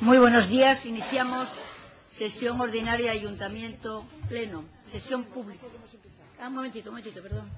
Muy buenos días. Iniciamos sesión ordinaria de Ayuntamiento Pleno. Sesión pública. Un momentito, perdón.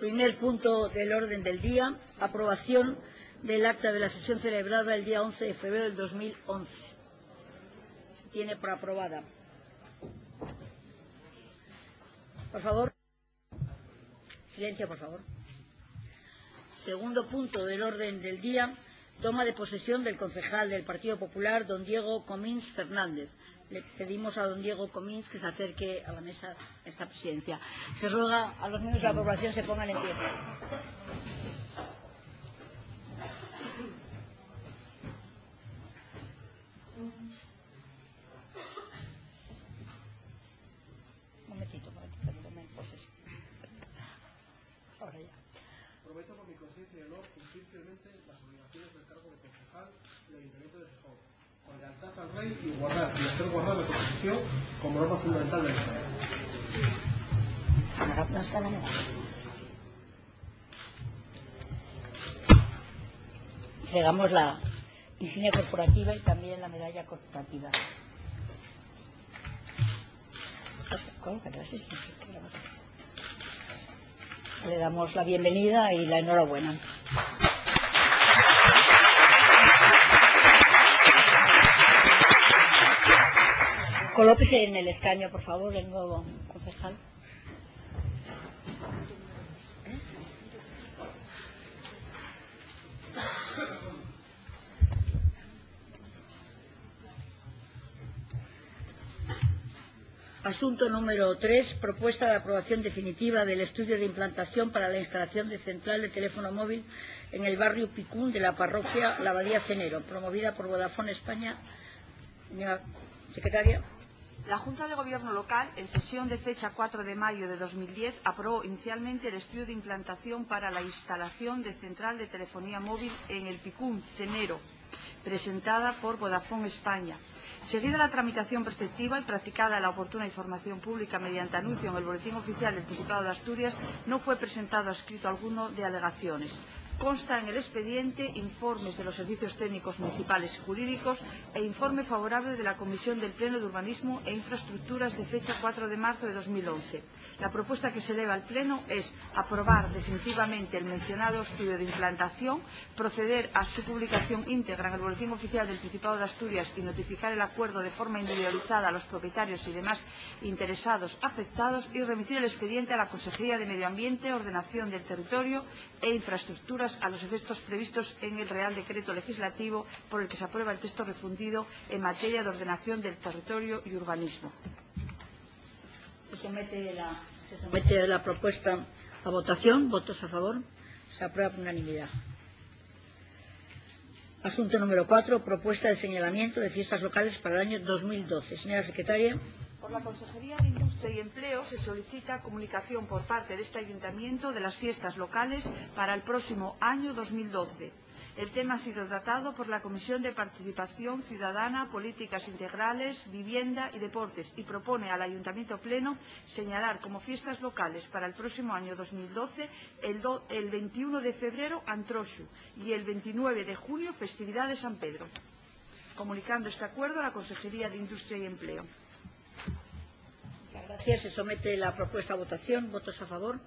Primer punto del orden del día, aprobación del acta de la sesión celebrada el día 11 de febrero del 2011. Se tiene por aprobada. Por favor. Silencio, por favor. Segundo punto del orden del día, toma de posesión del concejal del Partido Popular, don Diego Comín Fernández. Le pedimos a don Diego Comín que se acerque a la mesa de esta presidencia. Se ruega a los miembros de la corporación se pongan en pie. Un momentito, tome posesión. Ahora ya. Prometo por mi conciencia y honor cumplir fielmente las obligaciones del cargo de concejal del Ayuntamiento de Gijón, con lealtad al Rey y guardar y hacer guardar la Constitución como norma fundamental del Estado. No está la medalla. Entregamos la insignia corporativa y también la medalla corporativa. Le damos la bienvenida y la enhorabuena. Colóquese en el escaño, por favor, el nuevo concejal. Asunto número 3. Propuesta de aprobación definitiva del estudio de implantación para la instalación de central de teléfono móvil en el barrio Picún de la parroquia La Abadía Cenero, promovida por Vodafone España. Señora secretaria. La Junta de Gobierno local, en sesión de fecha 4 de mayo de 2010, aprobó inicialmente el estudio de implantación para la instalación de central de telefonía móvil en el Picún Cenero, presentada por Vodafone España. Seguida la tramitación preceptiva y practicada la oportuna información pública mediante anuncio en el Boletín Oficial del Principado de Asturias, no fue presentado escrito alguno de alegaciones. Consta en el expediente informes de los servicios técnicos municipales y jurídicos e informe favorable de la Comisión del Pleno de Urbanismo e Infraestructuras de fecha 4 de marzo de 2011. La propuesta que se eleva al Pleno es aprobar definitivamente el mencionado estudio de implantación, proceder a su publicación íntegra en el Boletín Oficial del Principado de Asturias y notificar el acuerdo de forma individualizada a los propietarios y demás interesados afectados y remitir el expediente a la Consejería de Medio Ambiente, Ordenación del Territorio e Infraestructuras a los efectos previstos en el Real Decreto Legislativo por el que se aprueba el texto refundido en materia de ordenación del territorio y urbanismo. Se somete la propuesta a votación. ¿Votos a favor? Se aprueba por unanimidad. Asunto número 4. Propuesta de señalamiento de fiestas locales para el año 2012. Señora secretaria. Por la Consejería de Industria y Empleo se solicita comunicación por parte de este Ayuntamiento de las fiestas locales para el próximo año 2012. El tema ha sido tratado por la Comisión de Participación Ciudadana, Políticas Integrales, Vivienda y Deportes y propone al Ayuntamiento Pleno señalar como fiestas locales para el próximo año 2012 el 21 de febrero Antroxu y el 29 de junio festividad de San Pedro. Comunicando este acuerdo a la Consejería de Industria y Empleo. Gracias. Se somete la propuesta a votación. ¿Votos a favor?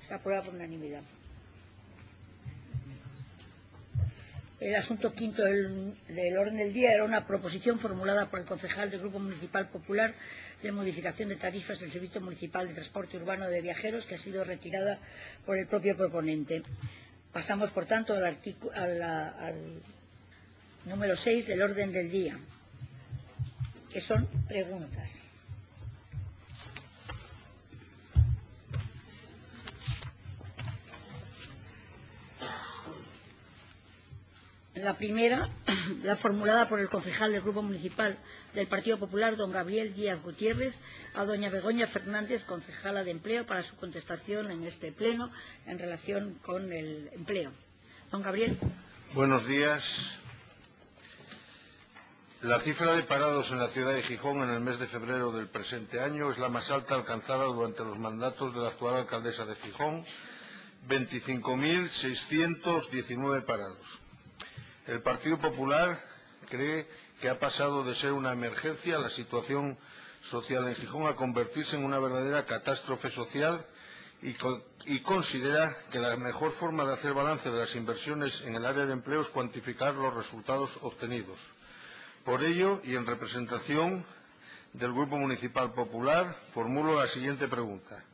Se aprueba por unanimidad. El asunto quinto del orden del día era una proposición formulada por el concejal del Grupo Municipal Popular de modificación de tarifas del Servicio Municipal de Transporte Urbano de Viajeros, que ha sido retirada por el propio proponente. Pasamos, por tanto, al número 6 del orden del día, que son preguntas. La primera, la formulada por el concejal del Grupo Municipal del Partido Popular, don Gabriel Díaz Gutiérrez, a doña Begoña Fernández, concejala de Empleo, para su contestación en este pleno en relación con el empleo. Don Gabriel. Buenos días. La cifra de parados en la ciudad de Gijón en el mes de febrero del presente año es la más alta alcanzada durante los mandatos de la actual alcaldesa de Gijón, 25.619 parados. El Partido Popular cree que ha pasado de ser una emergencia la situación social en Gijón a convertirse en una verdadera catástrofe social y considera que la mejor forma de hacer balance de las inversiones en el área de empleo es cuantificar los resultados obtenidos. Por ello, y en representación del Grupo Municipal Popular, formulo la siguiente pregunta.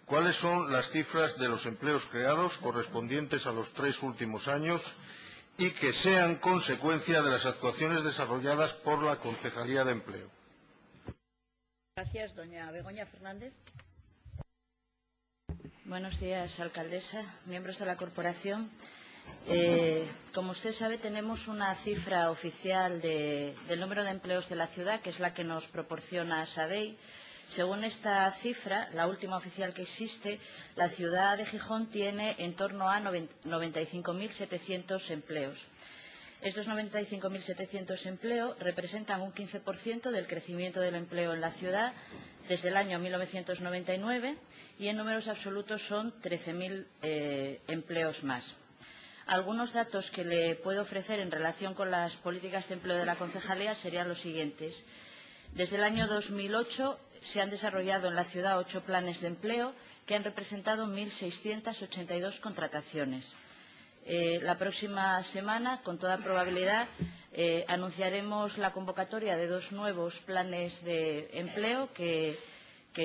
¿Cuáles son las cifras de los empleos creados correspondientes a los 3 últimos años y que sean consecuencia de las actuaciones desarrolladas por la Concejalía de Empleo? Gracias, doña Begoña Fernández. Buenos días, alcaldesa, miembros de la corporación. Como usted sabe, tenemos una cifra oficial del número de empleos de la ciudad, que es la que nos proporciona SADEI. Según esta cifra, la última oficial que existe, la ciudad de Gijón tiene en torno a 95.700 empleos. Estos 95.700 empleos representan un 15% del crecimiento del empleo en la ciudad desde el año 1999 y en números absolutos son 13.000 empleos más. Algunos datos que le puedo ofrecer en relación con las políticas de empleo de la concejalía serían los siguientes. Desde el año 2008 se han desarrollado en la ciudad 8 planes de empleo que han representado 1.682 contrataciones. La próxima semana, con toda probabilidad, anunciaremos la convocatoria de 2 nuevos planes de empleo que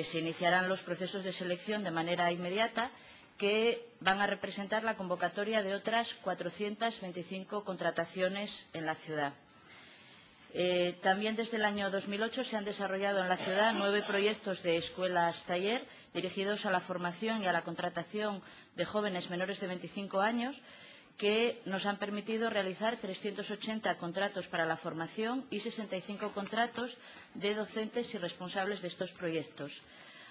se iniciarán los procesos de selección de manera inmediata, que van a representar la convocatoria de otras 425 contrataciones en la ciudad. También desde el año 2008 se han desarrollado en la ciudad 9 proyectos de escuelas taller dirigidos a la formación y a la contratación de jóvenes menores de 25 años que nos han permitido realizar 380 contratos para la formación y 65 contratos de docentes y responsables de estos proyectos.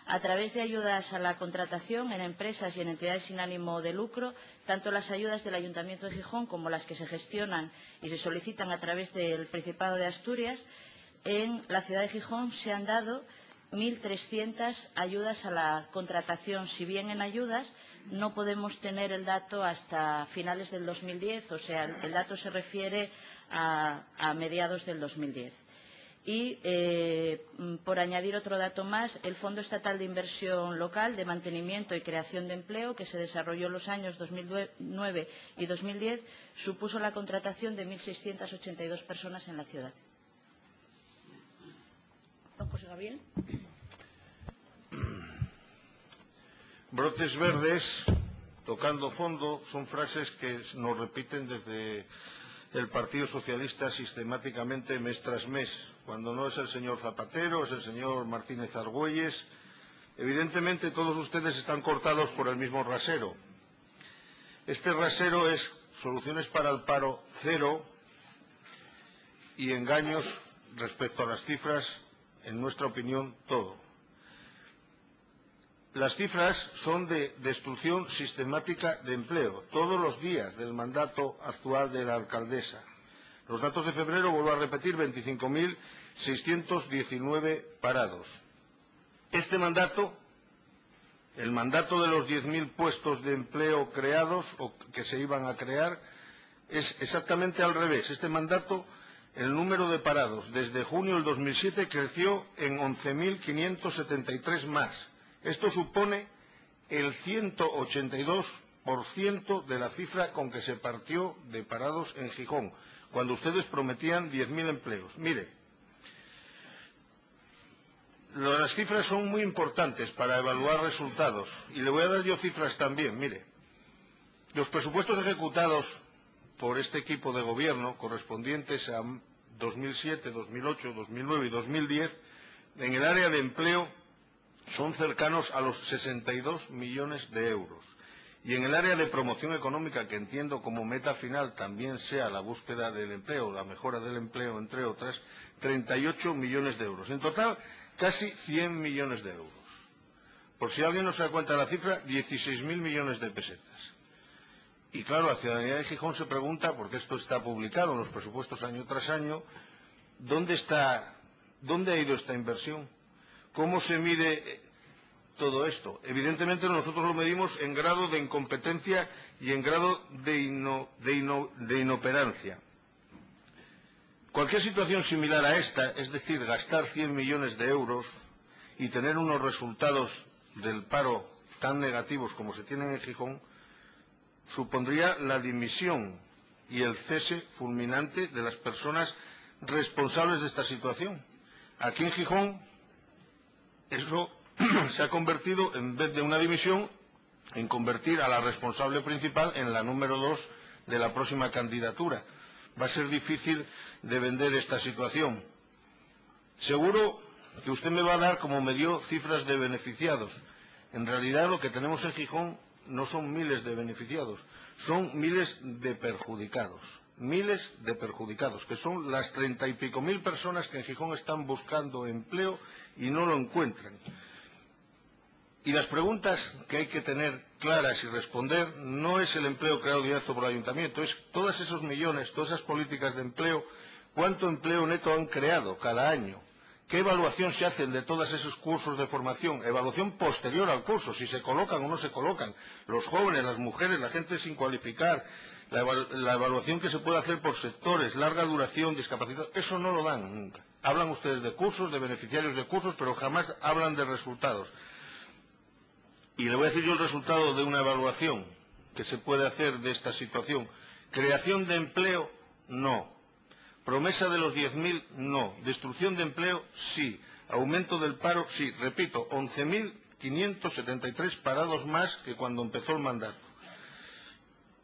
A través de ayudas a la contratación en empresas y en entidades sin ánimo de lucro, tanto las ayudas del Ayuntamiento de Gijón como las que se gestionan y se solicitan a través del Principado de Asturias, en la ciudad de Gijón se han dado 1.300 ayudas a la contratación. Si bien en ayudas no podemos tener el dato hasta finales del 2010, o sea, el dato se refiere a mediados del 2010. Y, por añadir otro dato más, el Fondo Estatal de Inversión Local de Mantenimiento y Creación de Empleo, que se desarrolló en los años 2009 y 2010, supuso la contratación de 1.682 personas en la ciudad. Don José Gabriel. Brotes verdes, tocando fondo, son frases que nos repiten desde el Partido Socialista sistemáticamente mes tras mes. Cuando no es el señor Zapatero, es el señor Martínez Argüelles. Evidentemente todos ustedes están cortados por el mismo rasero. Este rasero es soluciones para el paro cero y engaños respecto a las cifras, en nuestra opinión, todo. Las cifras son de destrucción sistemática de empleo, todos los días del mandato actual de la alcaldesa. Los datos de febrero, vuelvo a repetir, 25.619 parados. Este mandato, el mandato de los 10.000 puestos de empleo creados o que se iban a crear, es exactamente al revés. Este mandato, el número de parados desde junio del 2007 creció en 11.573 más. Esto supone el 182% 30% de la cifra con que se partió de parados en Gijón, cuando ustedes prometían 10.000 empleos. Mire, las cifras son muy importantes para evaluar resultados, y le voy a dar yo cifras también. Mire, los presupuestos ejecutados por este equipo de gobierno, correspondientes a 2007, 2008, 2009 y 2010, en el área de empleo son cercanos a los 62 millones de euros. Y en el área de promoción económica, que entiendo como meta final también sea la búsqueda del empleo, la mejora del empleo, entre otras, 38 millones de euros. En total, casi 100 millones de euros. Por si alguien no se da cuenta de la cifra, 16.000 millones de pesetas. Y claro, la ciudadanía de Gijón se pregunta, porque esto está publicado en los presupuestos año tras año, ¿dónde ha ido esta inversión? ¿Cómo se mide todo esto? Evidentemente nosotros lo medimos en grado de incompetencia y en grado de inoperancia. Cualquier situación similar a esta, es decir, gastar 100 millones de euros y tener unos resultados del paro tan negativos como se tienen en Gijón, supondría la dimisión y el cese fulminante de las personas responsables de esta situación. Aquí en Gijón, eso se ha convertido, en vez de una dimisión, en convertir a la responsable principal en la número 2 de la próxima candidatura. Va a ser difícil de vender esta situación. Seguro que usted me va a dar, como me dio, cifras de beneficiados. En realidad lo que tenemos en Gijón no son miles de beneficiados, son miles de perjudicados. Miles de perjudicados, que son las 30 y pico mil personas que en Gijón están buscando empleo y no lo encuentran. Y las preguntas que hay que tener claras y responder no es el empleo creado directo por el ayuntamiento, es todos esos millones, todas esas políticas de empleo, cuánto empleo neto han creado cada año, qué evaluación se hacen de todos esos cursos de formación, evaluación posterior al curso, si se colocan o no se colocan, los jóvenes, las mujeres, la gente sin cualificar, la evaluación que se puede hacer por sectores, larga duración, discapacidad, eso no lo dan nunca. Hablan ustedes de cursos, de beneficiarios de cursos, pero jamás hablan de resultados. Y le voy a decir yo el resultado de una evaluación que se puede hacer de esta situación. Creación de empleo, no. Promesa de los 10.000, no. Destrucción de empleo, sí. Aumento del paro, sí. Repito, 11.573 parados más que cuando empezó el mandato.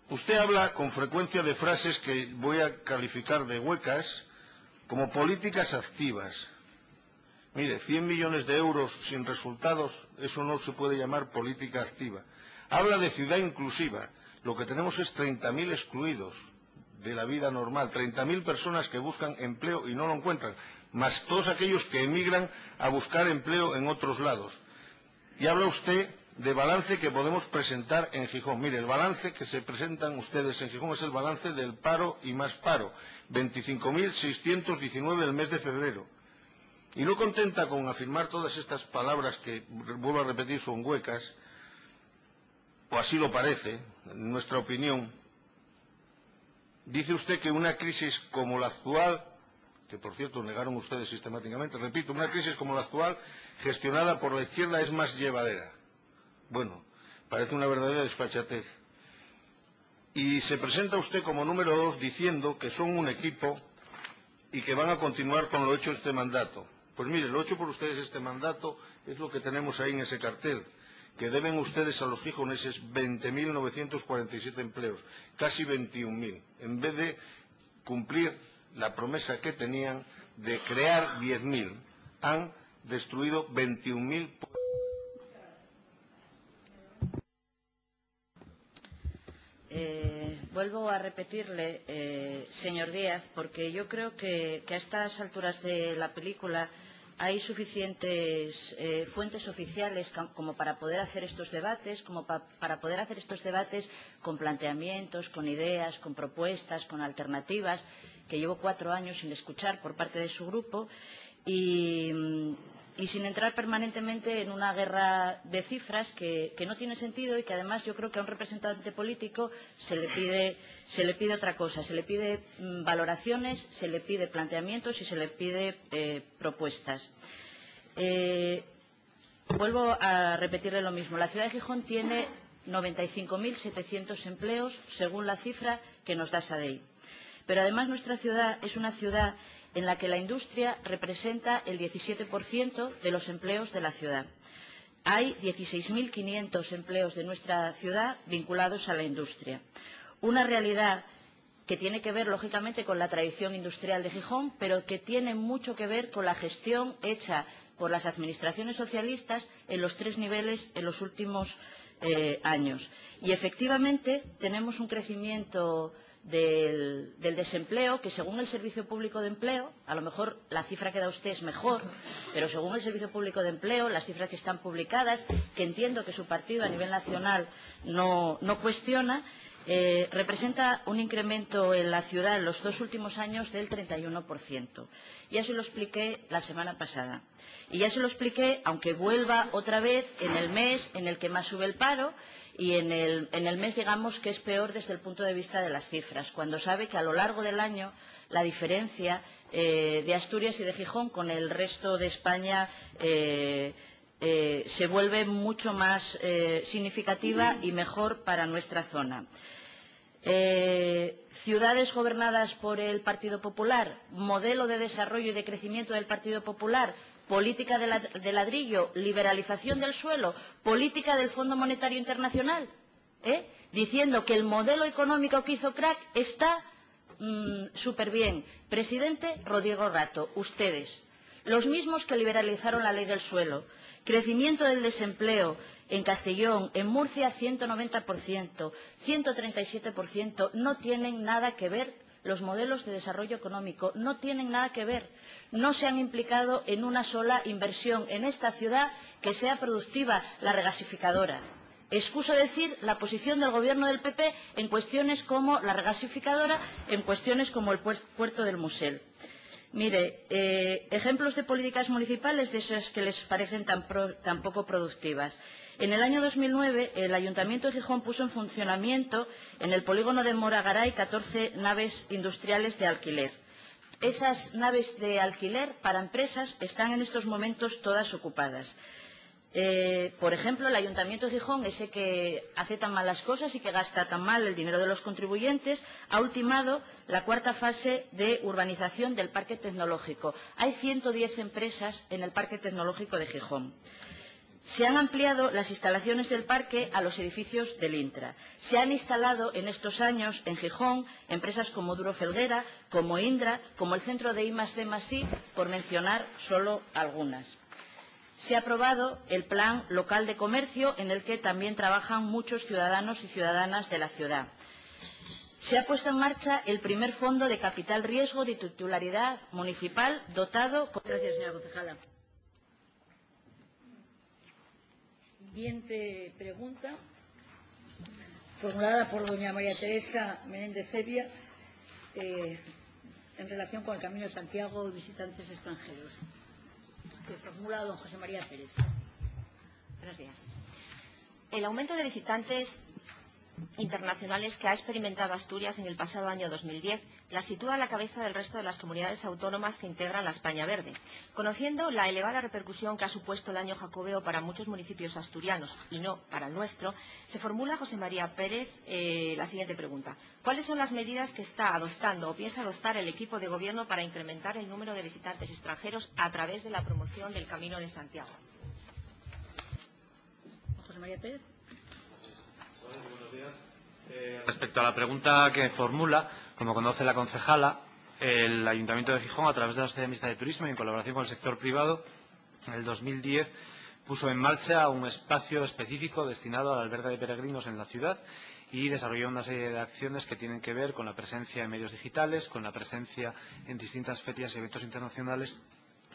Usted habla con frecuencia de frases que voy a calificar de huecas como políticas activas. Mire, 100 millones de euros sin resultados, eso no se puede llamar política activa. Habla de ciudad inclusiva. Lo que tenemos es 30.000 excluidos de la vida normal, 30.000 personas que buscan empleo y no lo encuentran, más todos aquellos que emigran a buscar empleo en otros lados. Y habla usted de balance que podemos presentar en Gijón. Mire, el balance que se presentan ustedes en Gijón es el balance del paro y más paro, 25.619 el mes de febrero. Y no contenta con afirmar todas estas palabras que, vuelvo a repetir, son huecas, o así lo parece, en nuestra opinión, dice usted que una crisis como la actual, que por cierto negaron ustedes sistemáticamente, repito, una crisis como la actual, gestionada por la izquierda, es más llevadera. Bueno, parece una verdadera desfachatez. Y se presenta usted como número 2 diciendo que son un equipo y que van a continuar con lo hecho este mandato. Pues mire, lo hecho por ustedes este mandato es lo que tenemos ahí en ese cartel, que deben ustedes a los gijoneses 20.947 empleos, casi 21.000, en vez de cumplir la promesa que tenían de crear 10.000, han destruido 21.000. Vuelvo a repetirle, señor Díaz, porque yo creo que a estas alturas de la película hay suficientes fuentes oficiales como para poder hacer estos debates, para poder hacer estos debates con planteamientos, con ideas, con propuestas, con alternativas, que llevo 4 años sin escuchar por parte de su grupo y sin entrar permanentemente en una guerra de cifras que no tiene sentido y que además yo creo que a un representante político se le pide otra cosa, se le pide valoraciones, se le pide planteamientos y se le pide propuestas. Vuelvo a repetirle lo mismo. La ciudad de Gijón tiene 95.700 empleos, según la cifra que nos da SADEI. Pero además nuestra ciudad es una ciudad en la que la industria representa el 17% de los empleos de la ciudad. Hay 16.500 empleos de nuestra ciudad vinculados a la industria. Una realidad que tiene que ver, lógicamente, con la tradición industrial de Gijón, pero que tiene mucho que ver con la gestión hecha por las administraciones socialistas en los 3 niveles en los últimos años. Y, efectivamente, tenemos un crecimiento del desempleo que, según el Servicio Público de Empleo, a lo mejor la cifra que da usted es mejor, pero según el Servicio Público de Empleo, las cifras que están publicadas, que entiendo que su partido a nivel nacional no cuestiona, representa un incremento en la ciudad en los 2 últimos años del 31%. Ya se lo expliqué la semana pasada. Y ya se lo expliqué, aunque vuelva otra vez en el mes en el que más sube el paro y en el mes, digamos, que es peor desde el punto de vista de las cifras, cuando sabe que a lo largo del año la diferencia de Asturias y de Gijón con el resto de España se vuelve mucho más significativa y mejor para nuestra zona. Ciudades gobernadas por el Partido Popular, modelo de desarrollo y de crecimiento del Partido Popular, política de ladrillo, liberalización del suelo, política del Fondo Monetario Internacional, diciendo que el modelo económico que hizo Crac está súper bien. Presidente Rodrigo Rato, ustedes, los mismos que liberalizaron la ley del suelo, crecimiento del desempleo en Castellón, en Murcia 190%, 137%, no tienen nada que ver. Los modelos de desarrollo económico no tienen nada que ver. No se han implicado en una sola inversión en esta ciudad que sea productiva, la regasificadora. Excuso decir la posición del Gobierno del PP en cuestiones como la regasificadora, en cuestiones como el puerto del Musel. Mire, ejemplos de políticas municipales de esas que les parecen tan poco productivas. En el año 2009, el Ayuntamiento de Gijón puso en funcionamiento en el polígono de Moragaray 14 naves industriales de alquiler. Esas naves de alquiler para empresas están en estos momentos todas ocupadas. Por ejemplo, el Ayuntamiento de Gijón, ese que hace tan mal las cosas y que gasta tan mal el dinero de los contribuyentes, ha ultimado la 4ª fase de urbanización del Parque Tecnológico. Hay 110 empresas en el Parque Tecnológico de Gijón. Se han ampliado las instalaciones del parque a los edificios del Intra. Se han instalado en estos años en Gijón empresas como Duro Felguera, como Indra, como el Centro de I+D+I, por mencionar solo algunas. Se ha aprobado el Plan Local de Comercio, en el que también trabajan muchos ciudadanos y ciudadanas de la ciudad. Se ha puesto en marcha el primer fondo de capital riesgo de titularidad municipal dotado con... Gracias, señora concejala. Siguiente pregunta, formulada por doña María Teresa Menéndez Cevia, en relación con el Camino de Santiago y visitantes extranjeros, que formula don José María Pérez. Buenos días. El aumento de visitantes internacionales que ha experimentado Asturias en el pasado año 2010 la sitúa a la cabeza del resto de las comunidades autónomas que integran la España Verde. Conociendo la elevada repercusión que ha supuesto el año jacobeo para muchos municipios asturianos y no para el nuestro, se formula José María Pérez la siguiente pregunta. ¿Cuáles son las medidas que está adoptando o piensa adoptar el equipo de gobierno para incrementar el número de visitantes extranjeros a través de la promoción del Camino de Santiago? José María Pérez. Buenos días. Respecto a la pregunta que formula, como conoce la concejala, el Ayuntamiento de Gijón, a través de la Sociedad Mixta de Turismo y en colaboración con el sector privado, en el 2010 puso en marcha un espacio específico destinado al albergue de peregrinos en la ciudad y desarrolló una serie de acciones que tienen que ver con la presencia en medios digitales, con la presencia en distintas ferias y eventos internacionales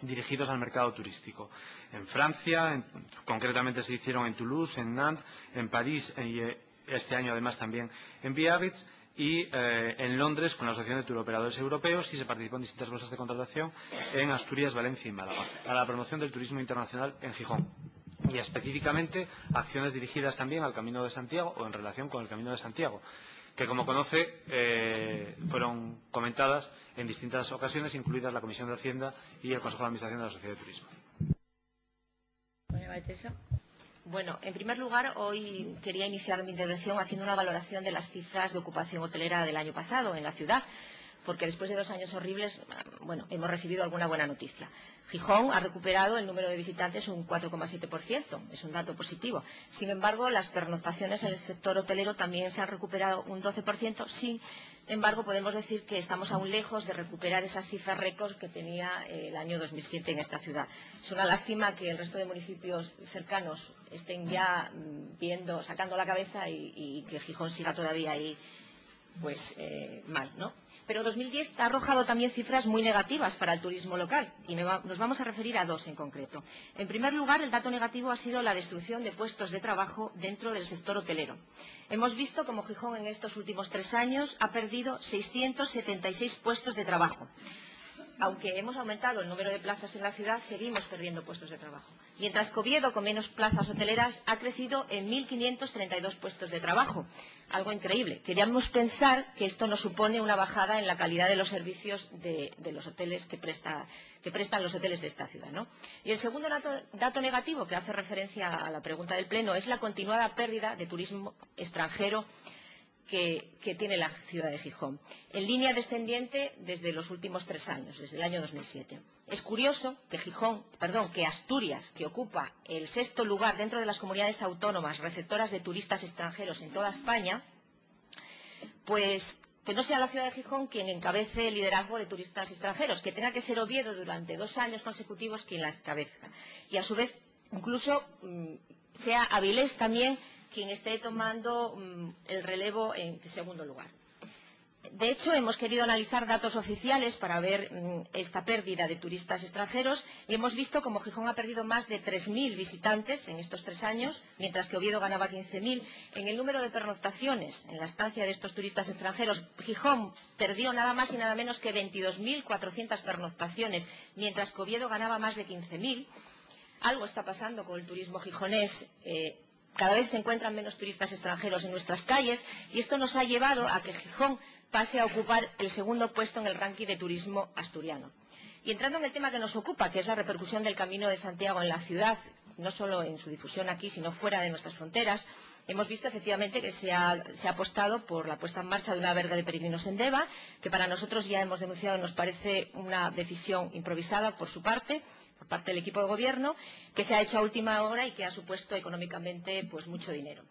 dirigidos al mercado turístico. En Francia, concretamente se hicieron en Toulouse, en Nantes, en París y este año además también en Biarritz, y en Londres con la Asociación de Turoperadores Europeos, y se participó en distintas bolsas de contratación en Asturias, Valencia y Málaga, a la promoción del turismo internacional en Gijón. Y específicamente acciones dirigidas también al Camino de Santiago o en relación con el Camino de Santiago, que como conoce fueron comentadas en distintas ocasiones, incluidas la Comisión de Hacienda y el Consejo de Administración de la Sociedad de Turismo. Doña María Teresa. Bueno, en primer lugar, hoy quería iniciar mi intervención haciendo una valoración de las cifras de ocupación hotelera del año pasado en la ciudad, porque después de 2 años horribles, bueno, hemos recibido alguna buena noticia. Gijón ha recuperado el número de visitantes un 4,7%, es un dato positivo. Sin embargo, las pernoctaciones en el sector hotelero también se han recuperado un 12%. Sin embargo, podemos decir que estamos aún lejos de recuperar esas cifras récord que tenía el año 2007 en esta ciudad. Es una lástima que el resto de municipios cercanos estén ya sacando la cabeza y que Gijón siga todavía ahí pues mal, ¿no? Pero 2010 ha arrojado también cifras muy negativas para el turismo local y nos vamos a referir a 2 en concreto. En primer lugar, el dato negativo ha sido la destrucción de puestos de trabajo dentro del sector hotelero. Hemos visto cómo Gijón en estos últimos 3 años ha perdido 676 puestos de trabajo. Aunque hemos aumentado el número de plazas en la ciudad, seguimos perdiendo puestos de trabajo. Mientras que Oviedo, con menos plazas hoteleras, ha crecido en 1.532 puestos de trabajo. Algo increíble. Queríamos pensar que esto nos supone una bajada en la calidad de los servicios de los hoteles que prestan los hoteles de esta ciudad, ¿no? Y el segundo dato negativo, que hace referencia a la pregunta del Pleno, es la continuada pérdida de turismo extranjero que tiene la ciudad de Gijón, en línea descendiente desde los últimos 3 años, desde el año 2007. Es curioso que Asturias, que ocupa el 6º lugar dentro de las comunidades autónomas receptoras de turistas extranjeros en toda España, pues que no sea la ciudad de Gijón quien encabece el liderazgo de turistas extranjeros, que tenga que ser Oviedo durante 2 años consecutivos quien la encabeza. Y a su vez, incluso sea Avilés también quien esté tomando el relevo en segundo lugar. De hecho, hemos querido analizar datos oficiales para ver esta pérdida de turistas extranjeros y hemos visto cómo Gijón ha perdido más de 3.000 visitantes en estos 3 años, mientras que Oviedo ganaba 15.000. En el número de pernoctaciones, en la estancia de estos turistas extranjeros, Gijón perdió nada más y nada menos que 22.400 pernoctaciones, mientras que Oviedo ganaba más de 15.000. Algo está pasando con el turismo gijonés. Cada vez se encuentran menos turistas extranjeros en nuestras calles y esto nos ha llevado a que Gijón pase a ocupar el 2º puesto en el ranking de turismo asturiano. Y entrando en el tema que nos ocupa, que es la repercusión del Camino de Santiago en la ciudad, no solo en su difusión aquí, sino fuera de nuestras fronteras, hemos visto efectivamente que se ha apostado por la puesta en marcha de una verga de peregrinos en Deva, que para nosotros ya hemos denunciado, nos parece una decisión improvisada por su parte, por parte del equipo de gobierno, que se ha hecho a última hora y que ha supuesto económicamente pues mucho dinero.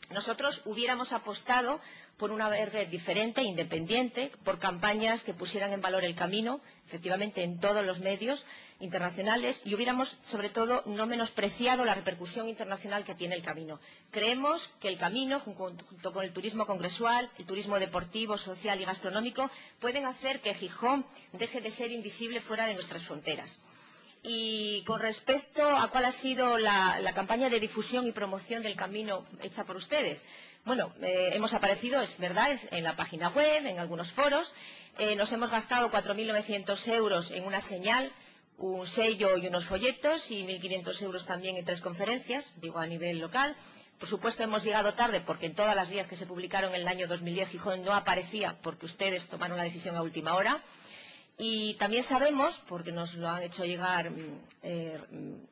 Nosotros hubiéramos apostado por una verga diferente, independiente, por campañas que pusieran en valor el camino, efectivamente en todos los medios internacionales, y hubiéramos, sobre todo, no menospreciado la repercusión internacional que tiene el camino. Creemos que el camino, junto con el turismo congresual, el turismo deportivo, social y gastronómico, pueden hacer que Gijón deje de ser invisible fuera de nuestras fronteras. Y con respecto a cuál ha sido la campaña de difusión y promoción del camino hecha por ustedes, bueno, hemos aparecido, es verdad, en la página web, en algunos foros, nos hemos gastado 4.900 euros en una señal, un sello y unos folletos, y 1.500 euros también en 3 conferencias, digo a nivel local. Por supuesto, hemos llegado tarde porque en todas las guías que se publicaron en el año 2010 Gijón no aparecía porque ustedes tomaron la decisión a última hora. Y también sabemos, porque nos lo han hecho llegar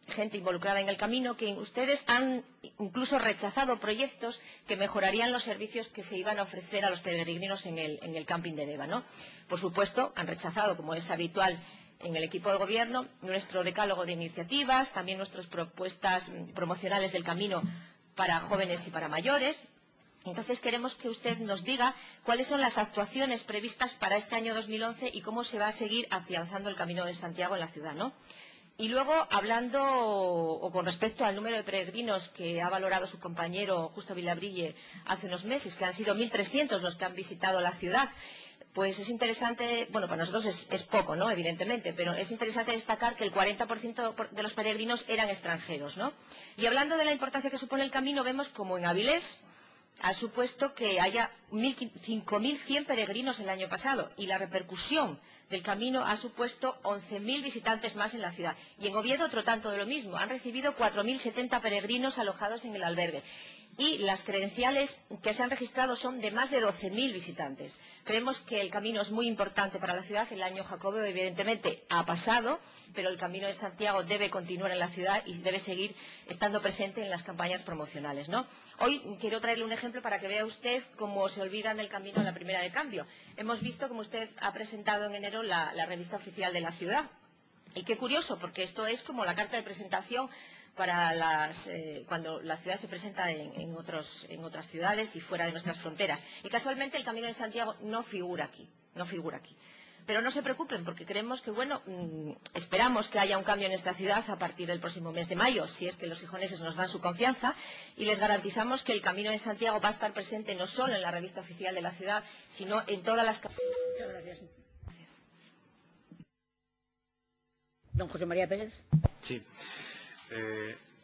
gente involucrada en el camino, que ustedes han incluso rechazado proyectos que mejorarían los servicios que se iban a ofrecer a los peregrinos en el camping de Deva, ¿no? Por supuesto, han rechazado, como es habitual en el equipo de gobierno, nuestro decálogo de iniciativas, también nuestras propuestas promocionales del camino para jóvenes y para mayores. Entonces queremos que usted nos diga cuáles son las actuaciones previstas para este año 2011 y cómo se va a seguir afianzando el Camino de Santiago en la ciudad, ¿no? Y luego, hablando o con respecto al número de peregrinos que ha valorado su compañero Justo Vilabrille hace unos meses, que han sido 1.300 los que han visitado la ciudad, pues es interesante, bueno, para nosotros es poco, ¿no?, evidentemente, pero es interesante destacar que el 40% de los peregrinos eran extranjeros, ¿no? Y hablando de la importancia que supone el camino, vemos como en Avilés ha supuesto que haya 5.100 peregrinos el año pasado y la repercusión del camino ha supuesto 11.000 visitantes más en la ciudad. Y en Oviedo otro tanto de lo mismo, han recibido 4.070 peregrinos alojados en el albergue. y las credenciales que se han registrado son de más de 12.000 visitantes. Creemos que el camino es muy importante para la ciudad. El año Jacobeo, evidentemente, ha pasado, pero el Camino de Santiago debe continuar en la ciudad y debe seguir estando presente en las campañas promocionales, ¿no? Hoy quiero traerle un ejemplo para que vea usted cómo se olvidan del camino en la primera de cambio. Hemos visto, como usted ha presentado en enero, la revista oficial de la ciudad. Y qué curioso, porque esto es como la carta de presentación para cuando la ciudad se presenta en otras ciudades y fuera de nuestras fronteras. Y casualmente el Camino de Santiago no figura aquí, no figura aquí. Pero no se preocupen, porque creemos que, bueno, esperamos que haya un cambio en esta ciudad a partir del próximo mes de mayo, si es que los gijoneses nos dan su confianza, y les garantizamos que el Camino de Santiago va a estar presente no solo en la revista oficial de la ciudad, sino en todas las... Muchas gracias. Don José María Pérez. Sí.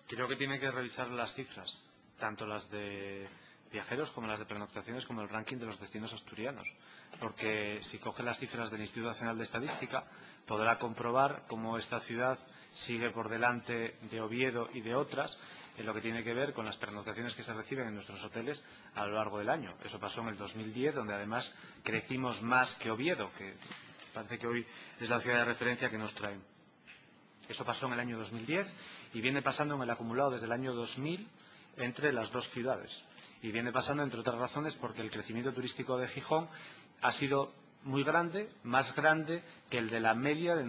Creo que tiene que revisar las cifras, tanto las de viajeros como las de pernoctaciones, como el ranking de los destinos asturianos. Porque si coge las cifras del Instituto Nacional de Estadística, podrá comprobar cómo esta ciudad sigue por delante de Oviedo y de otras en lo que tiene que ver con las pernoctaciones que se reciben en nuestros hoteles a lo largo del año. Eso pasó en el 2010, donde además crecimos más que Oviedo, que parece que hoy es la ciudad de referencia que nos traen. Eso pasó en el año 2010 y viene pasando en el acumulado desde el año 2000 entre las dos ciudades. Y viene pasando, entre otras razones, porque el crecimiento turístico de Gijón ha sido muy grande, más grande que el de la media de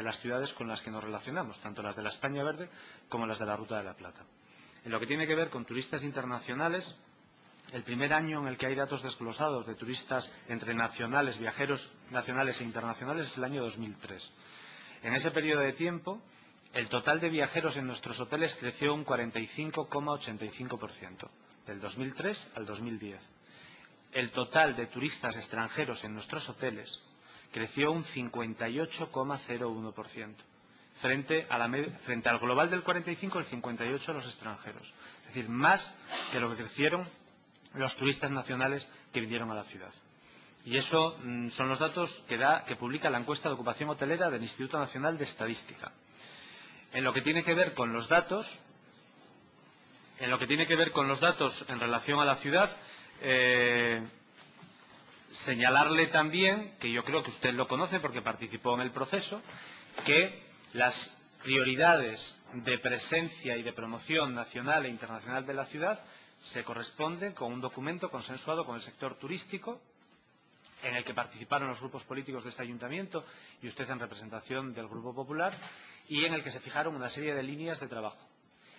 las ciudades con las que nos relacionamos, tanto las de la España Verde como las de la Ruta de la Plata. En lo que tiene que ver con turistas internacionales, el primer año en el que hay datos desglosados de turistas entre nacionales, viajeros nacionales e internacionales es el año 2003. En ese periodo de tiempo, el total de viajeros en nuestros hoteles creció un 45,85%, del 2003 al 2010. El total de turistas extranjeros en nuestros hoteles creció un 58,01%, frente al global del 45, el 58 los extranjeros. Es decir, más que lo que crecieron los turistas nacionales que vinieron a la ciudad. Y eso son los datos que publica la encuesta de ocupación hotelera del Instituto Nacional de Estadística. En lo que tiene que ver con los datos, en relación a la ciudad, señalarle también, que yo creo que usted lo conoce porque participó en el proceso, que las prioridades de presencia y de promoción nacional e internacional de la ciudad se corresponden con un documento consensuado con el sector turístico, en el que participaron los grupos políticos de este ayuntamiento y usted en representación del Grupo Popular, y en el que se fijaron una serie de líneas de trabajo.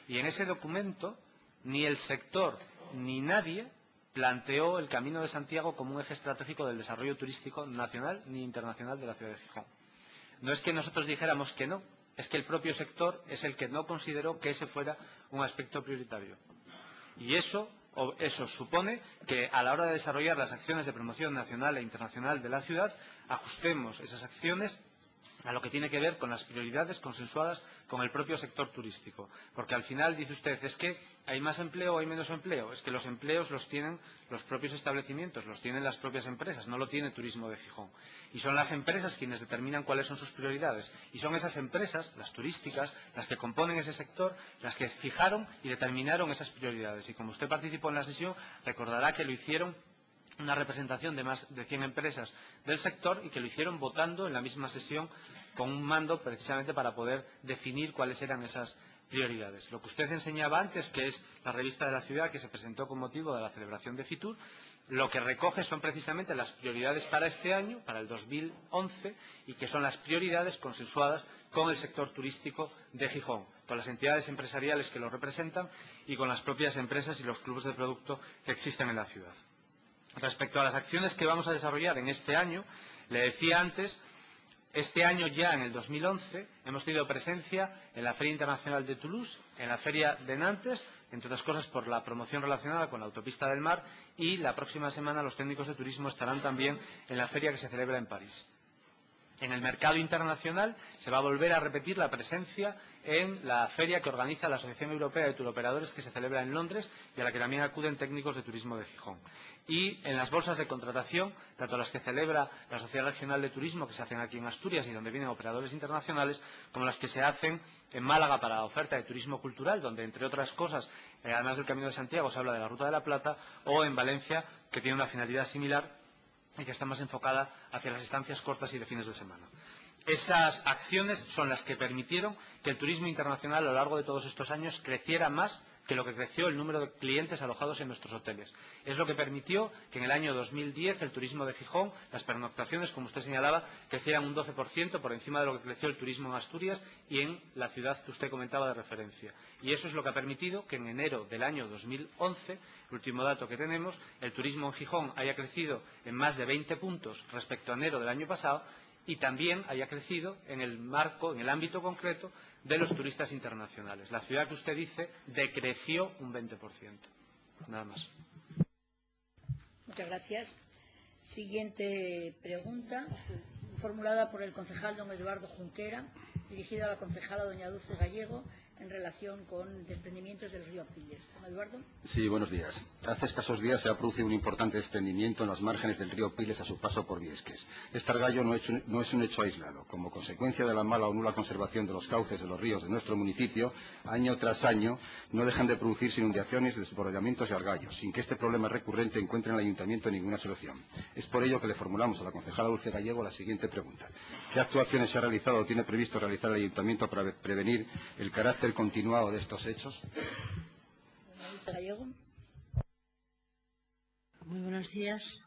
Y en ese documento ni el sector ni nadie planteó el Camino de Santiago como un eje estratégico del desarrollo turístico nacional ni internacional de la ciudad de Gijón. No es que nosotros dijéramos que no, es que el propio sector es el que no consideró que ese fuera un aspecto prioritario. Y eso supone que a la hora de desarrollar las acciones de promoción nacional e internacional de la ciudad, ajustemos esas acciones a lo que tiene que ver con las prioridades consensuadas con el propio sector turístico. Porque al final dice usted, es que hay más empleo o hay menos empleo. Es que los empleos los tienen los propios establecimientos, los tienen las propias empresas, no lo tiene Turismo de Gijón. Y son las empresas quienes determinan cuáles son sus prioridades. Y son esas empresas, las turísticas, las que componen ese sector, las que fijaron y determinaron esas prioridades. Y como usted participó en la sesión, recordará que lo hicieron una representación de más de 100 empresas del sector y que lo hicieron votando en la misma sesión con un mando precisamente para poder definir cuáles eran esas prioridades. Lo que usted enseñaba antes, que es la revista de la ciudad que se presentó con motivo de la celebración de Fitur, lo que recoge son precisamente las prioridades para este año, para el 2011, y que son las prioridades consensuadas con el sector turístico de Gijón, con las entidades empresariales que lo representan y con las propias empresas y los clubes de producto que existen en la ciudad. Respecto a las acciones que vamos a desarrollar en este año, le decía antes, este año ya en el 2011 hemos tenido presencia en la Feria Internacional de Toulouse, en la Feria de Nantes, entre otras cosas por la promoción relacionada con la Autopista del Mar, y la próxima semana los técnicos de turismo estarán también en la feria que se celebra en París. En el mercado internacional se va a volver a repetir la presencia en la feria que organiza la Asociación Europea de Turoperadores, que se celebra en Londres y a la que también acuden técnicos de turismo de Gijón. Y en las bolsas de contratación, tanto las que celebra la Sociedad Regional de Turismo, que se hacen aquí en Asturias y donde vienen operadores internacionales, como las que se hacen en Málaga para la oferta de turismo cultural, donde, entre otras cosas, además del Camino de Santiago, se habla de la Ruta de la Plata, o en Valencia, que tiene una finalidad similar y que está más enfocada hacia las estancias cortas y de fines de semana. Esas acciones son las que permitieron que el turismo internacional a lo largo de todos estos años creciera más que lo que creció el número de clientes alojados en nuestros hoteles. Es lo que permitió que en el año 2010 el turismo de Gijón, las pernoctaciones, como usted señalaba, crecieran un 12% por encima de lo que creció el turismo en Asturias y en la ciudad que usted comentaba de referencia. Y eso es lo que ha permitido que en enero del año 2011, el último dato que tenemos, el turismo en Gijón haya crecido en más de 20 puntos respecto a enero del año pasado y también haya crecido en el marco, en el ámbito concreto de los turistas internacionales. La ciudad que usted dice decreció un 20%. Nada más. Muchas gracias. Siguiente pregunta, formulada por el concejal don Eduardo Junquera, dirigida a la concejala doña Dulce Gallego, en relación con desprendimientos del río Piles. Don Eduardo. Sí, buenos días. Hace escasos días se ha producido un importante desprendimiento en las márgenes del río Piles a su paso por Viesques. Este argallo no es un hecho aislado. Como consecuencia de la mala o nula conservación de los cauces de los ríos de nuestro municipio, año tras año no dejan de producirse inundaciones, desbordamientos y argallos, sin que este problema recurrente encuentre en el ayuntamiento ninguna solución. Es por ello que le formulamos a la concejala Dulce Gallego la siguiente pregunta. ¿Qué actuaciones se ha realizado o tiene previsto realizar el ayuntamiento para prevenir el carácter continuado de estos hechos? Muy buenos días.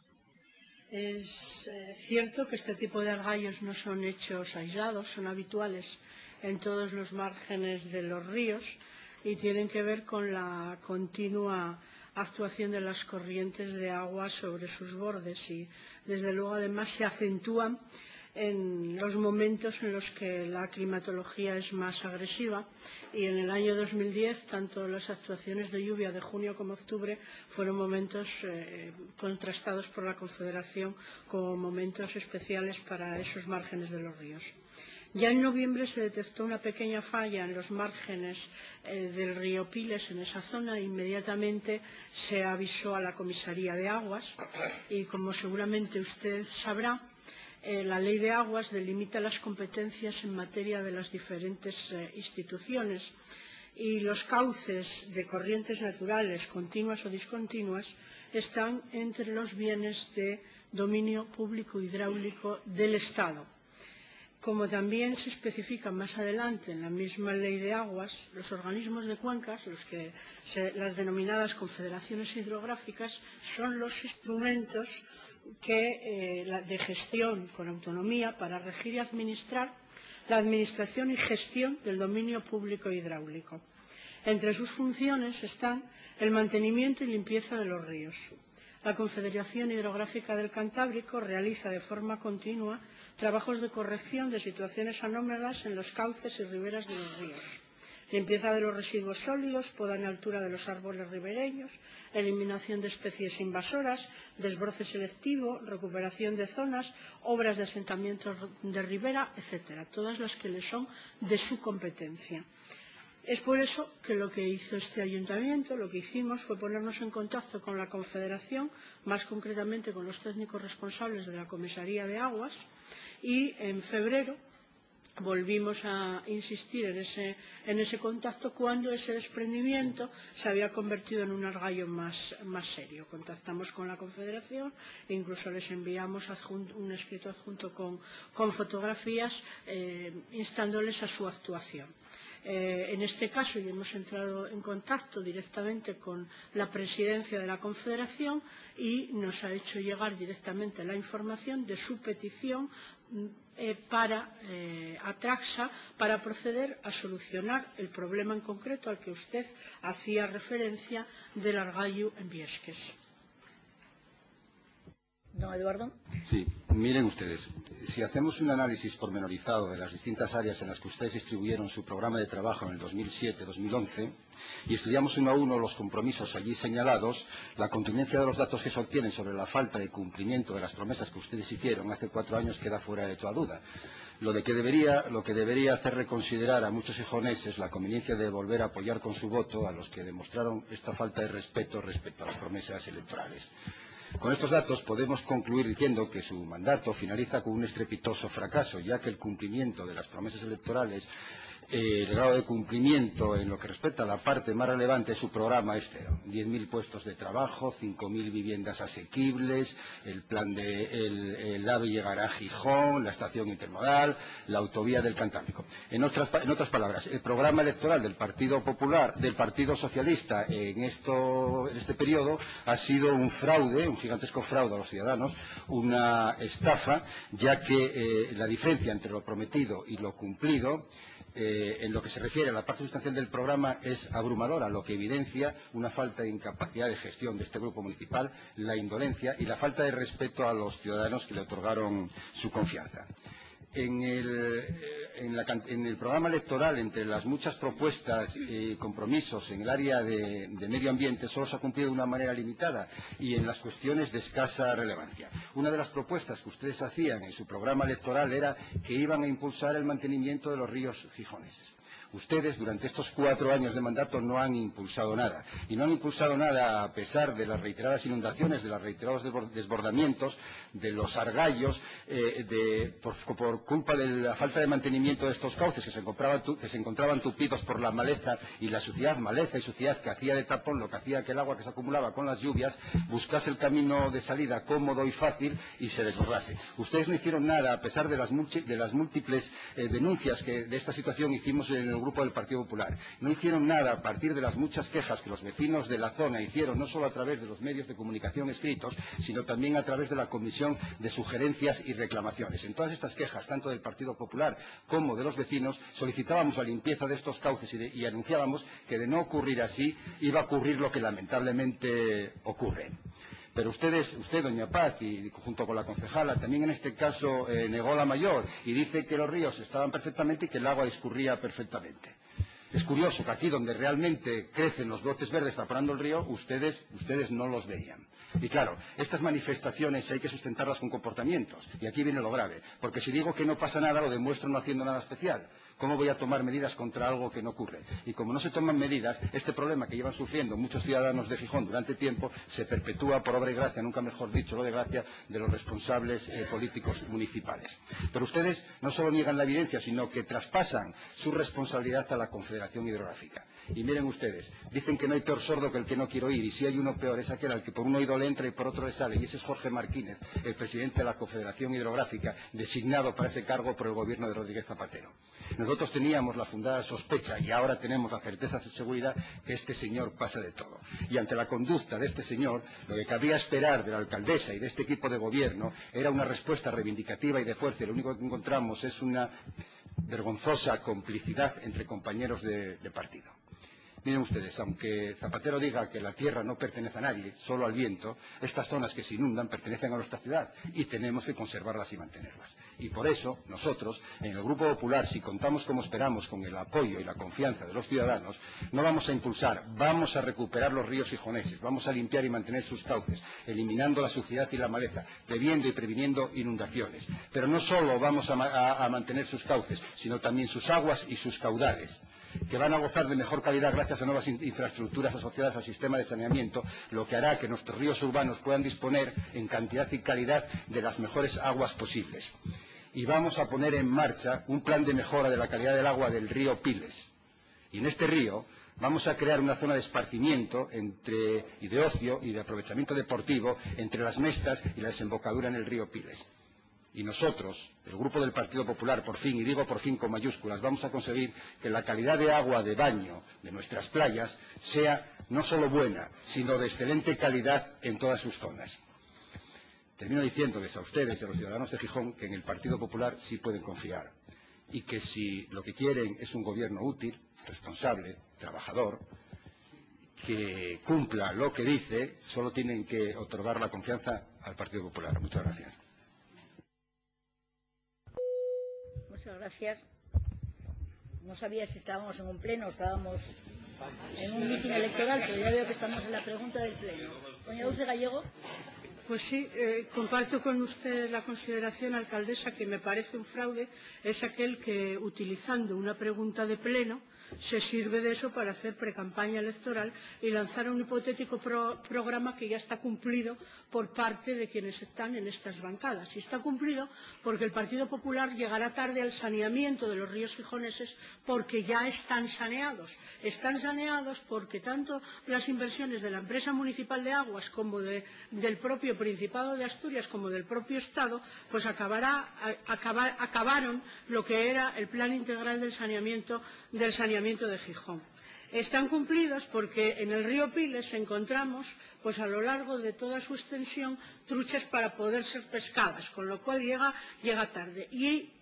Es cierto que este tipo de argallos no son hechos aislados, son habituales en todos los márgenes de los ríos y tienen que ver con la continua actuación de las corrientes de agua sobre sus bordes y, desde luego, además se acentúan en los momentos en los que la climatología es más agresiva y en el año 2010 tanto las actuaciones de lluvia de junio como octubre fueron momentos contrastados por la Confederación como momentos especiales para esos márgenes de los ríos. Ya en noviembre se detectó una pequeña falla en los márgenes del río Piles, en esa zona. Inmediatamente se avisó a la Comisaría de Aguas y, como seguramente usted sabrá, la Ley de Aguas delimita las competencias en materia de las diferentes instituciones y los cauces de corrientes naturales, continuas o discontinuas, están entre los bienes de dominio público hidráulico del Estado. Como también se especifica más adelante en la misma Ley de Aguas, los organismos de cuencas, las denominadas confederaciones hidrográficas, son los instrumentos de gestión con autonomía para regir y administrar la administración y gestión del dominio público hidráulico. Entre sus funciones están el mantenimiento y limpieza de los ríos. La Confederación Hidrográfica del Cantábrico realiza de forma continua trabajos de corrección de situaciones anómalas en los cauces y riberas de los ríos. Limpieza de los residuos sólidos, poda en altura de los árboles ribereños, eliminación de especies invasoras, desbroce selectivo, recuperación de zonas, obras de asentamientos de ribera, etcétera, todas las que le son de su competencia. Es por eso que lo que hizo este ayuntamiento, lo que hicimos fue ponernos en contacto con la Confederación, más concretamente con los técnicos responsables de la Comisaría de Aguas, y en febrero volvimos a insistir en ese contacto cuando ese desprendimiento se había convertido en un argallo más serio. Contactamos con la Confederación e incluso les enviamos un escrito adjunto con fotografías instándoles a su actuación. En este caso ya hemos entrado en contacto directamente con la presidencia de la Confederación y nos ha hecho llegar directamente la información de su petición a Traxa para proceder a solucionar el problema en concreto al que usted hacía referencia del argallo en Viesques. Don Eduardo. Sí, miren ustedes, si hacemos un análisis pormenorizado de las distintas áreas en las que ustedes distribuyeron su programa de trabajo en el 2007-2011 y estudiamos uno a uno los compromisos allí señalados, la contundencia de los datos que se obtienen sobre la falta de cumplimiento de las promesas que ustedes hicieron hace 4 años queda fuera de toda duda. Lo que debería hacer reconsiderar a muchos gijoneses la conveniencia de volver a apoyar con su voto a los que demostraron esta falta de respeto respecto a las promesas electorales. Con estos datos podemos concluir diciendo que su mandato finaliza con un estrepitoso fracaso, ya que el cumplimiento de las promesas electorales, el grado de cumplimiento en lo que respecta a la parte más relevante de su programa es cero. 10.000 puestos de trabajo, 5.000 viviendas asequibles, el plan de el AVE llegará a Gijón, la estación intermodal, la autovía del Cantábrico. En otras palabras, el programa electoral del Partido Popular, del Partido Socialista en este periodo ha sido un fraude, un gigantesco fraude a los ciudadanos, una estafa, ya que la diferencia entre lo prometido y lo cumplido en lo que se refiere a la parte sustancial del programa es abrumadora, lo que evidencia una falta de incapacidad de gestión de este grupo municipal, la indolencia y la falta de respeto a los ciudadanos que le otorgaron su confianza. En el programa electoral, entre las muchas propuestas y compromisos en el área de medio ambiente, solo se ha cumplido de una manera limitada y en las cuestiones de escasa relevancia. Una de las propuestas que ustedes hacían en su programa electoral era que iban a impulsar el mantenimiento de los ríos gijoneses. Ustedes, durante estos 4 años de mandato, no han impulsado nada. Y no han impulsado nada a pesar de las reiteradas inundaciones, de los reiterados desbordamientos, de los argallos, por culpa de la falta de mantenimiento de estos cauces que se encontraban tupidos por la maleza y suciedad que hacía de tapón, lo que hacía que el agua que se acumulaba con las lluvias buscase el camino de salida cómodo y fácil y se desbordase. Ustedes no hicieron nada a pesar de las múltiples denuncias que de esta situación hicimos en el Grupo del Partido Popular. No hicieron nada a partir de las muchas quejas que los vecinos de la zona hicieron, no solo a través de los medios de comunicación escritos, sino también a través de la Comisión de Sugerencias y Reclamaciones. En todas estas quejas, tanto del Partido Popular como de los vecinos, solicitábamos la limpieza de estos cauces y anunciábamos que de no ocurrir así iba a ocurrir lo que lamentablemente ocurre. Pero usted, doña Paz, y junto con la concejala, también en este caso negó la mayor y dice que los ríos estaban perfectamente y que el agua discurría perfectamente. Es curioso que aquí donde realmente crecen los brotes verdes taponando el río, ustedes no los veían. Y claro, estas manifestaciones hay que sustentarlas con comportamientos. Y aquí viene lo grave, porque si digo que no pasa nada, lo demuestro no haciendo nada especial. ¿Cómo voy a tomar medidas contra algo que no ocurre? Y como no se toman medidas, este problema que llevan sufriendo muchos ciudadanos de Gijón durante tiempo se perpetúa por obra y gracia, nunca mejor dicho, lo de gracia, de los responsables políticos municipales. Pero ustedes no solo niegan la evidencia, sino que traspasan su responsabilidad a la Confederación Hidrográfica. Y miren ustedes, dicen que no hay peor sordo que el que no quiere oír, y si hay uno peor es aquel al que por un oído le entra y por otro le sale, y ese es Jorge Martínez, el presidente de la Confederación Hidrográfica, designado para ese cargo por el gobierno de Rodríguez Zapatero. Nosotros teníamos la fundada sospecha y ahora tenemos la certeza de seguridad que este señor pasa de todo. Y ante la conducta de este señor, lo que cabría esperar de la alcaldesa y de este equipo de gobierno era una respuesta reivindicativa y de fuerza. Y lo único que encontramos es una vergonzosa complicidad entre compañeros de partido. Miren ustedes, aunque Zapatero diga que la tierra no pertenece a nadie, solo al viento, estas zonas que se inundan pertenecen a nuestra ciudad y tenemos que conservarlas y mantenerlas. Y por eso, nosotros, en el Grupo Popular, si contamos como esperamos con el apoyo y la confianza de los ciudadanos, no vamos a impulsar, vamos a recuperar los ríos gijoneses, vamos a limpiar y mantener sus cauces, eliminando la suciedad y la maleza, previendo y previniendo inundaciones. Pero no solo vamos a mantener sus cauces, sino también sus aguas y sus caudales, que van a gozar de mejor calidad gracias a nuevas infraestructuras asociadas al sistema de saneamiento, lo que hará que nuestros ríos urbanos puedan disponer en cantidad y calidad de las mejores aguas posibles. Y vamos a poner en marcha un plan de mejora de la calidad del agua del río Piles. Y en este río vamos a crear una zona de esparcimiento y de ocio y de aprovechamiento deportivo entre las Mestas y la desembocadura en el río Piles. Y nosotros, el Grupo del Partido Popular, por fin, y digo por fin con mayúsculas, vamos a conseguir que la calidad de agua de baño de nuestras playas sea no solo buena, sino de excelente calidad en todas sus zonas. Termino diciéndoles a ustedes y a los ciudadanos de Gijón que en el Partido Popular sí pueden confiar y que si lo que quieren es un gobierno útil, responsable, trabajador, que cumpla lo que dice, solo tienen que otorgar la confianza al Partido Popular. Muchas gracias. Muchas gracias. No sabía si estábamos en un pleno o estábamos en un mitin electoral, pero ya veo que estamos en la pregunta del pleno. Doña Dulce Gallego. Pues sí, comparto con usted la consideración, alcaldesa, que me parece un fraude es aquel que, utilizando una pregunta de pleno, se sirve de eso para hacer precampaña electoral y lanzar un hipotético programa que ya está cumplido por parte de quienes están en estas bancadas. Y está cumplido porque el Partido Popular llegará tarde al saneamiento de los ríos gijoneses porque ya están saneados. Están saneados porque tanto las inversiones de la empresa municipal de aguas como del propio Principado de Asturias como del propio Estado, pues acabaron lo que era el plan integral del saneamiento de Gijón. Están cumplidos porque en el río Piles encontramos, pues a lo largo de toda su extensión, truchas para poder ser pescadas, con lo cual llega tarde. Y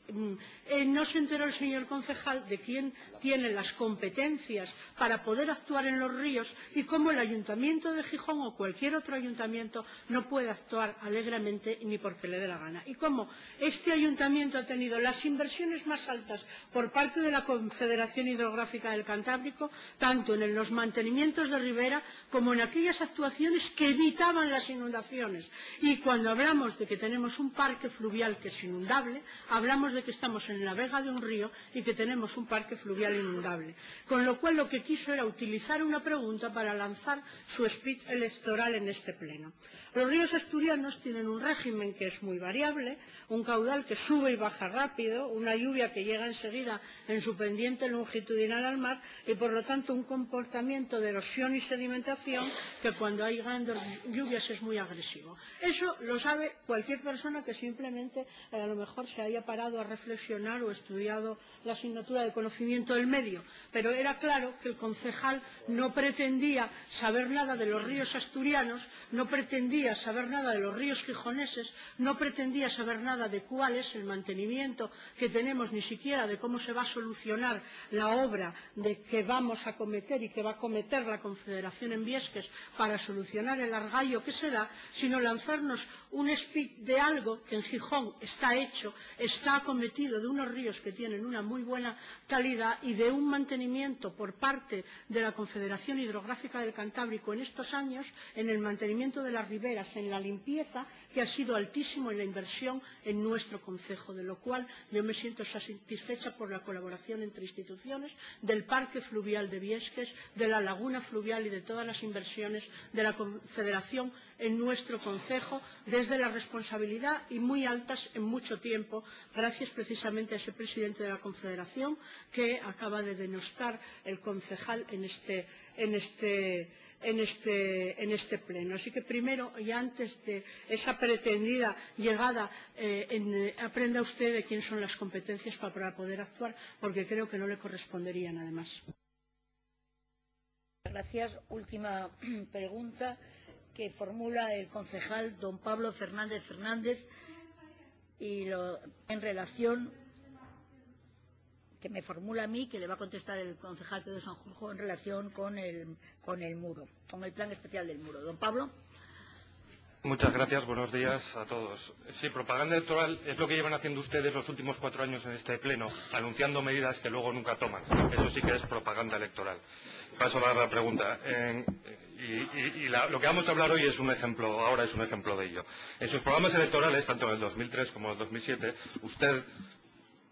no se enteró el señor concejal de quién tiene las competencias para poder actuar en los ríos y cómo el Ayuntamiento de Gijón o cualquier otro ayuntamiento no puede actuar alegremente ni porque le dé la gana. Y cómo este ayuntamiento ha tenido las inversiones más altas por parte de la Confederación Hidrográfica del Cantábrico, tanto en los mantenimientos de ribera como en aquellas actuaciones que evitaban las inundaciones. Y cuando hablamos de que tenemos un parque fluvial que es inundable, hablamos de que estamos en la vega de un río y que tenemos un parque fluvial inundable. Con lo cual lo que quiso era utilizar una pregunta para lanzar su speech electoral en este pleno. Los ríos asturianos tienen un régimen que es muy variable, un caudal que sube y baja rápido, una lluvia que llega enseguida en su pendiente longitudinal al mar y por lo tanto un comportamiento de erosión y sedimentación que cuando hay grandes lluvias es muy agresivo. Eso lo sabe cualquier persona que simplemente a lo mejor se haya parado a reflexionar o estudiado la asignatura de conocimiento del medio, pero era claro que el concejal no pretendía saber nada de los ríos asturianos, no pretendía saber nada de los ríos gijoneses, no pretendía saber nada de cuál es el mantenimiento que tenemos, ni siquiera de cómo se va a solucionar la obra que vamos a cometer y que va a cometer la Confederación en Viesques para solucionar el argallo que se da, sino lanzarnos un speech de algo que en Gijón está hecho, está acometido de unos ríos que tienen una muy buena calidad y de un mantenimiento por parte de la Confederación Hidrográfica del Cantábrico en estos años, en el mantenimiento de las riberas, en la limpieza, que ha sido altísimo en la inversión en nuestro concejo, de lo cual yo me siento satisfecha por la colaboración entre instituciones, del Parque Fluvial de Viesques, de la Laguna Fluvial y de todas las inversiones de la Confederación en nuestro concejo, desde la responsabilidad y muy altas en mucho tiempo, gracias precisamente a ese presidente de la Confederación que acaba de denostar el concejal en este pleno. Así que primero y antes de esa pretendida llegada, aprenda usted de quién son las competencias para poder actuar, porque creo que no le corresponderían además. Gracias. Última pregunta que formula el concejal don Pablo Fernández Fernández y en relación que me formula a mí, que le va a contestar el concejal Pedro Sanjurjo en relación con el muro, con el plan especial del muro. Don Pablo. Muchas gracias. Buenos días a todos. Sí, propaganda electoral es lo que llevan haciendo ustedes los últimos 4 años en este pleno, anunciando medidas que luego nunca toman. Eso sí que es propaganda electoral. Paso a la pregunta. Lo que vamos a hablar hoy es un ejemplo, ahora es un ejemplo de ello. En sus programas electorales, tanto en el 2003 como en el 2007, usted,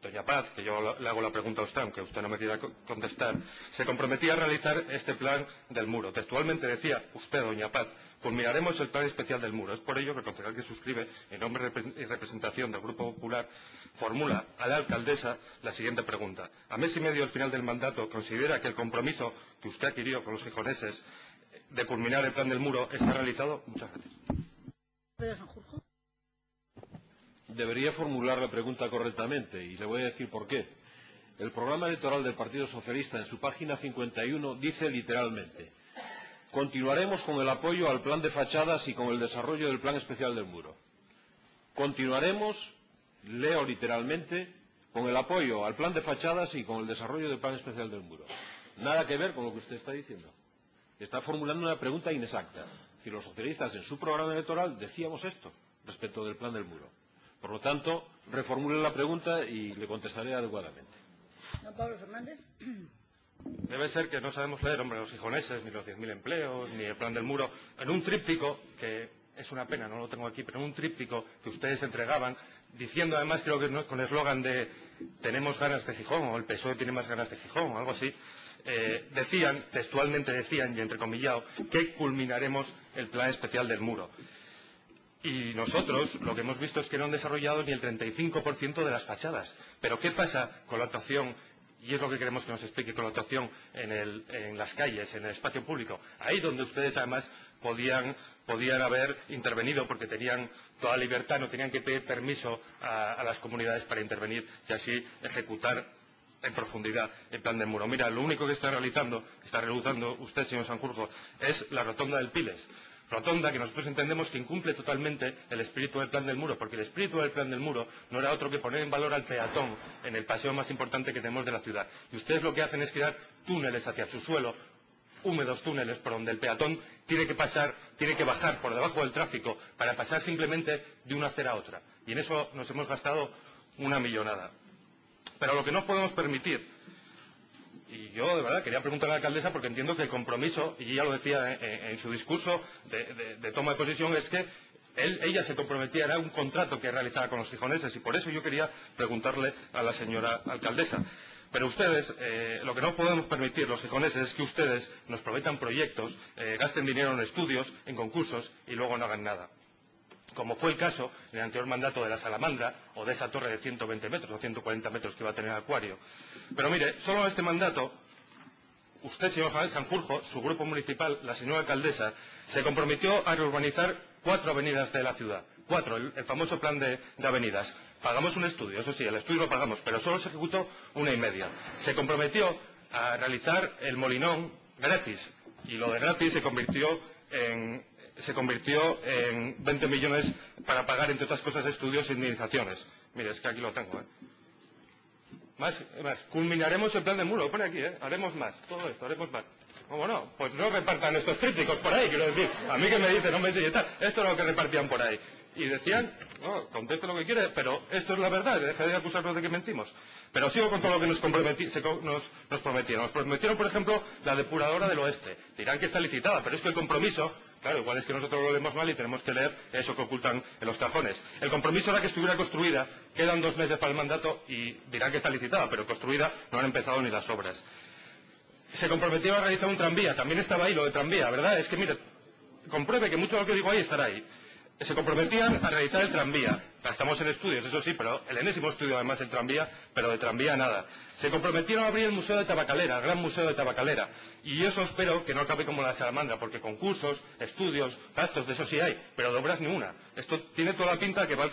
doña Paz, que yo le hago la pregunta a usted, aunque usted no me quiera contestar, se comprometía a realizar este plan del muro. Textualmente decía usted, doña Paz, culminaremos el plan especial del muro. Es por ello que el concejal que suscribe, en nombre y representación del Grupo Popular, formula a la alcaldesa la siguiente pregunta. A mes y medio del final del mandato, ¿considera que el compromiso que usted adquirió con los gijoneses de culminar el plan del muro está realizado? Muchas gracias. Pedro Sanjurjo. Debería formular la pregunta correctamente y le voy a decir por qué. El programa electoral del Partido Socialista en su página 51 dice literalmente: continuaremos con el apoyo al plan de fachadas y con el desarrollo del plan especial del muro. Continuaremos, leo literalmente, con el apoyo al plan de fachadas y con el desarrollo del plan especial del muro. Nada que ver con lo que usted está diciendo. Está formulando una pregunta inexacta. Si los socialistas en su programa electoral decíamos esto. respecto del plan del muro. Por lo tanto, reformule la pregunta y le contestaré adecuadamente. Don Pablo Fernández. Debe ser que no sabemos leer, hombre, los gijoneses, ni los 10.000 empleos, ni el plan del muro, en un tríptico, que es una pena, no lo tengo aquí, pero en un tríptico que ustedes entregaban, diciendo además, creo que con el eslogan de tenemos ganas de Gijón, o el PSOE tiene más ganas de Gijón, o algo así, decían, textualmente decían, y entrecomillado, que culminaremos el plan especial del muro. Y nosotros lo que hemos visto es que no han desarrollado ni el 35% de las fachadas. Pero ¿qué pasa con la actuación? Y es lo que queremos que nos explique con la actuación en las calles, en el espacio público. Ahí donde ustedes además podían haber intervenido porque tenían toda libertad, no tenían que pedir permiso a las comunidades para intervenir y así ejecutar en profundidad el plan del muro. Mira, lo único que está realizando usted, señor Sanjurjo, es la rotonda del Piles. Rotonda que nosotros entendemos que incumple totalmente el espíritu del plan del muro, porque el espíritu del plan del muro no era otro que poner en valor al peatón en el paseo más importante que tenemos de la ciudad. Y ustedes lo que hacen es crear túneles hacia su suelo, húmedos túneles por donde el peatón tiene que bajar por debajo del tráfico para pasar simplemente de una acera a otra. Y en eso nos hemos gastado una millonada. Pero lo que no podemos permitir, y yo de verdad quería preguntar a la alcaldesa porque entiendo que el compromiso, y ella lo decía en su discurso de toma de posición, es que ella se comprometía, era un contrato que realizaba con los gijoneses y por eso yo quería preguntarle a la señora alcaldesa. Pero ustedes, lo que no podemos permitir los gijoneses es que ustedes nos prometan proyectos, gasten dinero en estudios, en concursos y luego no hagan nada. Como fue el caso en el anterior mandato de la Salamandra o de esa torre de 120 metros o 140 metros que iba a tener el acuario. Pero mire, solo en este mandato, usted, señor Sanjurjo, su grupo municipal, la señora alcaldesa, se comprometió a reurbanizar 4 avenidas de la ciudad. 4, el famoso plan de avenidas. Pagamos un estudio, eso sí, el estudio lo pagamos, pero solo se ejecutó 1,5. Se comprometió a realizar el Molinón gratis, y lo de gratis se convirtió en 20 millones para pagar, entre otras cosas, estudios e indemnizaciones. Mire, es que aquí lo tengo, Más, culminaremos el plan del muro, lo pone aquí, haremos más, todo esto, haremos más. ¿Cómo no? Pues no repartan estos trípticos por ahí, quiero decir, a mí que me dicen, no me dice tal, esto es lo que repartían por ahí. Y decían, no, conteste lo que quiere, pero esto es la verdad, deja de acusarnos de que mentimos. Pero sigo con todo lo que nos prometieron. Nos prometieron, por ejemplo, la depuradora del oeste. Dirán que está licitada, pero es que el compromiso, claro, igual es que nosotros lo leemos mal y tenemos que leer eso que ocultan en los cajones. El compromiso era que estuviera construida, quedan 2 meses para el mandato y dirán que está licitada, pero construida no han empezado ni las obras. Se comprometió a realizar un tranvía, también estaba ahí lo de tranvía, ¿verdad? Es que, mire, compruebe que mucho de lo que digo ahí estará ahí. Se comprometían a realizar el tranvía. Gastamos en estudios, eso sí, pero el enésimo estudio además del tranvía, pero de tranvía nada. Se comprometieron a abrir el Museo de Tabacalera, el Gran Museo de Tabacalera. Y eso espero que no acabe como la Salamandra, porque concursos, estudios, gastos, de eso sí hay, pero de obras ni una. Esto tiene toda la pinta que va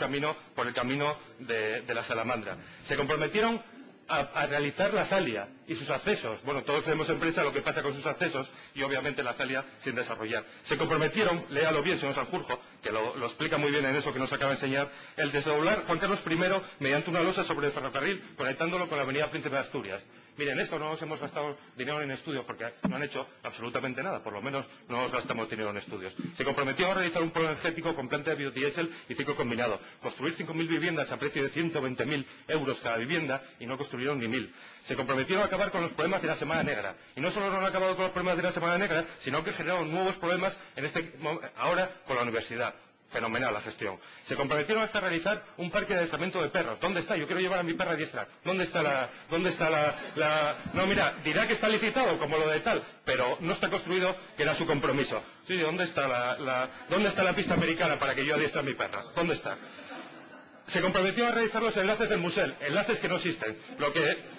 por el camino de la Salamandra. Se comprometieron a realizar la Zalia y sus accesos. Bueno, todos tenemos en prensa lo que pasa con sus accesos y obviamente la Zalia sin desarrollar. Se comprometieron, léalo bien, señor Sanjurjo, que lo explica muy bien en eso que nos acaba de enseñar, el desdoblar Juan Carlos I mediante una losa sobre el ferrocarril, conectándolo con la avenida Príncipe de Asturias. Miren, esto no nos hemos gastado dinero en estudios porque no han hecho absolutamente nada, por lo menos no nos gastamos dinero en estudios. Se comprometió a realizar un polo energético con planta de biodiesel y ciclo combinado, construir 5.000 viviendas a precio de 120.000 euros cada vivienda y no construyeron ni 1.000. Se comprometieron a acabar con los problemas de la Semana Negra. Y no solo no han acabado con los problemas de la Semana Negra, sino que generaron nuevos problemas ahora con la universidad. Fenomenal la gestión. Se comprometieron hasta realizar un parque de adiestramiento de perros. ¿Dónde está? Yo quiero llevar a mi perra a adiestrar. ¿Dónde está la...? No, mira, dirá que está licitado como lo de tal, pero no está construido, que era su compromiso. Sí, ¿dónde está la pista americana para que yo adiestre a mi perra? ¿Dónde está? Se comprometió a realizar los enlaces del museo, enlaces que no existen.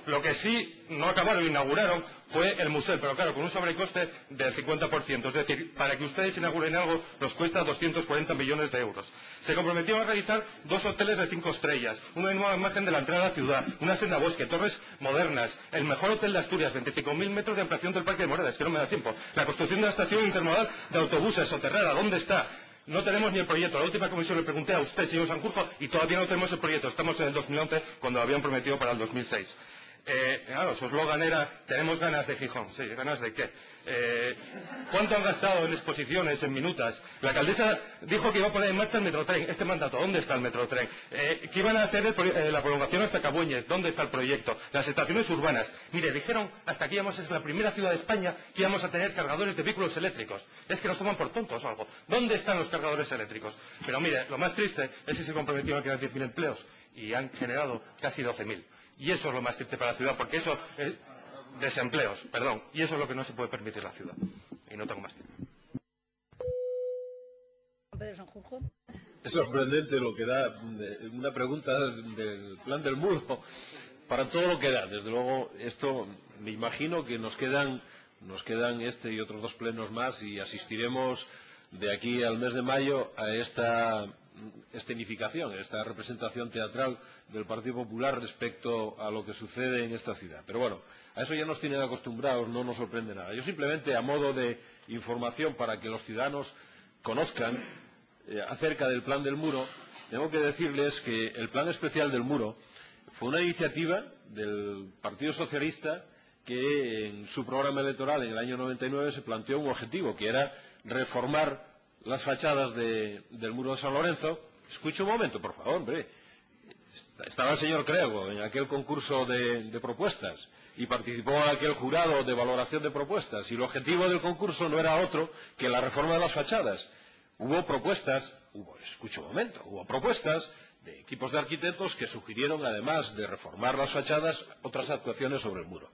Lo que sí no acabaron, inauguraron, fue el museo, pero claro, con un sobrecoste del 50%. Es decir, para que ustedes inauguren algo, nos cuesta 240 millones de euros. Se comprometió a realizar 2 hoteles de 5 estrellas, una nueva imagen de la entrada a la ciudad, una senda bosque, torres modernas, el mejor hotel de Asturias, 25.000 metros de ampliación del Parque de Moreras, que no me da tiempo. La construcción de la estación intermodal de autobuses, soterrada, ¿dónde está? No tenemos ni el proyecto. La última comisión le pregunté a usted, señor Sanjurjo, y todavía no tenemos el proyecto. Estamos en el 2011, cuando lo habían prometido para el 2006. Claro, su eslogan era, tenemos ganas de Gijón. Sí, ¿ganas de qué? ¿Cuánto han gastado en exposiciones, en minutas? La alcaldesa dijo que iba a poner en marcha el Metrotren. Este mandato, ¿dónde está el Metrotren? Que iban a hacer la prolongación hasta Cabueñes. ¿Dónde está el proyecto? Las estaciones urbanas. Mire, dijeron hasta que íbamos, es la primera ciudad de España que íbamos a tener cargadores de vehículos eléctricos. Es que nos toman por tontos o algo. ¿Dónde están los cargadores eléctricos? Pero mire, lo más triste es que se comprometieron a crear 10.000 empleos y han generado casi 12.000. Y eso es lo más triste para la ciudad, porque eso es desempleos, perdón, y eso es lo que no se puede permitir la ciudad. Y no tengo más tiempo. Pedro Sanjurjo. Es sorprendente lo que da una pregunta del plan del muro para todo lo que da. Desde luego, esto me imagino que nos quedan este y otros 2 plenos más y asistiremos de aquí al mes de mayo a esta escenificación, esta representación teatral del Partido Popular respecto a lo que sucede en esta ciudad. Pero bueno, a eso ya nos tienen acostumbrados, no nos sorprende nada. Yo simplemente, a modo de información para que los ciudadanos conozcan acerca del plan del muro, tengo que decirles que el plan especial del muro fue una iniciativa del Partido Socialista que en su programa electoral en el año 99 se planteó un objetivo, que era reformar las fachadas del muro de San Lorenzo. Escuche un momento, por favor, hombre. Estaba el señor Crego en aquel concurso de propuestas y participó en aquel jurado de valoración de propuestas, y el objetivo del concurso no era otro que la reforma de las fachadas. Hubo propuestas de equipos de arquitectos que sugirieron, además de reformar las fachadas, otras actuaciones sobre el muro.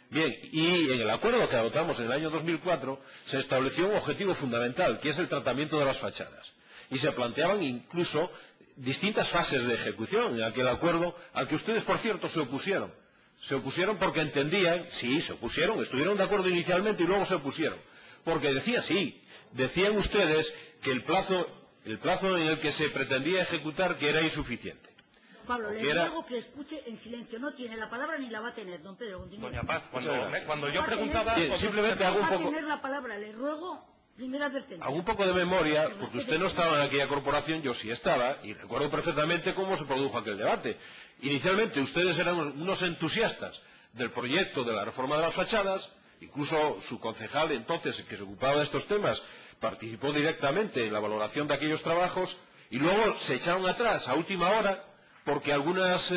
Bien, y en el acuerdo que adoptamos en el año 2004 se estableció un objetivo fundamental, que es el tratamiento de las fachadas. Y se planteaban incluso distintas fases de ejecución en aquel acuerdo, al que ustedes, por cierto, se opusieron. Se opusieron porque entendían, sí, se opusieron, estuvieron de acuerdo inicialmente y luego se opusieron. Porque decían ustedes que el plazo en el que se pretendía ejecutar que era insuficiente. Pablo, le ruego que escuche en silencio. No tiene la palabra ni la va a tener, don Pedro. Continúe. Doña Paz, cuando yo preguntaba... Bien, simplemente hago un poco... Va a tener la palabra, le ruego, primera advertencia. Hago un poco de memoria, porque usted no estaba en aquella corporación, yo sí estaba, y recuerdo perfectamente cómo se produjo aquel debate. Inicialmente ustedes eran unos entusiastas del proyecto de la reforma de las fachadas, incluso su concejal entonces, que se ocupaba de estos temas, participó directamente en la valoración de aquellos trabajos, y luego se echaron atrás a última hora, porque algunas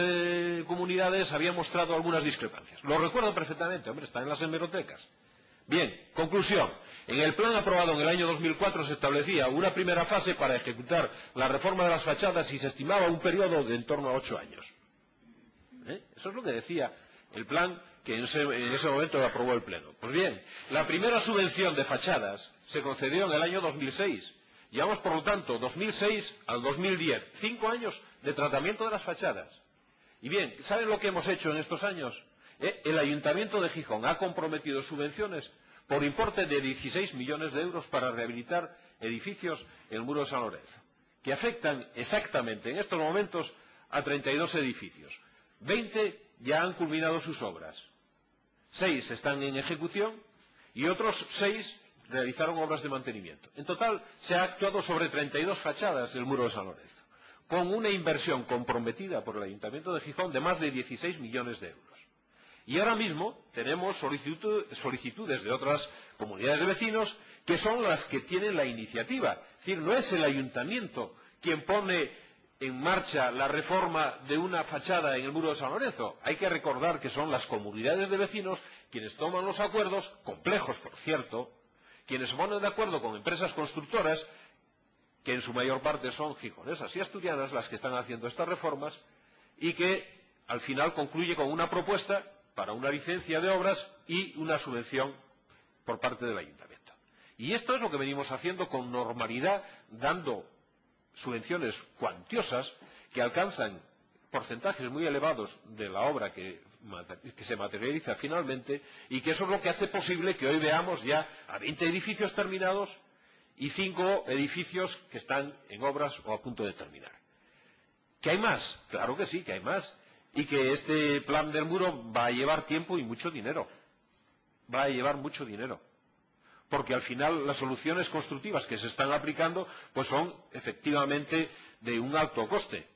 comunidades habían mostrado algunas discrepancias. Lo recuerdo perfectamente, hombre, está en las hemerotecas. Bien, conclusión. En el plan aprobado en el año 2004 se establecía una primera fase para ejecutar la reforma de las fachadas y se estimaba un periodo de en torno a 8 años. Eso es lo que decía el plan que en ese momento aprobó el Pleno. Pues bien, la primera subvención de fachadas se concedió en el año 2006. Llevamos, por lo tanto, 2006 al 2010, 5 años de tratamiento de las fachadas. Y bien, ¿saben lo que hemos hecho en estos años? El Ayuntamiento de Gijón ha comprometido subvenciones por importe de 16 millones de euros para rehabilitar edificios en el muro de San Lorenzo, que afectan exactamente en estos momentos a 32 edificios. 20 ya han culminado sus obras, 6 están en ejecución y otros 6 realizaron obras de mantenimiento. En total se ha actuado sobre 32 fachadas del muro de San Lorenzo, con una inversión comprometida por el Ayuntamiento de Gijón de más de 16 millones de euros. Y ahora mismo tenemos solicitudes de otras comunidades de vecinos que son las que tienen la iniciativa. Es decir, no es el Ayuntamiento quien pone en marcha la reforma de una fachada en el muro de San Lorenzo. Hay que recordar que son las comunidades de vecinos quienes toman los acuerdos, complejos por cierto, quienes se ponen de acuerdo con empresas constructoras, que en su mayor parte son gijonesas y asturianas las que están haciendo estas reformas, y que al final concluye con una propuesta para una licencia de obras y una subvención por parte del Ayuntamiento. Y esto es lo que venimos haciendo con normalidad, dando subvenciones cuantiosas que alcanzan porcentajes muy elevados de la obra que se materializa finalmente, y que eso es lo que hace posible que hoy veamos ya a 20 edificios terminados y 5 edificios que están en obras o a punto de terminar. ¿Que hay más? Claro que sí, que hay más. Y que este plan del muro va a llevar tiempo y mucho dinero. Va a llevar mucho dinero. Porque al final las soluciones constructivas que se están aplicando pues son efectivamente de un alto coste.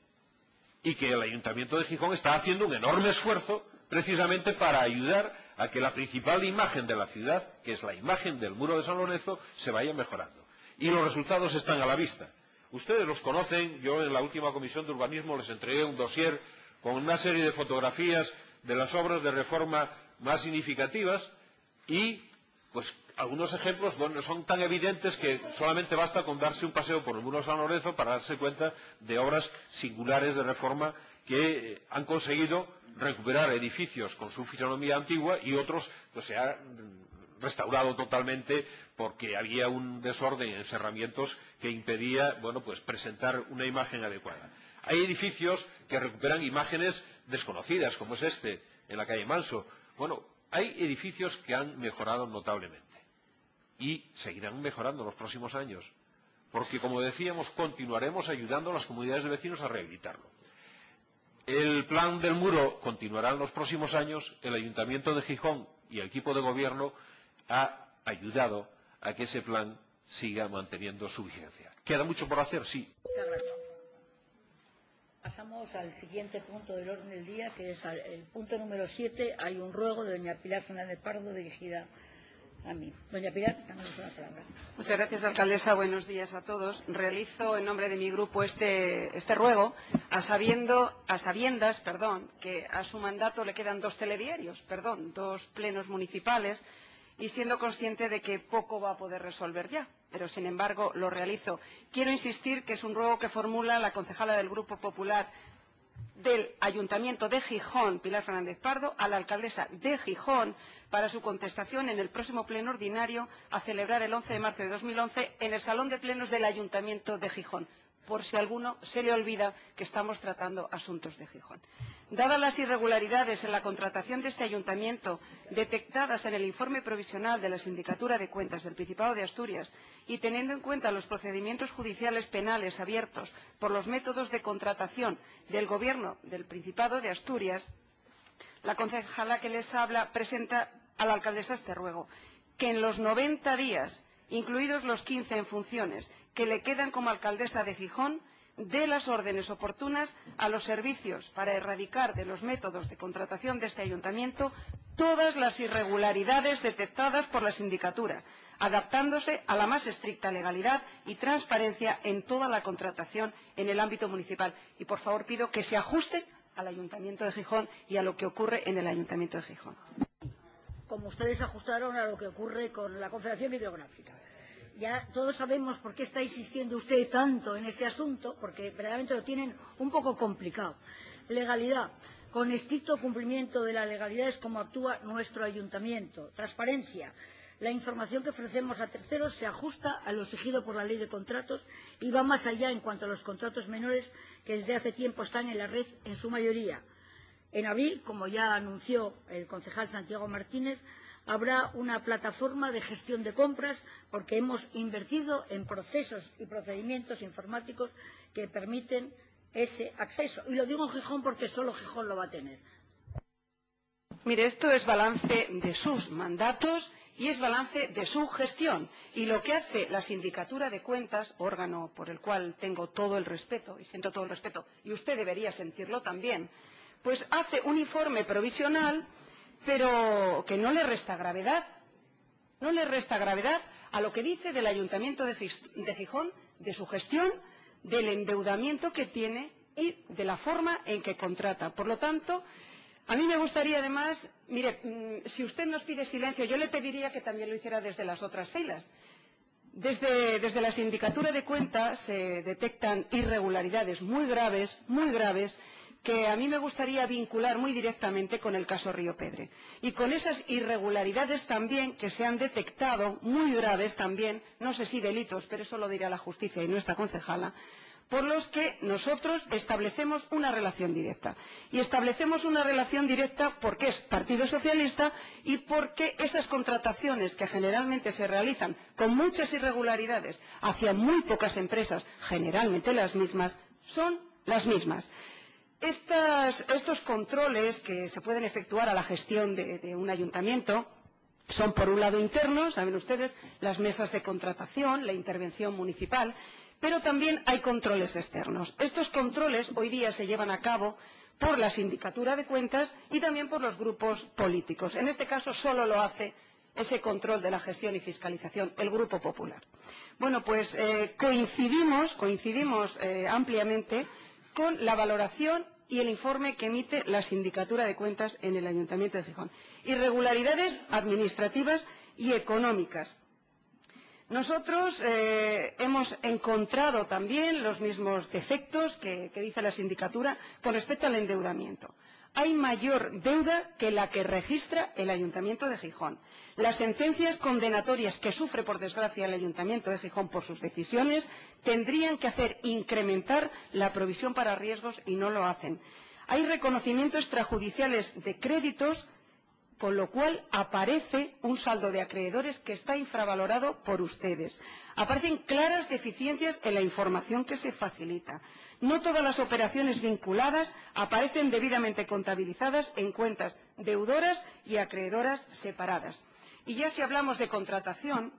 Y que el Ayuntamiento de Gijón está haciendo un enorme esfuerzo precisamente para ayudar a que la principal imagen de la ciudad, que es la imagen del muro de San Lorenzo, se vaya mejorando. Y los resultados están a la vista. Ustedes los conocen, yo en la última comisión de urbanismo les entregué un dossier con una serie de fotografías de las obras de reforma más significativas y, pues, algunos ejemplos, bueno, son tan evidentes que solamente basta con darse un paseo por el muro de San Lorenzo para darse cuenta de obras singulares de reforma que han conseguido recuperar edificios con su fisonomía antigua y otros pues se han restaurado totalmente porque había un desorden en cerramientos que impedía, bueno, pues presentar una imagen adecuada. Hay edificios que recuperan imágenes desconocidas, como es este, en la calle Manso. Bueno, hay edificios que han mejorado notablemente y seguirán mejorando en los próximos años, porque, como decíamos, continuaremos ayudando a las comunidades de vecinos a rehabilitarlo. El plan del muro continuará en los próximos años. El Ayuntamiento de Gijón y el equipo de gobierno ha ayudado a que ese plan siga manteniendo su vigencia. ¿Queda mucho por hacer? Sí. Pasamos al siguiente punto del orden del día, que es el punto número 7. Hay un ruego de doña Pilar Fernández Pardo dirigida a mí. Doña Pilar, tenemos una palabra. Muchas gracias, alcaldesa. Buenos días a todos. Realizo en nombre de mi grupo este ruego, a sabiendas, que a su mandato le quedan dos plenos municipales, y siendo consciente de que poco va a poder resolver ya, pero sin embargo lo realizo. Quiero insistir que es un ruego que formula la concejala del Grupo Popular del Ayuntamiento de Gijón, Pilar Fernández Pardo, a la alcaldesa de Gijón para su contestación en el próximo pleno ordinario a celebrar el 11 de marzo de 2011 en el Salón de Plenos del Ayuntamiento de Gijón, por si a alguno se le olvida que estamos tratando asuntos de Gijón. Dadas las irregularidades en la contratación de este ayuntamiento detectadas en el informe provisional de la Sindicatura de Cuentas del Principado de Asturias y teniendo en cuenta los procedimientos judiciales penales abiertos por los métodos de contratación del Gobierno del Principado de Asturias, la concejala que les habla presenta a la alcaldesa este ruego, que en los 90 días, incluidos los 15 en funciones, que le quedan como alcaldesa de Gijón, dé las órdenes oportunas a los servicios para erradicar de los métodos de contratación de este ayuntamiento todas las irregularidades detectadas por la sindicatura, adaptándose a la más estricta legalidad y transparencia en toda la contratación en el ámbito municipal. Y, por favor, pido que se ajuste al Ayuntamiento de Gijón y a lo que ocurre en el Ayuntamiento de Gijón. Como ustedes ajustaron a lo que ocurre con la Confederación Hidrográfica. Ya todos sabemos por qué está insistiendo usted tanto en ese asunto, porque verdaderamente lo tienen un poco complicado. Legalidad. Con estricto cumplimiento de la legalidad es como actúa nuestro ayuntamiento. Transparencia. La información que ofrecemos a terceros se ajusta a lo exigido por la Ley de Contratos y va más allá en cuanto a los contratos menores que desde hace tiempo están en la red en su mayoría. En abril, como ya anunció el concejal Santiago Martínez, habrá una plataforma de gestión de compras porque hemos invertido en procesos y procedimientos informáticos que permiten ese acceso. Y lo digo en Gijón porque solo Gijón lo va a tener. Mire, esto es balance de sus mandatos y es balance de su gestión. Y lo que hace la Sindicatura de Cuentas, órgano por el cual tengo todo el respeto, y siento todo el respeto, y usted debería sentirlo también, pues hace un informe provisional, pero que no le resta gravedad. No le resta gravedad a lo que dice del Ayuntamiento de Gijón, de su gestión, del endeudamiento que tiene y de la forma en que contrata. Por lo tanto, a mí me gustaría además, mire, si usted nos pide silencio, yo le pediría que también lo hiciera desde las otras filas. Desde la Sindicatura de Cuentas se detectan irregularidades muy graves, que a mí me gustaría vincular muy directamente con el caso Río Pedre. Y con esas irregularidades también que se han detectado, muy graves también, no sé si delitos, pero eso lo dirá la justicia y no esta concejala, por los que nosotros establecemos una relación directa. Y establecemos una relación directa porque es Partido Socialista y porque esas contrataciones que generalmente se realizan con muchas irregularidades hacia muy pocas empresas, generalmente las mismas, son las mismas. Estos controles que se pueden efectuar a la gestión de un ayuntamiento son, por un lado, internos, saben ustedes, las mesas de contratación, la intervención municipal, pero también hay controles externos. Estos controles hoy día se llevan a cabo por la Sindicatura de Cuentas y también por los grupos políticos. En este caso solo lo hace ese control de la gestión y fiscalización el Grupo Popular. Bueno, pues coincidimos ampliamente con la valoración y el informe que emite la Sindicatura de Cuentas en el Ayuntamiento de Gijón. Irregularidades administrativas y económicas. Nosotros hemos encontrado también los mismos defectos que dice la Sindicatura con respecto al endeudamiento. Hay mayor deuda que la que registra el Ayuntamiento de Gijón. Las sentencias condenatorias que sufre, por desgracia, el Ayuntamiento de Gijón por sus decisiones tendrían que hacer incrementar la provisión para riesgos y no lo hacen. Hay reconocimientos extrajudiciales de créditos, con lo cual aparece un saldo de acreedores que está infravalorado por ustedes. Aparecen claras deficiencias en la información que se facilita. No todas las operaciones vinculadas aparecen debidamente contabilizadas en cuentas deudoras y acreedoras separadas. Y ya si hablamos de contratación,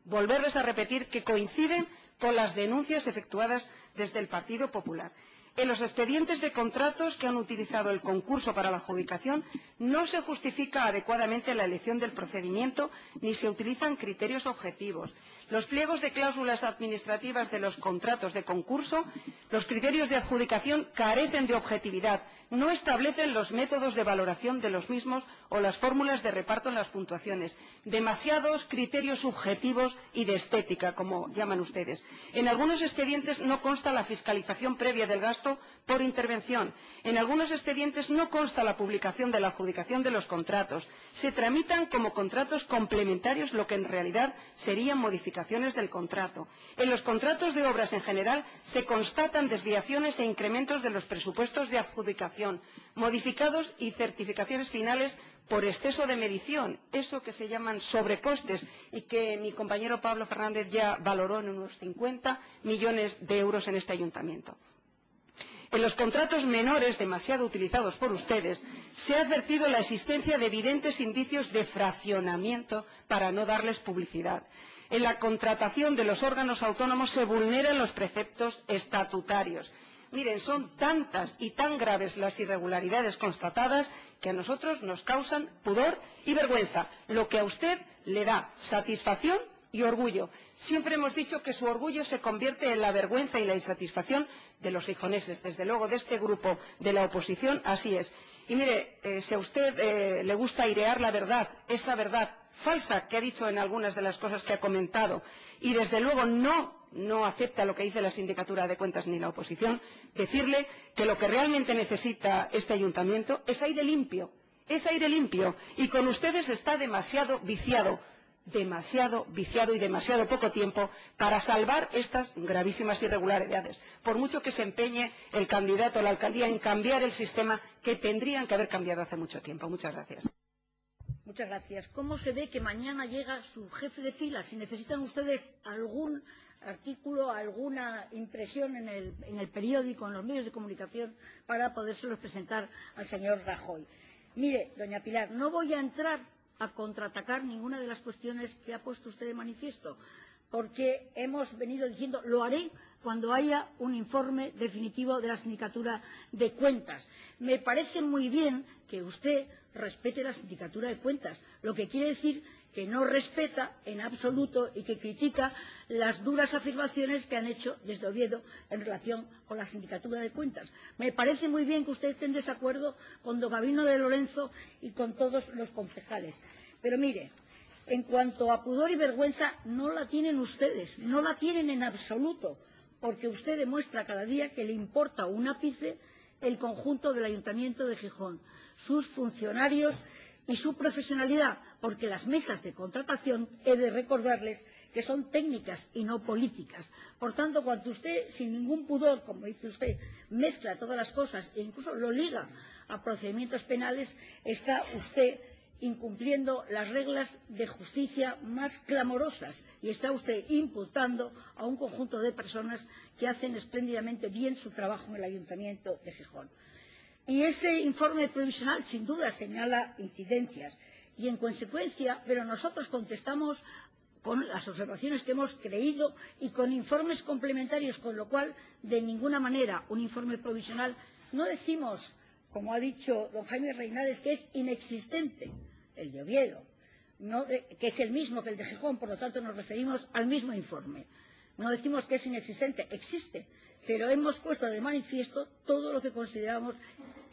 volverles a repetir que coinciden con las denuncias efectuadas desde el Partido Popular. En los expedientes de contratos que han utilizado el concurso para la adjudicación no se justifica adecuadamente la elección del procedimiento ni se utilizan criterios objetivos. Los pliegos de cláusulas administrativas de los contratos de concurso, los criterios de adjudicación carecen de objetividad, no establecen los métodos de valoración de los mismos o las fórmulas de reparto en las puntuaciones. Demasiados criterios subjetivos y de estética, como llaman ustedes. En algunos expedientes no consta la fiscalización previa del gasto por intervención. En algunos expedientes no consta la publicación de la adjudicación de los contratos. Se tramitan como contratos complementarios, lo que en realidad serían modificaciones del contrato. En los contratos de obras en general se constatan desviaciones e incrementos de los presupuestos de adjudicación, modificados y certificaciones finales por exceso de medición, eso que se llaman sobrecostes y que mi compañero Pablo Fernández ya valoró en unos 50 millones de euros en este ayuntamiento. En los contratos menores, demasiado utilizados por ustedes, se ha advertido la existencia de evidentes indicios de fraccionamiento para no darles publicidad. En la contratación de los órganos autónomos se vulneran los preceptos estatutarios. Miren, son tantas y tan graves las irregularidades constatadas que a nosotros nos causan pudor y vergüenza, lo que a usted le da satisfacción y orgullo. Siempre hemos dicho que su orgullo se convierte en la vergüenza y la insatisfacción de los gijoneses, desde luego de este grupo de la oposición, así es. Y mire, si a usted le gusta airear la verdad, esa verdad falsa que ha dicho en algunas de las cosas que ha comentado, y desde luego no acepta lo que dice la Sindicatura de Cuentas ni la oposición, decirle que lo que realmente necesita este ayuntamiento es aire limpio, y con ustedes está demasiado viciado y demasiado poco tiempo para salvar estas gravísimas irregularidades, por mucho que se empeñe el candidato a la alcaldía en cambiar el sistema que tendrían que haber cambiado hace mucho tiempo. Muchas gracias. Muchas gracias. ¿Cómo se ve que mañana llega su jefe de fila? Si necesitan ustedes algún artículo, alguna impresión en el periódico, en los medios de comunicación, para podérselos presentar al señor Rajoy. Mire, doña Pilar, no voy a entrar a contraatacar ninguna de las cuestiones que ha puesto usted de manifiesto, porque hemos venido diciendo lo haré cuando haya un informe definitivo de la Sindicatura de Cuentas. Me parece muy bien que usted respete la Sindicatura de Cuentas, lo que quiere decir que no respeta en absoluto y que critica las duras afirmaciones que han hecho desde Oviedo en relación con la Sindicatura de Cuentas. Me parece muy bien que usted esté en desacuerdo con don Gabino de Lorenzo y con todos los concejales. Pero mire, en cuanto a pudor y vergüenza, no la tienen ustedes, no la tienen en absoluto, porque usted demuestra cada día que le importa un ápice el conjunto del Ayuntamiento de Gijón, sus funcionarios y su profesionalidad, porque las mesas de contratación, he de recordarles que son técnicas y no políticas. Por tanto, cuando usted, sin ningún pudor, como dice usted, mezcla todas las cosas e incluso lo liga a procedimientos penales, está usted incumpliendo las reglas de justicia más clamorosas y está usted imputando a un conjunto de personas que hacen espléndidamente bien su trabajo en el Ayuntamiento de Gijón. Y ese informe provisional, sin duda, señala incidencias y, en consecuencia, pero nosotros contestamos con las observaciones que hemos creído y con informes complementarios, con lo cual, de ninguna manera, un informe provisional No decimos, como ha dicho don Jaime Reinares, que es inexistente el de Oviedo, que es el mismo que el de Gijón, por lo tanto nos referimos al mismo informe. No decimos que es inexistente, existe, pero hemos puesto de manifiesto todo lo que consideramos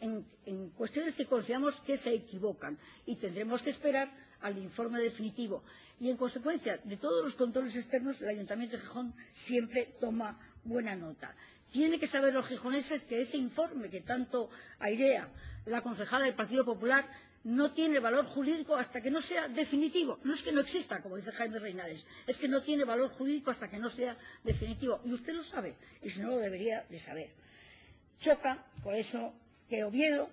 en cuestiones que consideramos que se equivocan y tendremos que esperar al informe definitivo. Y en consecuencia de todos los controles externos, el Ayuntamiento de Gijón siempre toma buena nota. Tiene que saber los gijoneses que ese informe que tanto airea la concejala del Partido Popular no tiene valor jurídico hasta que no sea definitivo. No es que no exista, como dice Jaime Reinares, es que no tiene valor jurídico hasta que no sea definitivo. Y usted lo sabe, y si no lo debería de saber. Choca, por eso, que Oviedo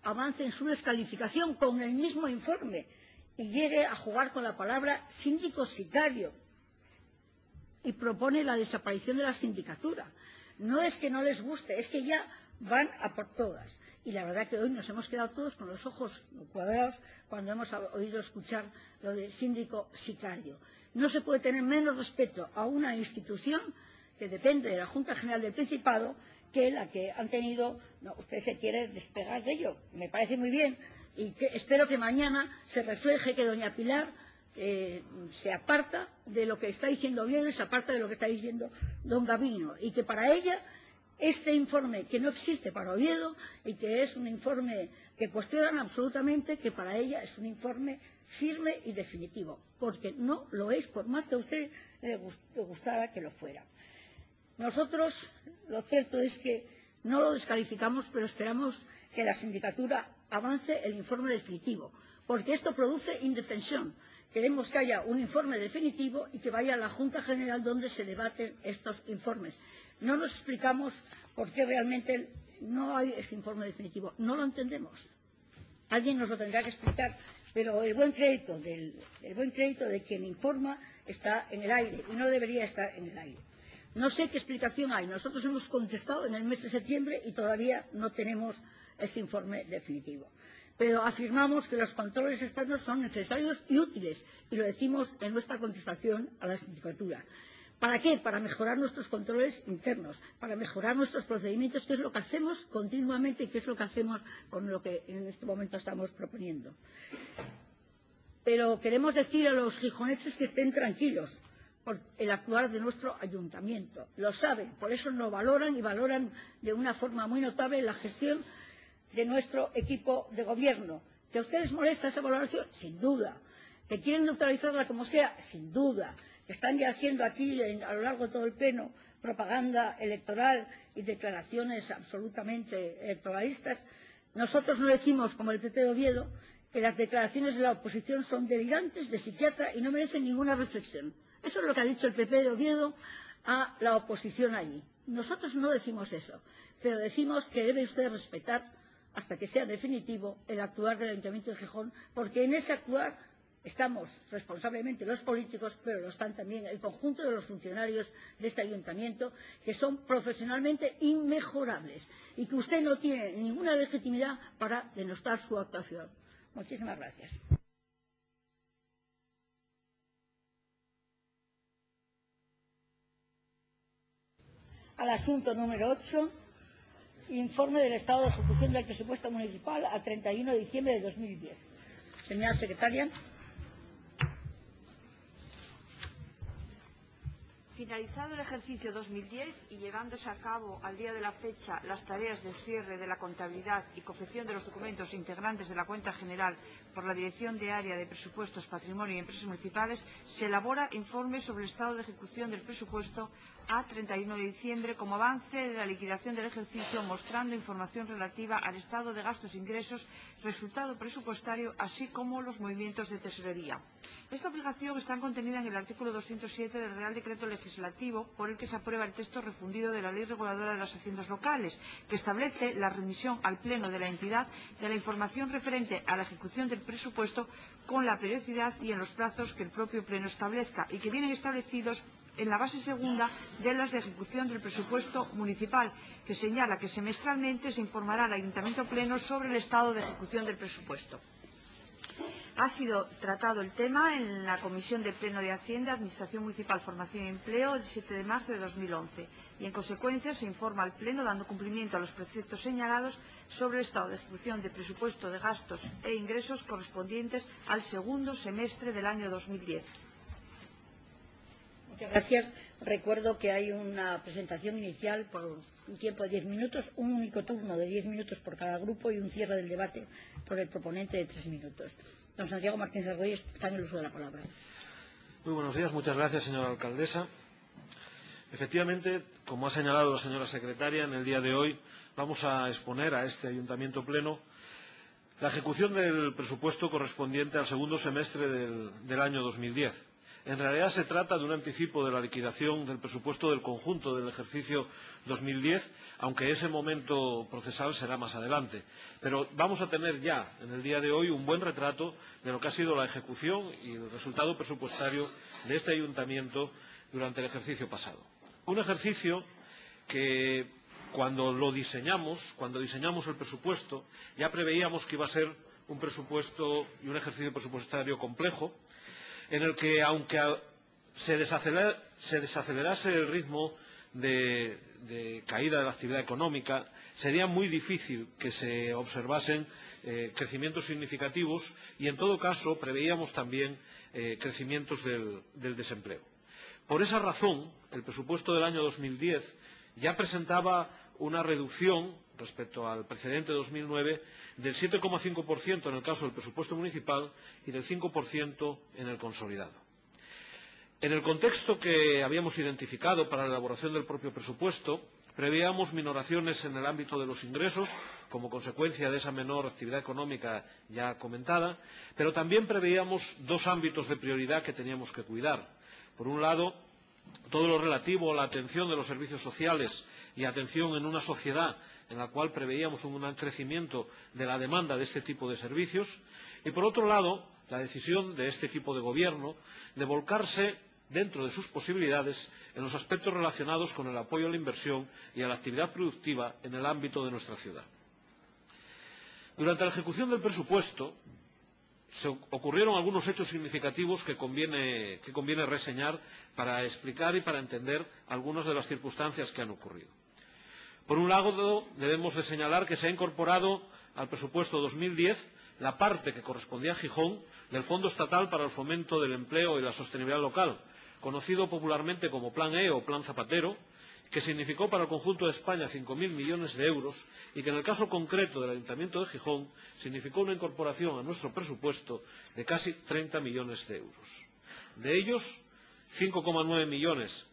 avance en su descalificación con el mismo informe y llegue a jugar con la palabra síndico sicario y propone la desaparición de la sindicatura. No es que no les guste, es que ya van a por todas. Y la verdad que hoy nos hemos quedado todos con los ojos cuadrados cuando hemos oído escuchar lo de síndico sicario. No se puede tener menos respeto a una institución que depende de la Junta General del Principado que la que han tenido. No, usted se quiere despegar de ello, me parece muy bien, y espero que mañana se refleje que doña Pilar se aparta de lo que está diciendo Oviedo y se aparta de lo que está diciendo don Gabino, y que para ella este informe, que no existe para Oviedo y que es un informe que cuestionan absolutamente, que para ella es un informe firme y definitivo, porque no lo es, por más que a usted le gustara que lo fuera. Nosotros, lo cierto es que no lo descalificamos, pero esperamos que la sindicatura avance el informe definitivo, porque esto produce indefensión. Queremos que haya un informe definitivo y que vaya a la Junta General donde se debaten estos informes. No nos explicamos por qué realmente no hay ese informe definitivo. No lo entendemos. Alguien nos lo tendrá que explicar, pero el buen crédito de quien informa está en el aire y no debería estar en el aire. No sé qué explicación hay. Nosotros hemos contestado en el mes de septiembre y todavía no tenemos ese informe definitivo. Pero afirmamos que los controles externos son necesarios y útiles, y lo decimos en nuestra contestación a la sindicatura. ¿Para qué? Para mejorar nuestros controles internos, para mejorar nuestros procedimientos, que es lo que hacemos continuamente y que es lo que hacemos con lo que en este momento estamos proponiendo. Pero queremos decir a los gijoneses que estén tranquilos por el actuar de nuestro ayuntamiento. Lo saben, por eso lo valoran y valoran de una forma muy notable la gestión de nuestro equipo de gobierno. ¿Que a ustedes molesta esa valoración? Sin duda. ¿Que quieren neutralizarla como sea? Sin duda. ¿Que están ya haciendo aquí, a lo largo de todo el pleno, propaganda electoral y declaraciones absolutamente electoralistas? Nosotros no decimos, como el PP de Oviedo, que las declaraciones de la oposición son delirantes, de psiquiatra y no merecen ninguna reflexión. Eso es lo que ha dicho el PP de Oviedo a la oposición allí. Nosotros no decimos eso, pero decimos que debe usted respetar hasta que sea definitivo el actuar del Ayuntamiento de Gijón, porque en ese actuar estamos responsablemente los políticos, pero lo están también el conjunto de los funcionarios de este Ayuntamiento, que son profesionalmente inmejorables y que usted no tiene ninguna legitimidad para denostar su actuación. Muchísimas gracias. Al asunto número 8. Informe del estado de ejecución del presupuesto municipal a 31 de diciembre de 2010. Señora secretaria. Finalizado el ejercicio 2010 y llevándose a cabo al día de la fecha las tareas de cierre de la contabilidad y confección de los documentos integrantes de la cuenta general por la Dirección de Área de Presupuestos, Patrimonio y Empresas Municipales, se elabora informe sobre el estado de ejecución del presupuesto a 31 de diciembre como avance de la liquidación del ejercicio, mostrando información relativa al estado de gastos e ingresos, resultado presupuestario, así como los movimientos de tesorería. Esta obligación está contenida en el artículo 207 del Real Decreto Legislativo por el que se aprueba el texto refundido de la Ley Reguladora de las Haciendas Locales, que establece la remisión al Pleno de la entidad de la información referente a la ejecución del presupuesto con la periodicidad y en los plazos que el propio Pleno establezca y que vienen establecidos en la base segunda de las de ejecución del presupuesto municipal, que señala que semestralmente se informará al Ayuntamiento Pleno sobre el estado de ejecución del presupuesto. Ha sido tratado el tema en la Comisión de Pleno de Hacienda, Administración Municipal, Formación y Empleo el 7 de marzo de 2011 y, en consecuencia, se informa al Pleno dando cumplimiento a los preceptos señalados sobre el estado de ejecución de presupuesto de gastos e ingresos correspondientes al segundo semestre del año 2010. Muchas gracias. Recuerdo que hay una presentación inicial por un tiempo de 10 minutos, un único turno de 10 minutos por cada grupo y un cierre del debate por el proponente de 3 minutos. Don Santiago Martínez Argüelles está en el uso de la palabra. Muy buenos días. Muchas gracias, señora alcaldesa. Efectivamente, como ha señalado la señora secretaria, en el día de hoy vamos a exponer a este Ayuntamiento Pleno la ejecución del presupuesto correspondiente al segundo semestre del año 2010. En realidad se trata de un anticipo de la liquidación del presupuesto del conjunto del ejercicio 2010, aunque ese momento procesal será más adelante. Pero vamos a tener ya en el día de hoy un buen retrato de lo que ha sido la ejecución y el resultado presupuestario de este ayuntamiento durante el ejercicio pasado. Un ejercicio que cuando diseñamos el presupuesto, ya preveíamos que iba a ser un presupuesto y un ejercicio presupuestario complejo, en el que, aunque se desacelerase el ritmo de caída de la actividad económica, sería muy difícil que se observasen crecimientos significativos y, en todo caso, preveíamos también crecimientos del desempleo. Por esa razón, el presupuesto del año 2010 ya presentaba una reducción respecto al precedente 2009 del 7,5% en el caso del presupuesto municipal y del 5% en el consolidado. En el contexto que habíamos identificado para la elaboración del propio presupuesto, preveíamos minoraciones en el ámbito de los ingresos como consecuencia de esa menor actividad económica ya comentada, pero también preveíamos dos ámbitos de prioridad que teníamos que cuidar. Por un lado, todo lo relativo a la atención de los servicios sociales y atención en una sociedad en la cual preveíamos un gran crecimiento de la demanda de este tipo de servicios, y por otro lado, la decisión de este equipo de gobierno de volcarse dentro de sus posibilidades en los aspectos relacionados con el apoyo a la inversión y a la actividad productiva en el ámbito de nuestra ciudad. Durante la ejecución del presupuesto se ocurrieron algunos hechos significativos que conviene reseñar para explicar y para entender algunas de las circunstancias que han ocurrido. Por un lado, debemos de señalar que se ha incorporado al presupuesto 2010 la parte que correspondía a Gijón del Fondo Estatal para el Fomento del Empleo y la Sostenibilidad Local, conocido popularmente como Plan E o Plan Zapatero, que significó para el conjunto de España 5.000 millones de euros y que en el caso concreto del Ayuntamiento de Gijón significó una incorporación a nuestro presupuesto de casi 30 millones de euros. De ellos, 5,9 millones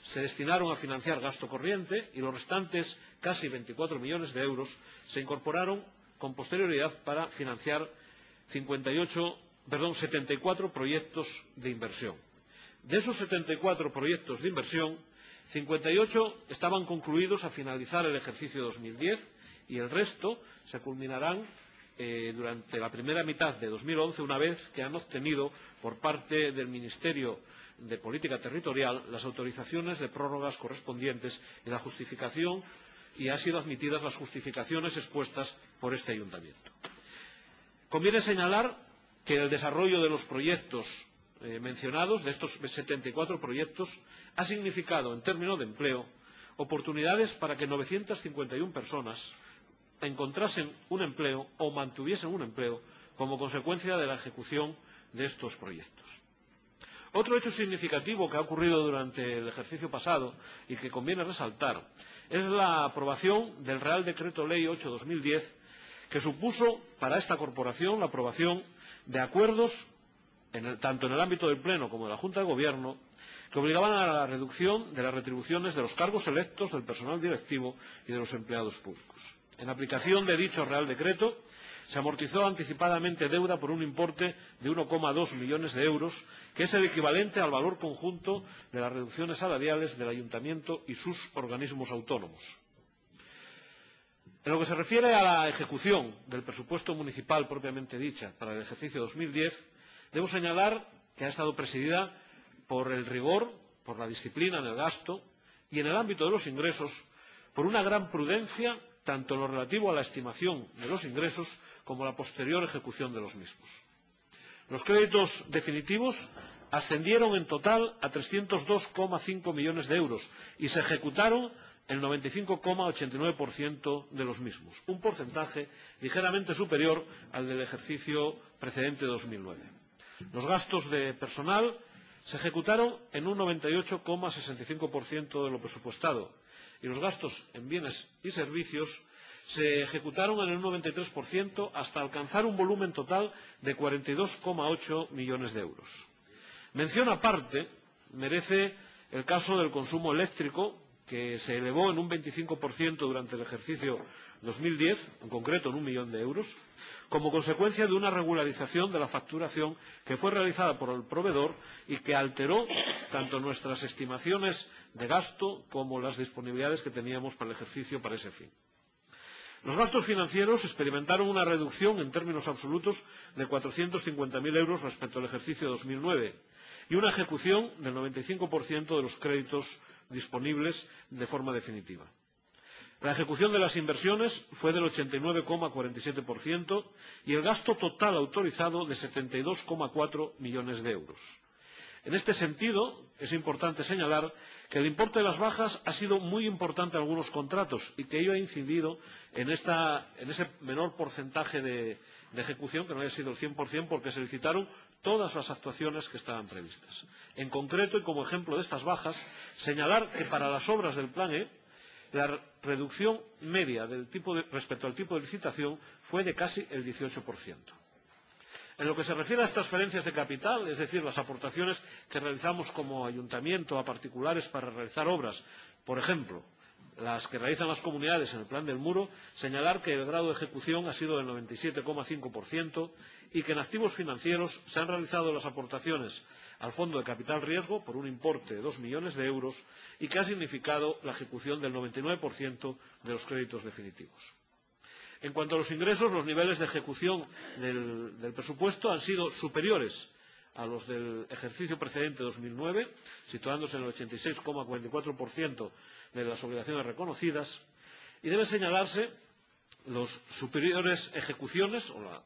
se destinaron a financiar gasto corriente y los restantes, casi 24 millones de euros, se incorporaron con posterioridad para financiar 74 proyectos de inversión. De esos 74 proyectos de inversión, 58 estaban concluidos a finalizar el ejercicio 2010 y el resto se culminarán durante la primera mitad de 2011, una vez que han obtenido por parte del Ministerio de Política Territorial las autorizaciones de prórrogas correspondientes y la justificación, y han sido admitidas las justificaciones expuestas por este ayuntamiento. Conviene señalar que el desarrollo de los proyectos mencionados, de estos 74 proyectos, ha significado, en términos de empleo, oportunidades para que 951 personas encontrasen un empleo o mantuviesen un empleo como consecuencia de la ejecución de estos proyectos. Otro hecho significativo que ha ocurrido durante el ejercicio pasado y que conviene resaltar es la aprobación del Real Decreto Ley 8/2010, que supuso para esta corporación la aprobación de acuerdos tanto en el ámbito del Pleno como de la Junta de Gobierno, que obligaban a la reducción de las retribuciones de los cargos electos, del personal directivo y de los empleados públicos. En aplicación de dicho Real Decreto, se amortizó anticipadamente deuda por un importe de 1,2 millones de euros, que es el equivalente al valor conjunto de las reducciones salariales del Ayuntamiento y sus organismos autónomos. En lo que se refiere a la ejecución del presupuesto municipal propiamente dicha para el ejercicio 2010, debo señalar que ha estado presidida por el rigor, por la disciplina en el gasto y, en el ámbito de los ingresos, por una gran prudencia tanto en lo relativo a la estimación de los ingresos como a la posterior ejecución de los mismos. Los créditos definitivos ascendieron en total a 302,5 millones de euros y se ejecutaron el 95,89% de los mismos, un porcentaje ligeramente superior al del ejercicio precedente 2009. Los gastos de personal se ejecutaron en un 98,65% de lo presupuestado y los gastos en bienes y servicios se ejecutaron en el 93% hasta alcanzar un volumen total de 42,8 millones de euros. Mención aparte merece el caso del consumo eléctrico, que se elevó en un 25% durante el ejercicio 2010, en concreto en 1 millón de euros, como consecuencia de una regularización de la facturación que fue realizada por el proveedor y que alteró tanto nuestras estimaciones de gasto como las disponibilidades que teníamos para el ejercicio para ese fin. Los gastos financieros experimentaron una reducción en términos absolutos de 450.000 euros respecto al ejercicio 2009 y una ejecución del 95% de los créditos disponibles de forma definitiva. La ejecución de las inversiones fue del 89,47% y el gasto total autorizado de 72,4 millones de euros. En este sentido, es importante señalar que el importe de las bajas ha sido muy importante en algunos contratos y que ello ha incidido en ese menor porcentaje de ejecución, que no haya sido el 100%, porque se licitaron todas las actuaciones que estaban previstas. En concreto, y como ejemplo de estas bajas, señalar que para las obras del Plan E, la reducción media respecto al tipo de licitación fue de casi el 18%. En lo que se refiere a las transferencias de capital, es decir, las aportaciones que realizamos como ayuntamiento a particulares para realizar obras, por ejemplo, las que realizan las comunidades en el Plan del Muro, señalar que el grado de ejecución ha sido del 97,5% y que en activos financieros se han realizado las aportaciones al Fondo de Capital Riesgo por un importe de 2 millones de euros y que ha significado la ejecución del 99% de los créditos definitivos. En cuanto a los ingresos, los niveles de ejecución del presupuesto han sido superiores a los del ejercicio precedente 2009, situándose en el 86,44% de las obligaciones reconocidas, y debe señalarse las superiores ejecuciones o la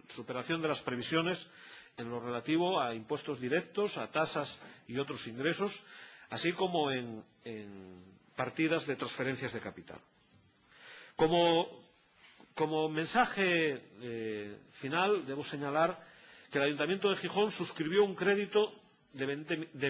superación de las previsiones en lo relativo a impuestos directos, a tasas y otros ingresos, así como en partidas de transferencias de capital. Como mensaje final, debo señalar que el Ayuntamiento de Gijón suscribió un crédito de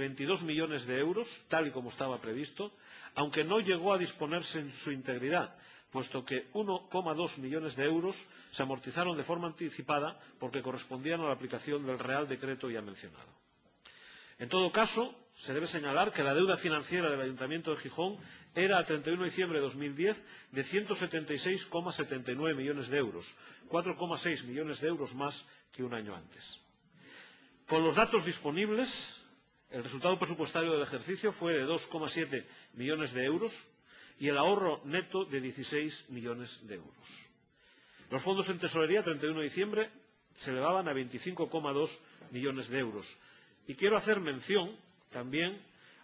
22 millones de euros, tal y como estaba previsto, aunque no llegó a disponerse en su integridad, puesto que 1,2 millones de euros se amortizaron de forma anticipada porque correspondían a la aplicación del Real Decreto ya mencionado. En todo caso, se debe señalar que la deuda financiera del Ayuntamiento de Gijón era a 31 de diciembre de 2010 de 176,79 millones de euros, 4,6 millones de euros más que un año antes. Con los datos disponibles, el resultado presupuestario del ejercicio fue de 2,7 millones de euros y el ahorro neto de 16 millones de euros. Los fondos en tesorería a 31 de diciembre se elevaban a 25,2 millones de euros. Y quiero hacer mención también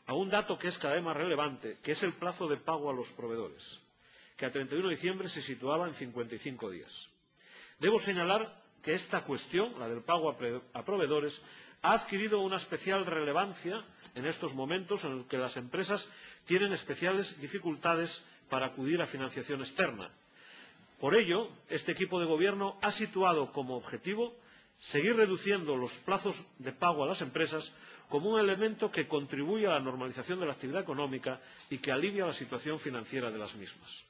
a un dato que es cada vez más relevante, que es el plazo de pago a los proveedores, que a 31 de diciembre se situaba en 55 días. Debo señalar que esta cuestión, la del pago a proveedores, ha adquirido una especial relevancia en estos momentos en los que las empresas tienen especiales dificultades para acudir a financiación externa. Por ello, este equipo de gobierno ha situado como objetivo seguir reduciendo los plazos de pago a las empresas como un elemento que contribuye a la normalización de la actividad económica y que alivia la situación financiera de las mismas.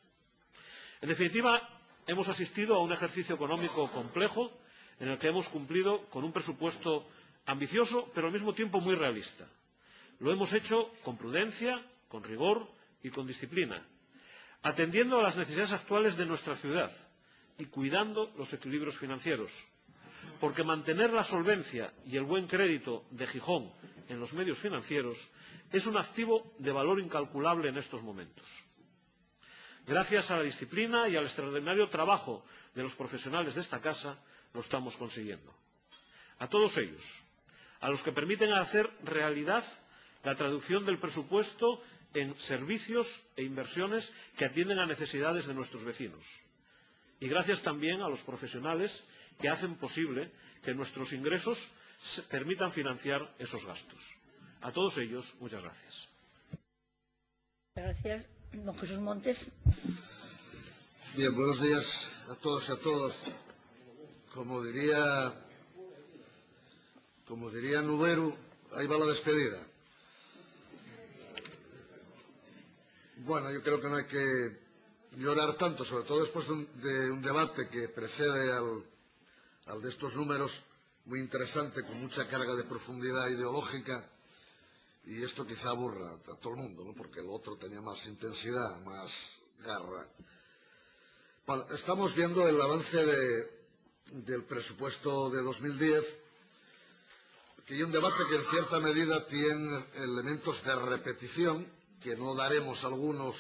En definitiva, hemos asistido a un ejercicio económico complejo en el que hemos cumplido con un presupuesto ambicioso, pero al mismo tiempo muy realista. Lo hemos hecho con prudencia, con rigor y con disciplina, atendiendo a las necesidades actuales de nuestra ciudad y cuidando los equilibrios financieros, porque mantener la solvencia y el buen crédito de Gijón en los medios financieros es un activo de valor incalculable en estos momentos. Gracias a la disciplina y al extraordinario trabajo de los profesionales de esta casa, lo estamos consiguiendo. A todos ellos, a los que permiten hacer realidad la traducción del presupuesto en servicios e inversiones que atienden a necesidades de nuestros vecinos. Y gracias también a los profesionales que hacen posible que nuestros ingresos permitan financiar esos gastos. A todos ellos, muchas gracias. Gracias. Don Jesús Montes. Bien, buenos días a todos y a todas. Como diría Nuberu, ahí va la despedida. Bueno, yo creo que no hay que llorar tanto, sobre todo después de un debate que precede al de estos números, muy interesante, con mucha carga de profundidad ideológica, y esto quizá aburra a todo el mundo, ¿no? Porque el otro tenía más intensidad, más garra. Bueno, estamos viendo el avance del presupuesto de 2010, que hay un debate que en cierta medida tiene elementos de repetición, que no daremos algunos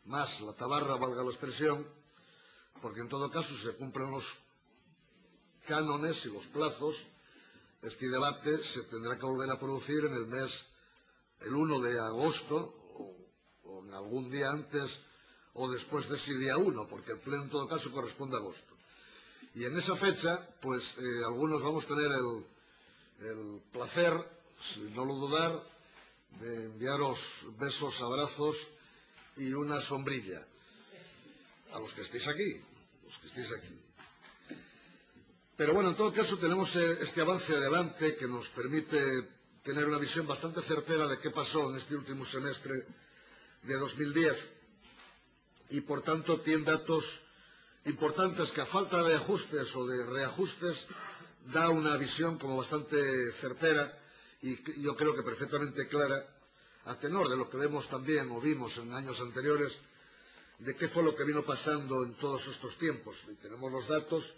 más la tabarra, valga la expresión, porque en todo caso, si se cumplen los cánones y los plazos, este debate se tendrá que volver a producir en el 1 de agosto, o en algún día antes o después de ese día 1, porque el pleno en todo caso corresponde a agosto. Y en esa fecha, pues algunos vamos a tener el placer, sin no lo dudar, de enviaros besos, abrazos y una sombrilla a los que estéis aquí, Pero bueno, en todo caso tenemos este avance adelante que nos permite tener una visión bastante certera de qué pasó en este último semestre de 2010 y por tanto tiene datos importantes que a falta de ajustes o de reajustes da una visión como bastante certera y yo creo que perfectamente clara, a tenor de lo que vemos también o vimos en años anteriores, de qué fue lo que vino pasando en todos estos tiempos. Y tenemos los datos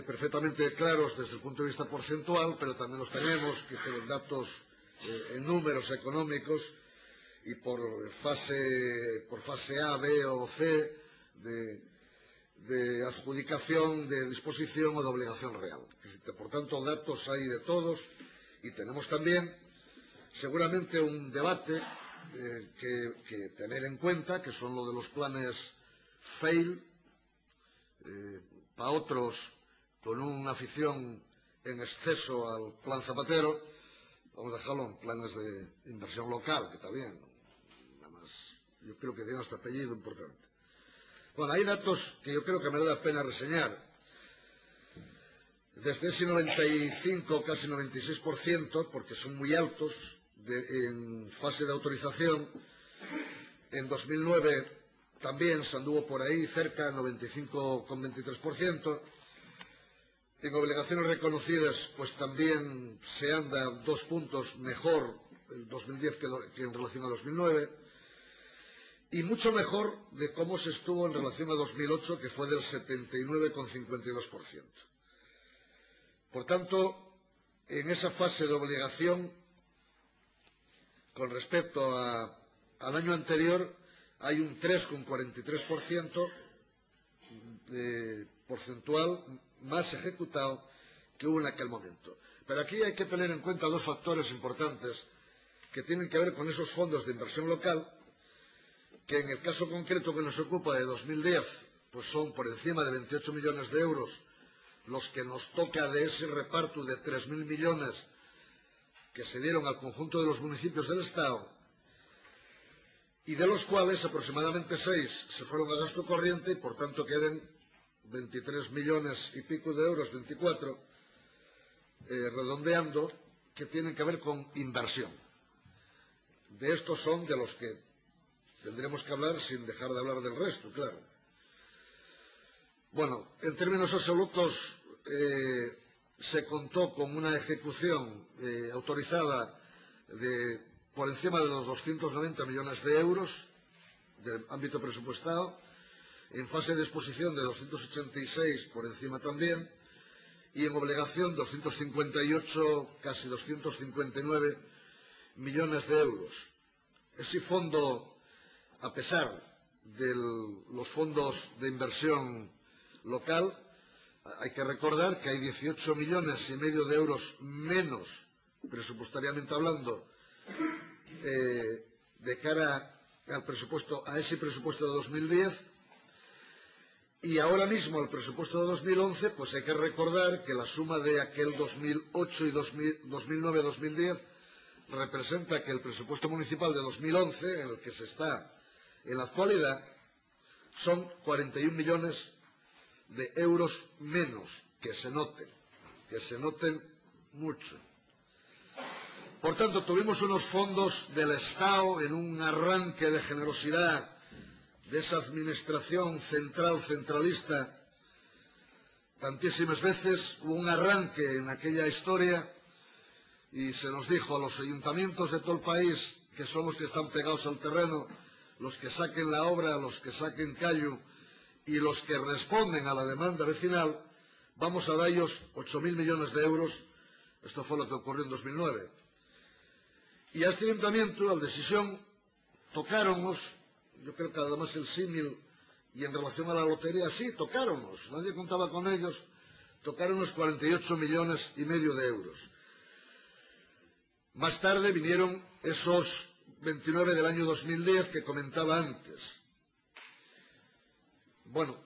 perfectamente claros desde el punto de vista porcentual, pero también los tenemos, que son datos en números económicos y por fase A, B o C de adjudicación, de disposición o de obligación real. Por tanto, datos hay de todos y tenemos también seguramente un debate que tener en cuenta, que son lo de los planes FAIL, para otros con una afición en exceso al plan Zapatero, vamos a dejarlo en planes de inversión local, que está bien, nada más, yo creo que tiene hasta apellido importante. Bueno, hay datos que yo creo que merece la pena reseñar. Desde ese 95, casi 96%, porque son muy altos, en fase de autorización, en 2009 también se anduvo por ahí cerca, 95,23%. En obligaciones reconocidas, pues también se anda 2 puntos mejor el 2010 que en relación a 2009. Y mucho mejor de cómo se estuvo en relación a 2008, que fue del 79,52%. Por tanto, en esa fase de obligación, con respecto al año anterior, hay un 3,43% porcentual más ejecutado que hubo en aquel momento. Pero aquí hay que tener en cuenta 2 factores importantes que tienen que ver con esos fondos de inversión local, que en el caso concreto que nos ocupa de 2010, pues son por encima de 28 millones de euros los que nos toca de ese reparto de 3.000 millones que se dieron al conjunto de los municipios del Estado, y de los cuales aproximadamente 6 se fueron a gasto corriente y por tanto quedan 23 millones y pico de euros, 24, redondeando, que tienen que ver con inversión. De estos son de los que tendremos que hablar sin dejar de hablar del resto, claro. Bueno, en términos absolutos se contó con una ejecución autorizada por encima de los 290 millones de euros del ámbito presupuestado, en fase de exposición de 286 por encima también, y en obligación 258, casi 259 millones de euros. Ese fondo, a pesar de los fondos de inversión local, hay que recordar que hay 18 millones y medio de euros menos, presupuestariamente hablando, de cara al presupuesto, a ese presupuesto de 2010, Y ahora mismo el presupuesto de 2011, pues hay que recordar que la suma de aquel 2008 y 2009-2010 representa que el presupuesto municipal de 2011, en el que se está en la actualidad, son 41 millones de euros menos, que se noten mucho. Por tanto, tuvimos unos fondos del Estado en un arranque de generosidad de esa administración centralista. Tantísimas veces hubo un arranque en aquella historia y se nos dijo a los ayuntamientos de todo el país, que son los que están pegados al terreno, los que saquen la obra, los que saquen callo y los que responden a la demanda vecinal, vamos a darles 8.000 millones de euros. Esto fue lo que ocurrió en 2009. Y a este ayuntamiento, a la decisión, tocáronnos, yo creo que además el símil, y en relación a la lotería, sí, tocáronnos, nadie contaba con ellos, tocáronnos 48 millones y medio de euros. Más tarde vinieron esos 29 del año 2010 que comentaba antes. Bueno,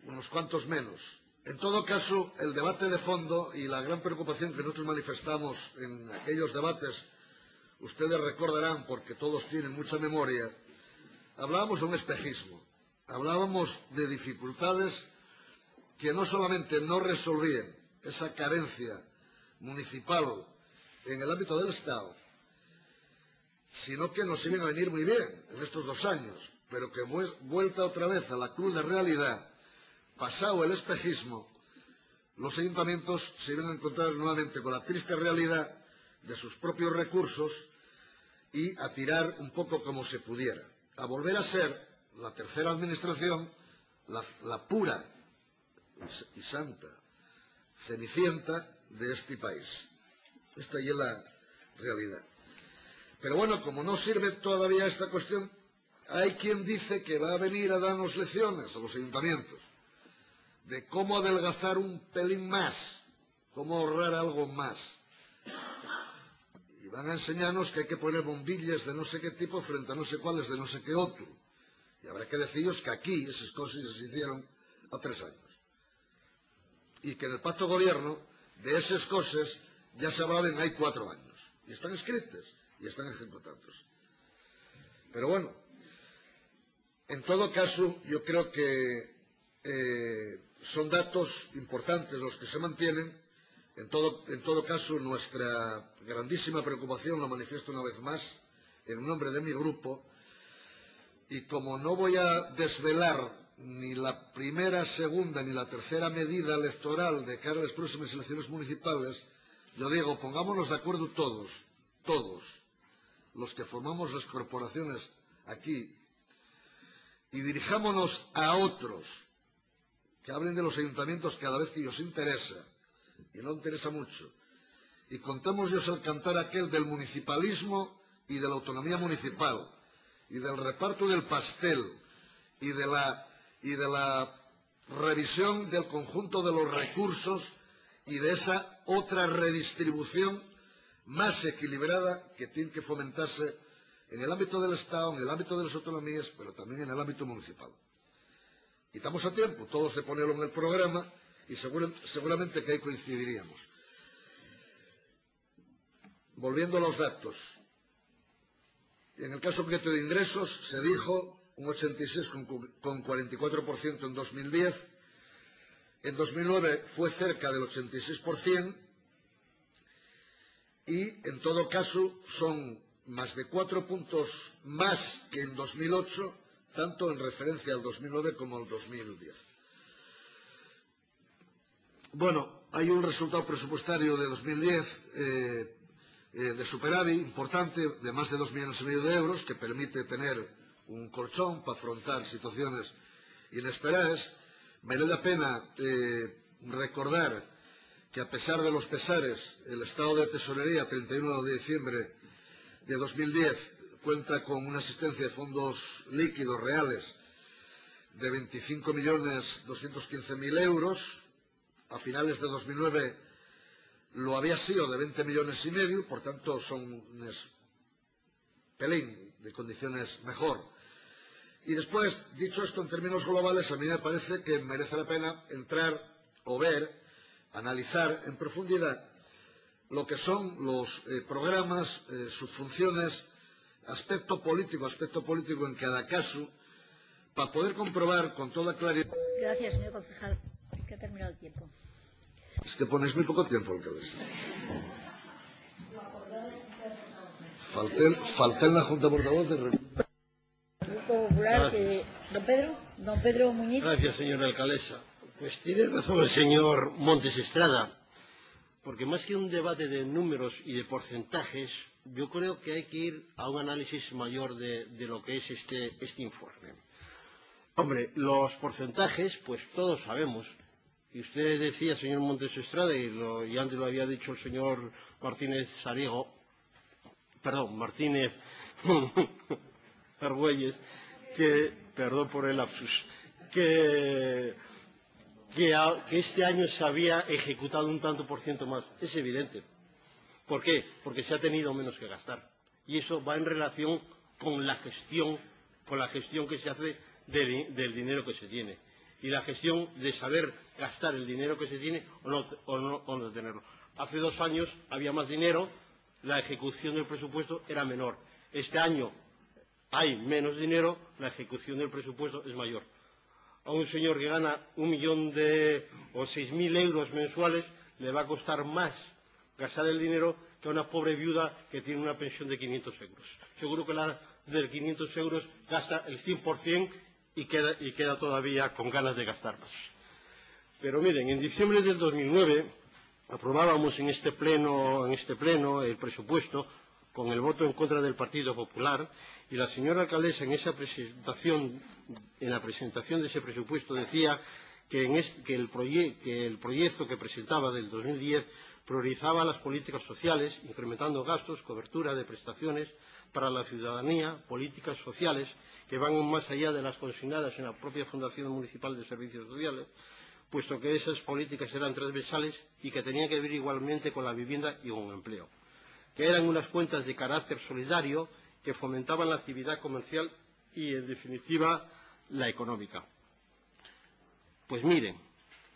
unos cuantos menos. En todo caso, el debate de fondo y la gran preocupación que nosotros manifestamos en aquellos debates, ustedes recordarán, porque todos tienen mucha memoria, hablábamos de un espejismo, hablábamos de dificultades que no solamente no resolvían esa carencia municipal en el ámbito del Estado, sino que nos iban a venir muy bien en estos 2 años, pero que vuelta otra vez a la cruda realidad, pasado el espejismo, los ayuntamientos se iban a encontrar nuevamente con la triste realidad de sus propios recursos y a tirar un poco como se pudiera, a volver a ser la tercera administración, la pura y santa cenicienta de este país. Esta ya es la realidad. Pero bueno, como no sirve todavía esta cuestión, hay quien dice que va a venir a darnos lecciones a los ayuntamientos de cómo adelgazar un pelín más, cómo ahorrar algo más. Y van a enseñarnos que hay que poner bombillas de no sé qué tipo frente a no sé cuáles de no sé qué otro. Y habrá que deciros que aquí esas cosas ya se hicieron a 3 años. Y que en el pacto de gobierno de esas cosas ya se hablaban hay 4 años. Y están escritas y están ejecutadas. Pero bueno, en todo caso, yo creo que son datos importantes los que se mantienen. En todo caso, nuestra grandísima preocupación lo manifiesto una vez más en nombre de mi grupo. Y como no voy a desvelar ni la primera, segunda ni la tercera medida electoral de cara a las próximas elecciones municipales, yo digo, pongámonos de acuerdo todos los que formamos las corporaciones aquí, y dirijámonos a otros que hablen de los ayuntamientos cada vez que os interesa, y no interesa mucho, y contémoslos al cantar aquel del municipalismo y de la autonomía municipal, y del reparto del pastel, y de la revisión del conjunto de los recursos, y de esa otra redistribución más equilibrada que tiene que fomentarse en el ámbito del Estado, en el ámbito de las autonomías, pero también en el ámbito municipal. Y estamos a tiempo todos de ponerlo en el programa y seguramente que ahí coincidiríamos. Volviendo a los datos. En el caso concreto de ingresos se dijo un 86,44% en 2010. En 2009 fue cerca del 86%. Y, en todo caso, son más de 4 puntos más que en 2008, tanto en referencia al 2009 como al 2010. Bueno, hay un resultado presupuestario de 2010 de superávit importante, de más de 2,5 millones de euros, que permite tener un colchón para afrontar situaciones inesperadas. Merece la pena recordar que a pesar de los pesares, el estado de tesorería 31 de diciembre de 2010 cuenta con una asistencia de fondos líquidos reales de 25.215.000 euros. A finales de 2009 lo había sido de 20,5 millones, por tanto son un pelín de condiciones mejor Y después, dicho esto en términos globales, a mí me parece que merece la pena entrar o ver, analizar en profundidad lo que son los programas, sus funciones, aspecto político en cada caso, para poder comprobar con toda claridad. Gracias, señor concejal. Que ha terminado el tiempo. Es que ponéis muy poco tiempo, alcaldesa. Falté en la Junta de Portavoces. Grupo Popular, don Pedro Muñiz. Gracias, señora alcaldesa. Pues tiene razón el señor Montes Estrada, porque más que un debate de números y de porcentajes, yo creo que hay que ir a un análisis mayor de lo que es este informe. Hombre, los porcentajes, pues todos sabemos. Y usted decía, señor Montes Estrada, y antes lo había dicho el señor Martínez Argüelles, que, perdón por el lapsus, que este año se había ejecutado un tanto por ciento más. Es evidente. ¿Por qué? Porque se ha tenido menos que gastar. Y eso va en relación con la gestión que se hace del dinero que se tiene. Y la gestión de saber gastar el dinero que se tiene o no tenerlo. Hace 2 años había más dinero, la ejecución del presupuesto era menor. Este año hay menos dinero, la ejecución del presupuesto es mayor. A un señor que gana 1 millón o 6.000 euros mensuales le va a costar más gastar el dinero que a una pobre viuda que tiene una pensión de 500 euros. Seguro que la de 500 euros gasta el 100% y queda todavía con ganas de gastar más. Pero miren, en diciembre del 2009 aprobábamos en este pleno el presupuesto con el voto en contra del Partido Popular, y la señora alcaldesa en la presentación de ese presupuesto decía que el proyecto que presentaba del 2010 priorizaba las políticas sociales, incrementando gastos, cobertura de prestaciones para la ciudadanía, políticas sociales que van más allá de las consignadas en la propia Fundación Municipal de Servicios Sociales, puesto que esas políticas eran transversales y que tenían que ver igualmente con la vivienda y con el empleo, que eran unas cuentas de carácter solidario que fomentaban la actividad comercial y, en definitiva, la económica. Pues miren,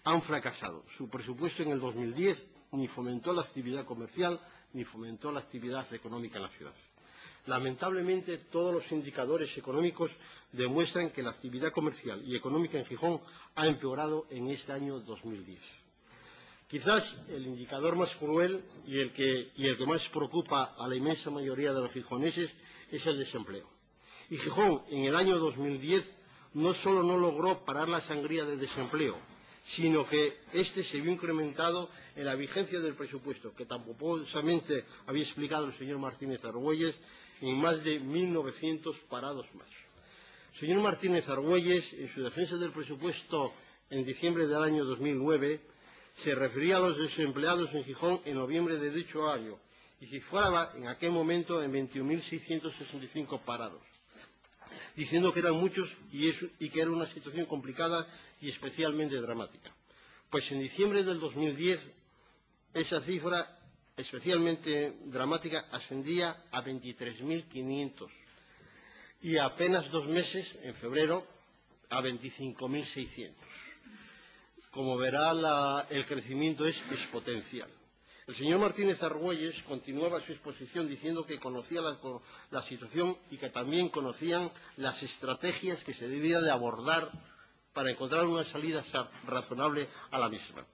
han fracasado. Su presupuesto en el 2010 ni fomentó la actividad comercial ni fomentó la actividad económica en la ciudad. Lamentablemente, todos los indicadores económicos demuestran que la actividad comercial y económica en Gijón ha empeorado en este año 2010. Quizás el indicador más cruel y el que más preocupa a la inmensa mayoría de los gijoneses es el desempleo. Y Gijón, en el año 2010, no solo no logró parar la sangría de desempleo, sino que este se vio incrementado en la vigencia del presupuesto, que tan pomposamente había explicado el señor Martínez Argüelles, en más de 1.900 parados más. Señor Martínez Argüelles, en su defensa del presupuesto en diciembre del año 2009, se refería a los desempleados en Gijón en noviembre de dicho año y cifraba en aquel momento en 21.665 parados, diciendo que eran muchos y que era una situación complicada y especialmente dramática. Pues en diciembre del 2010 esa cifra especialmente dramática ascendía a 23.500 y apenas 2 meses, en febrero, a 25.600. Como verá, el crecimiento es exponencial. El señor Martínez Argüelles continuaba su exposición diciendo que conocía la situación y que también conocían las estrategias que se debía de abordar para encontrar una salida razonable a la misma.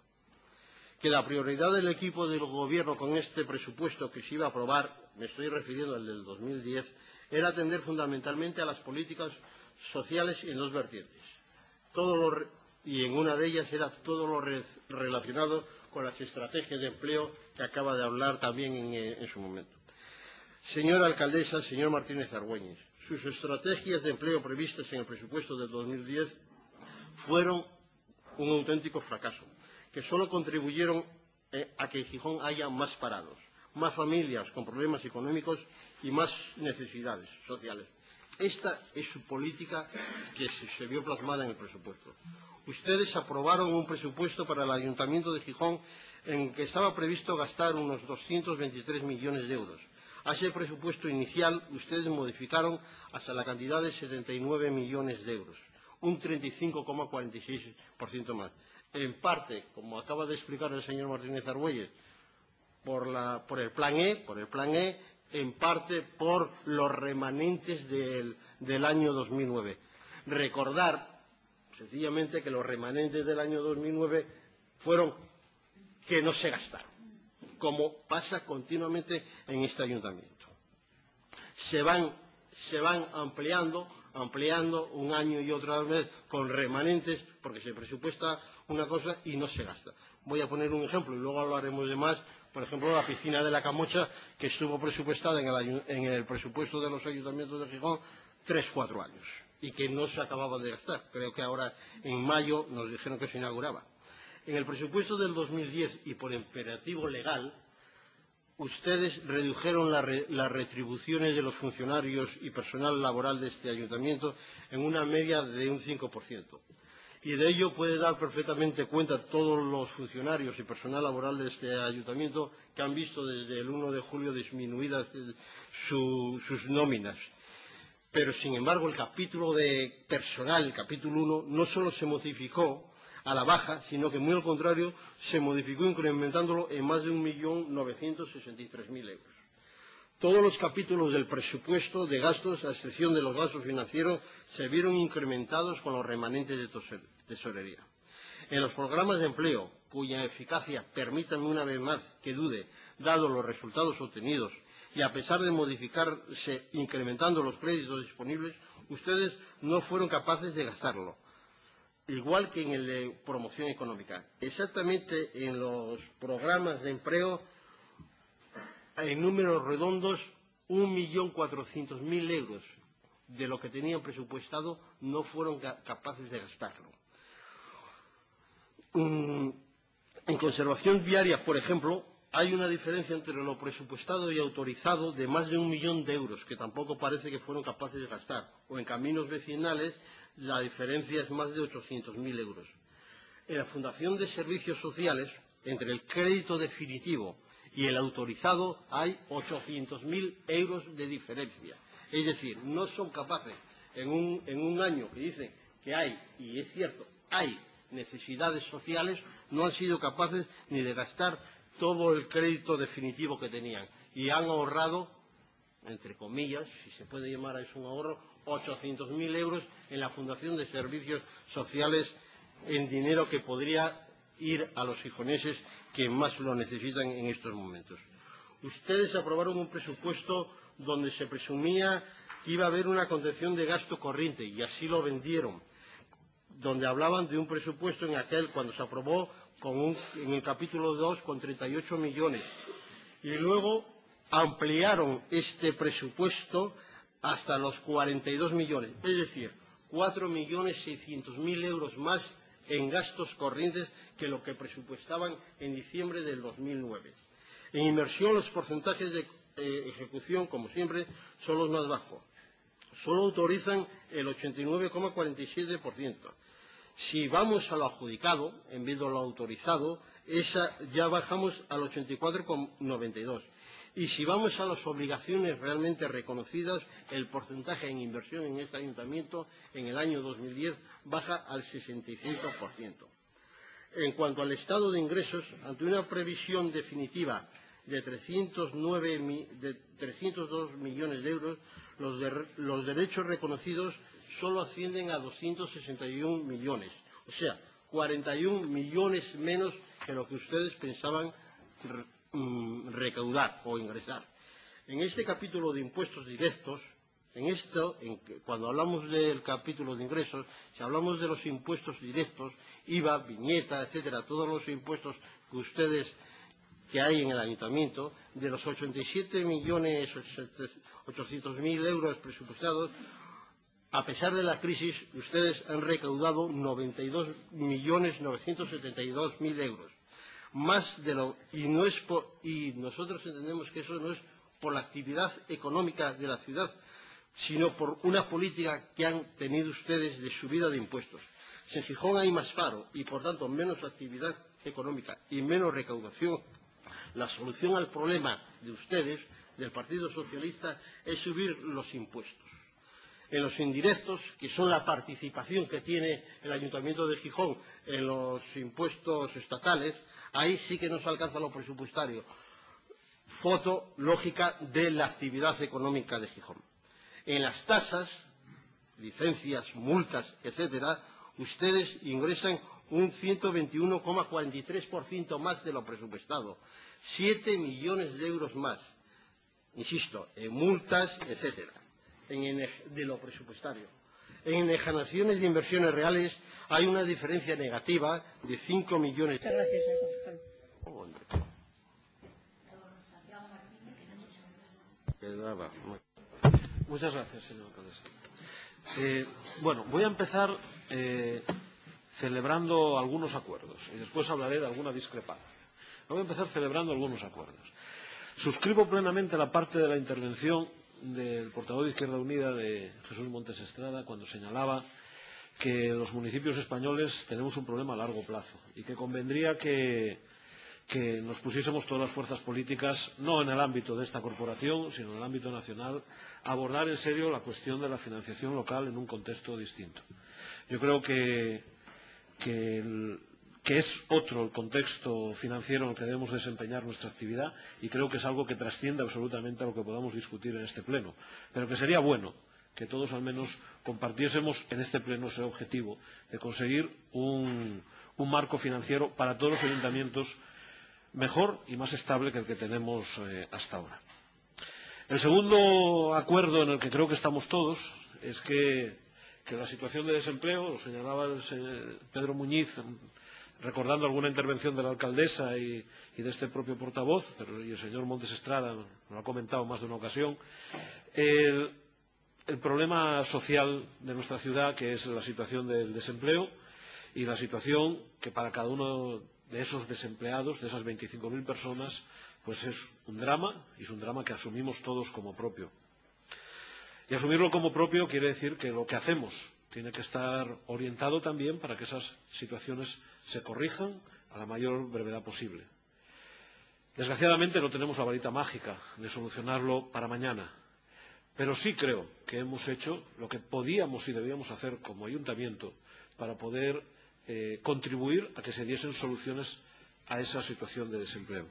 Que la prioridad del equipo del Gobierno con este presupuesto que se iba a aprobar, me estoy refiriendo al del 2010, era atender fundamentalmente a las políticas sociales en 2 vertientes. Y en una de ellas era todo lo relacionado con las estrategias de empleo que acaba de hablar también en su momento. Señora alcaldesa, señor Martínez Argüelles, sus estrategias de empleo previstas en el presupuesto del 2010 fueron un auténtico fracaso, que solo contribuyeron a que en Gijón haya más parados, más familias con problemas económicos y más necesidades sociales. Esta es su política que se vio plasmada en el presupuesto. Ustedes aprobaron un presupuesto para el Ayuntamiento de Gijón en que estaba previsto gastar unos 223 millones de euros, A ese presupuesto inicial ustedes modificaron hasta la cantidad de 79 millones de euros, un 35,46% más. En parte, como acaba de explicar el señor Martínez Argüelles, por el plan E, en parte por los remanentes del año 2009. Recordar, sencillamente, que los remanentes del año 2009 fueron que no se gastaron, como pasa continuamente en este ayuntamiento. Se van ampliando un año y otra vez con remanentes, porque se presupuesta una cosa y no se gasta. Voy a poner un ejemplo y luego hablaremos de más. Por ejemplo, la piscina de la Camocha, que estuvo presupuestada en el presupuesto de los ayuntamientos de Gijón 3-4 años y que no se acababan de gastar. Creo que ahora, en mayo, nos dijeron que se inauguraba. En el presupuesto del 2010 y por imperativo legal, ustedes redujeron las retribuciones de los funcionarios y personal laboral de este ayuntamiento en una media de un 5%. Y de ello puede dar perfectamente cuenta todos los funcionarios y personal laboral de este ayuntamiento que han visto desde el 1 de julio disminuidas sus nóminas. Pero, sin embargo, el capítulo de personal, el capítulo 1, no solo se modificó a la baja, sino que, muy al contrario, se modificó incrementándolo en más de 1.963.000 euros. Todos los capítulos del presupuesto de gastos, a excepción de los gastos financieros, se vieron incrementados con los remanentes de tesorería. En los programas de empleo, cuya eficacia, permítanme una vez más que dude, dado los resultados obtenidos, y a pesar de modificarse incrementando los créditos disponibles, ustedes no fueron capaces de gastarlo, igual que en el de promoción económica. Exactamente en los programas de empleo, en números redondos, 1.400.000 euros de lo que tenían presupuestado no fueron capaces de gastarlo. En conservación viaria, por ejemplo, hay una diferencia entre lo presupuestado y autorizado de más de 1 millón de euros, que tampoco parece que fueron capaces de gastar. O en caminos vecinales, la diferencia es más de 800.000 euros. En la Fundación de Servicios Sociales, entre el crédito definitivo y el autorizado, hay 800.000 euros de diferencia. Es decir, no son capaces, en un año que dicen que hay, y es cierto, hay necesidades sociales, no han sido capaces ni de gastar todo el crédito definitivo que tenían. Y han ahorrado, entre comillas, si se puede llamar a eso un ahorro, 800.000 euros en la Fundación de Servicios Sociales, en dinero que podría ir a los gijoneses que más lo necesitan en estos momentos. Ustedes aprobaron un presupuesto donde se presumía que iba a haber una contención de gasto corriente, y así lo vendieron, donde hablaban de un presupuesto cuando se aprobó en el capítulo 2 con 38 millones. Y luego ampliaron este presupuesto hasta los 42 millones, es decir, 4.600.000 euros más en gastos corrientes que lo que presupuestaban en diciembre del 2009. En inversión, los porcentajes de ejecución, como siempre, son los más bajos. Solo autorizan el 89,47%. Si vamos a lo adjudicado, en vez de lo autorizado, ya bajamos al 84,92%. Y si vamos a las obligaciones realmente reconocidas, el porcentaje en inversión en este ayuntamiento en el año 2010 baja al 65%. En cuanto al estado de ingresos, ante una previsión definitiva de 302 millones de euros, los derechos reconocidos solo ascienden a 261 millones, o sea, 41 millones menos que lo que ustedes pensaban recaudar o ingresar. En este capítulo de impuestos directos, cuando hablamos del capítulo de ingresos, si hablamos de los impuestos directos, IVA, viñeta, etcétera, todos los impuestos que hay en el ayuntamiento, de los 87.800.000 euros presupuestados, a pesar de la crisis, ustedes han recaudado 92.972.000 euros. Más de lo, y nosotros entendemos que eso no es por la actividad económica de la ciudad, sino por una política que han tenido ustedes de subida de impuestos. Si en Gijón hay más paro y, por tanto, menos actividad económica y menos recaudación La solución al problema de ustedes, del Partido Socialista, es subir los impuestos. En los indirectos, que son la participación que tiene el Ayuntamiento de Gijón en los impuestos estatales, ahí sí que nos alcanza lo presupuestario. Foto lógica de la actividad económica de Gijón. En las tasas, licencias, multas, etcétera, ustedes ingresan un 121,43% más de lo presupuestado. 7 millones de euros más, insisto, en multas, etcétera, de lo presupuestario. En enajenaciones de inversiones reales hay una diferencia negativa de 5 millones. Muchas gracias, señor concejal. Muchas gracias, señor alcaldesa. Bueno, voy a empezar celebrando algunos acuerdos y después hablaré de alguna discrepancia. Voy a empezar celebrando algunos acuerdos. Suscribo plenamente la parte de la intervención del portavoz de Izquierda Unida, de Jesús Montes Estrada, cuando señalaba que los municipios españoles tenemos un problema a largo plazo y que convendría que nos pusiésemos todas las fuerzas políticas, no en el ámbito de esta corporación, sino en el ámbito nacional, a abordar en serio la cuestión de la financiación local en un contexto distinto. Yo creo que es otro el contexto financiero en el que debemos desempeñar nuestra actividad y creo que es algo que trasciende absolutamente a lo que podamos discutir en este pleno. Pero que sería bueno que todos al menos compartiésemos en este pleno ese objetivo de conseguir un marco financiero para todos los ayuntamientos mejor y más estable que el que tenemos hasta ahora. El segundo acuerdo en el que creo que estamos todos es que la situación de desempleo, lo señalaba el señor Pedro Muñiz, recordando alguna intervención de la alcaldesa y de este propio portavoz, y el señor Montes Estrada lo ha comentado más de una ocasión, el problema social de nuestra ciudad, que es la situación del desempleo y la situación que para cada uno de esos desempleados, de esas 25.000 personas, pues es un drama, y es un drama que asumimos todos como propio. Y asumirlo como propio quiere decir que lo que hacemos tiene que estar orientado también para que esas situaciones se corrijan a la mayor brevedad posible. Desgraciadamente no tenemos la varita mágica de solucionarlo para mañana, pero sí creo que hemos hecho lo que podíamos y debíamos hacer como ayuntamiento para poder contribuir a que se diesen soluciones a esa situación de desempleo.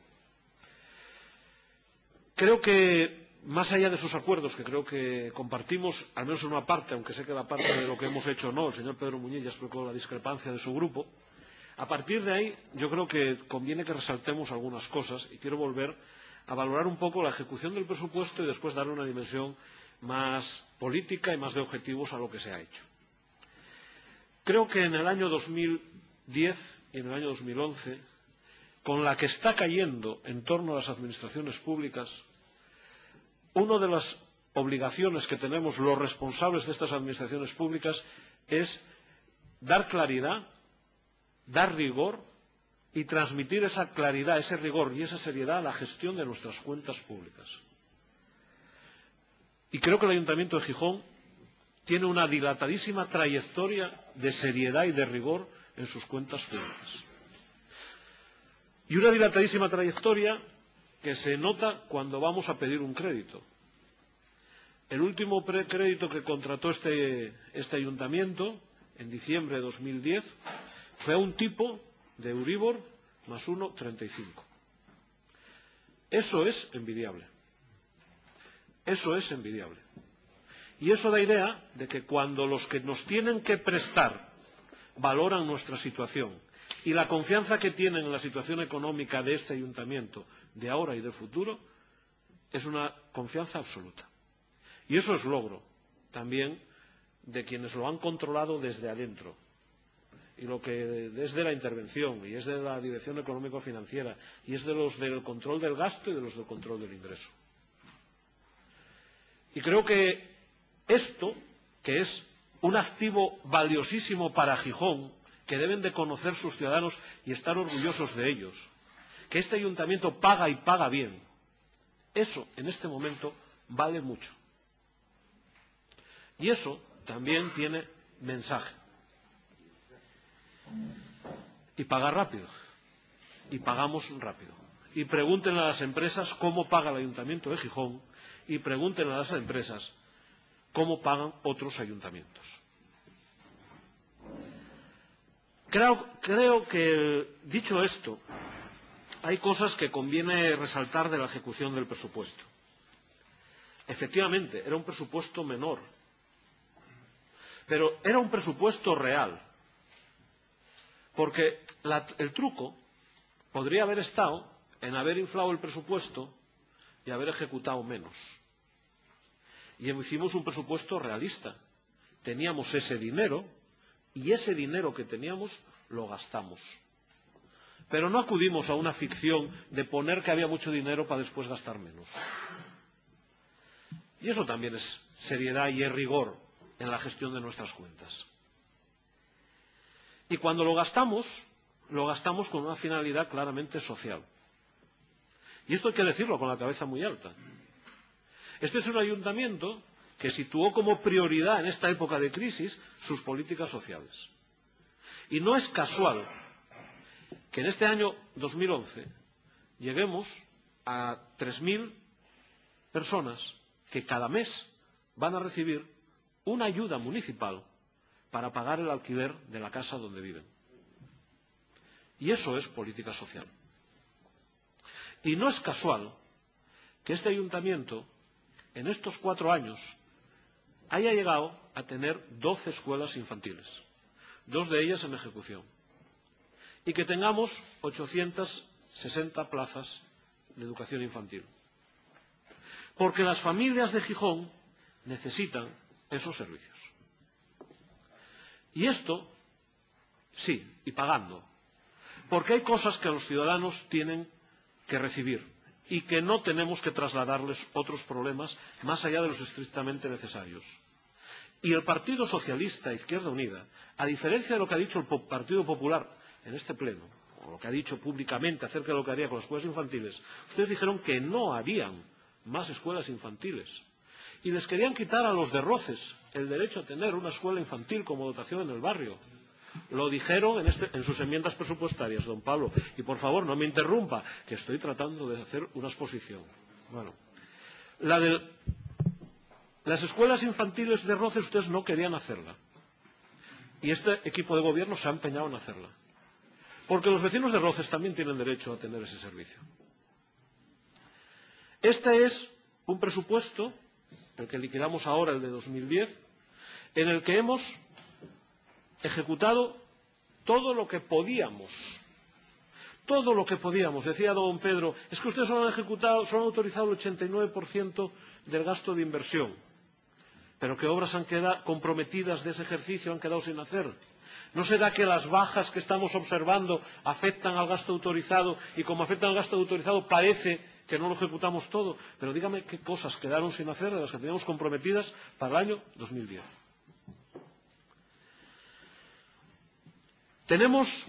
Creo que, más allá de esos acuerdos que creo que compartimos, al menos en una parte, aunque sé que la parte de lo que hemos hecho no, el señor Pedro Muñiz ya explicó la discrepancia de su grupo, a partir de ahí yo creo que conviene que resaltemos algunas cosas y quiero volver a valorar un poco la ejecución del presupuesto y después darle una dimensión más política y más de objetivos a lo que se ha hecho. Creo que en el año 2010 y en el año 2011, con la que está cayendo en torno a las administraciones públicas, una de las obligaciones que tenemos los responsables de estas administraciones públicas es dar claridad, dar rigor y transmitir esa claridad, ese rigor y esa seriedad a la gestión de nuestras cuentas públicas. Y creo que el Ayuntamiento de Gijón tiene una dilatadísima trayectoria de seriedad y de rigor en sus cuentas públicas. Y una dilatadísima trayectoria que se nota cuando vamos a pedir un crédito. El último crédito que contrató este ayuntamiento, en diciembre de 2010, fue a un tipo de Euribor más 1,35. Eso es envidiable. Eso es envidiable. Y eso da idea de que cuando los que nos tienen que prestar valoran nuestra situación y la confianza que tienen en la situación económica de este ayuntamiento, de ahora y de futuro, es una confianza absoluta. Y eso es logro también de quienes lo han controlado desde adentro. Y lo que desde la intervención, y es de la dirección económico-financiera, y es de los del control del gasto y de los del control del ingreso. Y creo que esto, que es un activo valiosísimo para Gijón, que deben de conocer sus ciudadanos y estar orgullosos de ellos, que este ayuntamiento paga y paga bien, eso en este momento vale mucho. Y eso también tiene mensaje. Y paga rápido. Y pagamos rápido. y pregunten a las empresas cómo paga el Ayuntamiento de Gijón y pregunten a las empresas cómo pagan otros ayuntamientos. Creo que, dicho esto, hay cosas que conviene resaltar de la ejecución del presupuesto. Efectivamente, era un presupuesto menor, pero era un presupuesto real, porque el truco podría haber estado en haber inflado el presupuesto y haber ejecutado menos. Y hicimos un presupuesto realista. Teníamos ese dinero y ese dinero que teníamos lo gastamos. Pero no acudimos a una ficción de poner que había mucho dinero para después gastar menos. Y eso también es seriedad y es rigor en la gestión de nuestras cuentas. Y cuando lo gastamos con una finalidad claramente social. Y esto hay que decirlo con la cabeza muy alta. Este es un ayuntamiento que situó como prioridad en esta época de crisis sus políticas sociales. Y no es casual que en este año 2011 lleguemos a 3.000 personas que cada mes van a recibir una ayuda municipal para pagar el alquiler de la casa donde viven. Y eso es política social. Y no es casual que este ayuntamiento, en estos 4 años, haya llegado a tener 12 escuelas infantiles, 2 de ellas en ejecución, y que tengamos 860 plazas de educación infantil. Porque las familias de Gijón necesitan esos servicios. Y esto, sí, y pagando. Porque hay cosas que los ciudadanos tienen que recibir y que no tenemos que trasladarles otros problemas más allá de los estrictamente necesarios. Y el Partido Socialista Izquierda Unida, a diferencia de lo que ha dicho el Partido Popular en este pleno, o lo que ha dicho públicamente acerca de lo que haría con las escuelas infantiles, ustedes dijeron que no harían más escuelas infantiles. Y les querían quitar a los de Roces el derecho a tener una escuela infantil como dotación en el barrio. Lo dijeron en sus enmiendas presupuestarias, don Pablo. Y por favor, no me interrumpa, que estoy tratando de hacer una exposición. Bueno, las escuelas infantiles de Roces ustedes no querían hacerla. Y este equipo de gobierno se ha empeñado en hacerla. Porque los vecinos de Roces también tienen derecho a tener ese servicio. Este es un presupuesto, el que liquidamos ahora, el de 2010, en el que hemos ejecutado todo lo que podíamos. Todo lo que podíamos. Decía don Pedro, es que ustedes solo han autorizado el 89% del gasto de inversión. Pero ¿qué obras han quedado comprometidas de ese ejercicio han quedado sin hacer? ¿No será que las bajas que estamos observando afectan al gasto autorizado y como afectan al gasto autorizado parece que no lo ejecutamos todo? Pero dígame qué cosas quedaron sin hacer de las que teníamos comprometidas para el año 2010. Tenemos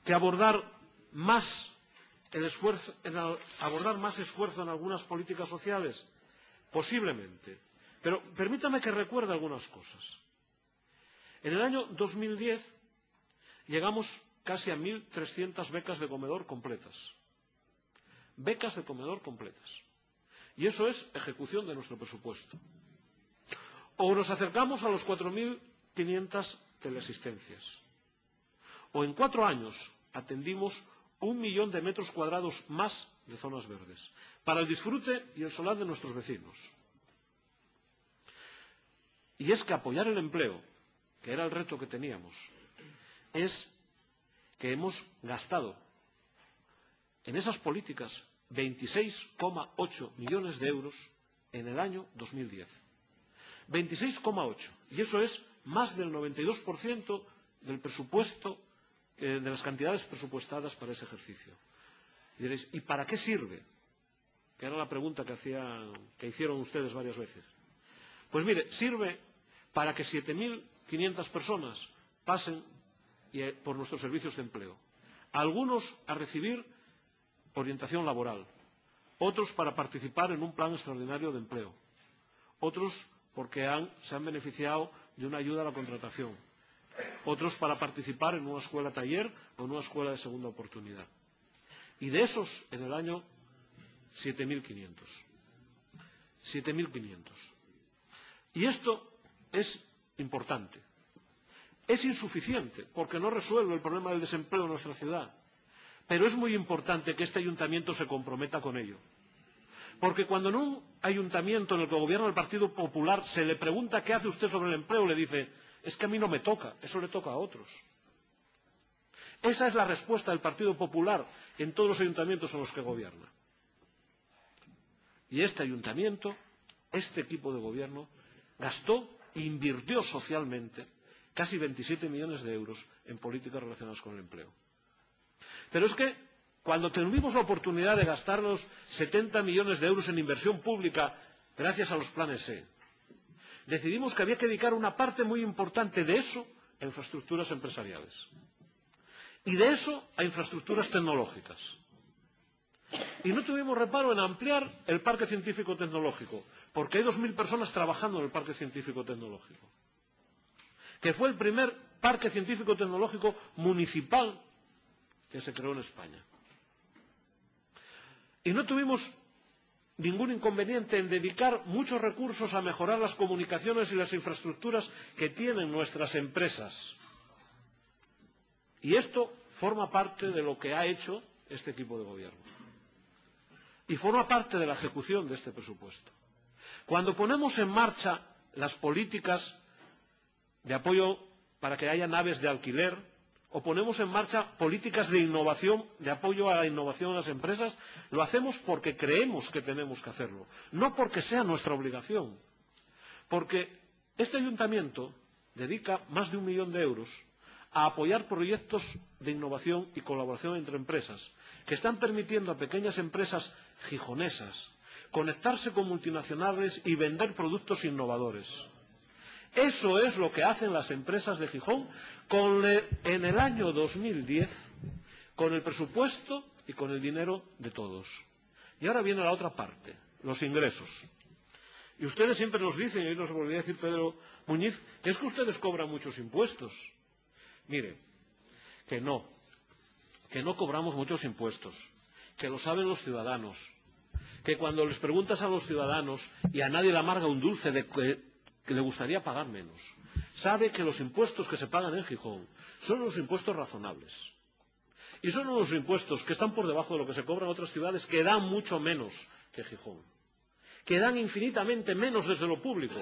que abordar más esfuerzo en algunas políticas sociales, posiblemente. Pero permítame que recuerde algunas cosas. En el año 2010 llegamos casi a 1.300 becas de comedor completas. Becas de comedor completas. Y eso es ejecución de nuestro presupuesto. O nos acercamos a los 4.500 teleasistencias. O en 4 años atendimos 1 millón de metros cuadrados más de zonas verdes, para el disfrute y el solar de nuestros vecinos. Y es que apoyar el empleo, que era el reto que teníamos, es que hemos gastado en esas políticas 26,8 millones de euros en el año 2010. 26,8. Y eso es más del 92% del presupuesto, de las cantidades presupuestadas para ese ejercicio. Y diréis, ¿y para qué sirve? Que era la pregunta que hicieron ustedes varias veces. Pues mire, sirve para que 7.500 personas pasen por nuestros servicios de empleo. Algunos a recibir orientación laboral, otros para participar en un plan extraordinario de empleo, otros porque se han beneficiado de una ayuda a la contratación, otros para participar en una escuela taller o en una escuela de segunda oportunidad. Y de esos, en el año, 7.500. 7.500. Y esto es importante. Es insuficiente, porque no resuelve el problema del desempleo en nuestra ciudad. Pero es muy importante que este ayuntamiento se comprometa con ello. Porque cuando en un ayuntamiento en el que gobierna el Partido Popular se le pregunta qué hace usted sobre el empleo, le dice, es que a mí no me toca, eso le toca a otros. Esa es la respuesta del Partido Popular en todos los ayuntamientos en los que gobierna. Y este ayuntamiento, este equipo de gobierno, gastó e invirtió socialmente casi 27 millones de euros en políticas relacionadas con el empleo. Pero es que cuando tuvimos la oportunidad de gastarnos 70 millones de euros en inversión pública gracias a los planes E, decidimos que había que dedicar una parte muy importante de eso a infraestructuras empresariales y de eso a infraestructuras tecnológicas. Y no tuvimos reparo en ampliar el parque científico-tecnológico, porque hay 2.000 personas trabajando en el parque científico-tecnológico, que fue el primer parque científico-tecnológico municipal que se creó en España. Y no tuvimos ningún inconveniente en dedicar muchos recursos a mejorar las comunicaciones y las infraestructuras que tienen nuestras empresas. Y esto forma parte de lo que ha hecho este equipo de gobierno. Y forma parte de la ejecución de este presupuesto. Cuando ponemos en marcha las políticas de apoyo para que haya naves de alquiler, o ponemos en marcha políticas de innovación, de apoyo a la innovación en las empresas, lo hacemos porque creemos que tenemos que hacerlo, no porque sea nuestra obligación. Porque este ayuntamiento dedica más de 1 millón de euros a apoyar proyectos de innovación y colaboración entre empresas, que están permitiendo a pequeñas empresas gijonesas conectarse con multinacionales y vender productos innovadores. Eso es lo que hacen las empresas de Gijón en el año 2010, con el presupuesto y con el dinero de todos. Y ahora viene la otra parte, los ingresos. Y ustedes siempre nos dicen, y hoy nos volvía a decir Pedro Muñiz, que es que ustedes cobran muchos impuestos. Mire, que no cobramos muchos impuestos, que lo saben los ciudadanos, que cuando les preguntas a los ciudadanos, y a nadie le amarga un dulce de que le gustaría pagar menos, sabe que los impuestos que se pagan en Gijón son los impuestos razonables. Y son unos impuestos que están por debajo de lo que se cobra en otras ciudades que dan mucho menos que Gijón, que dan infinitamente menos desde lo público.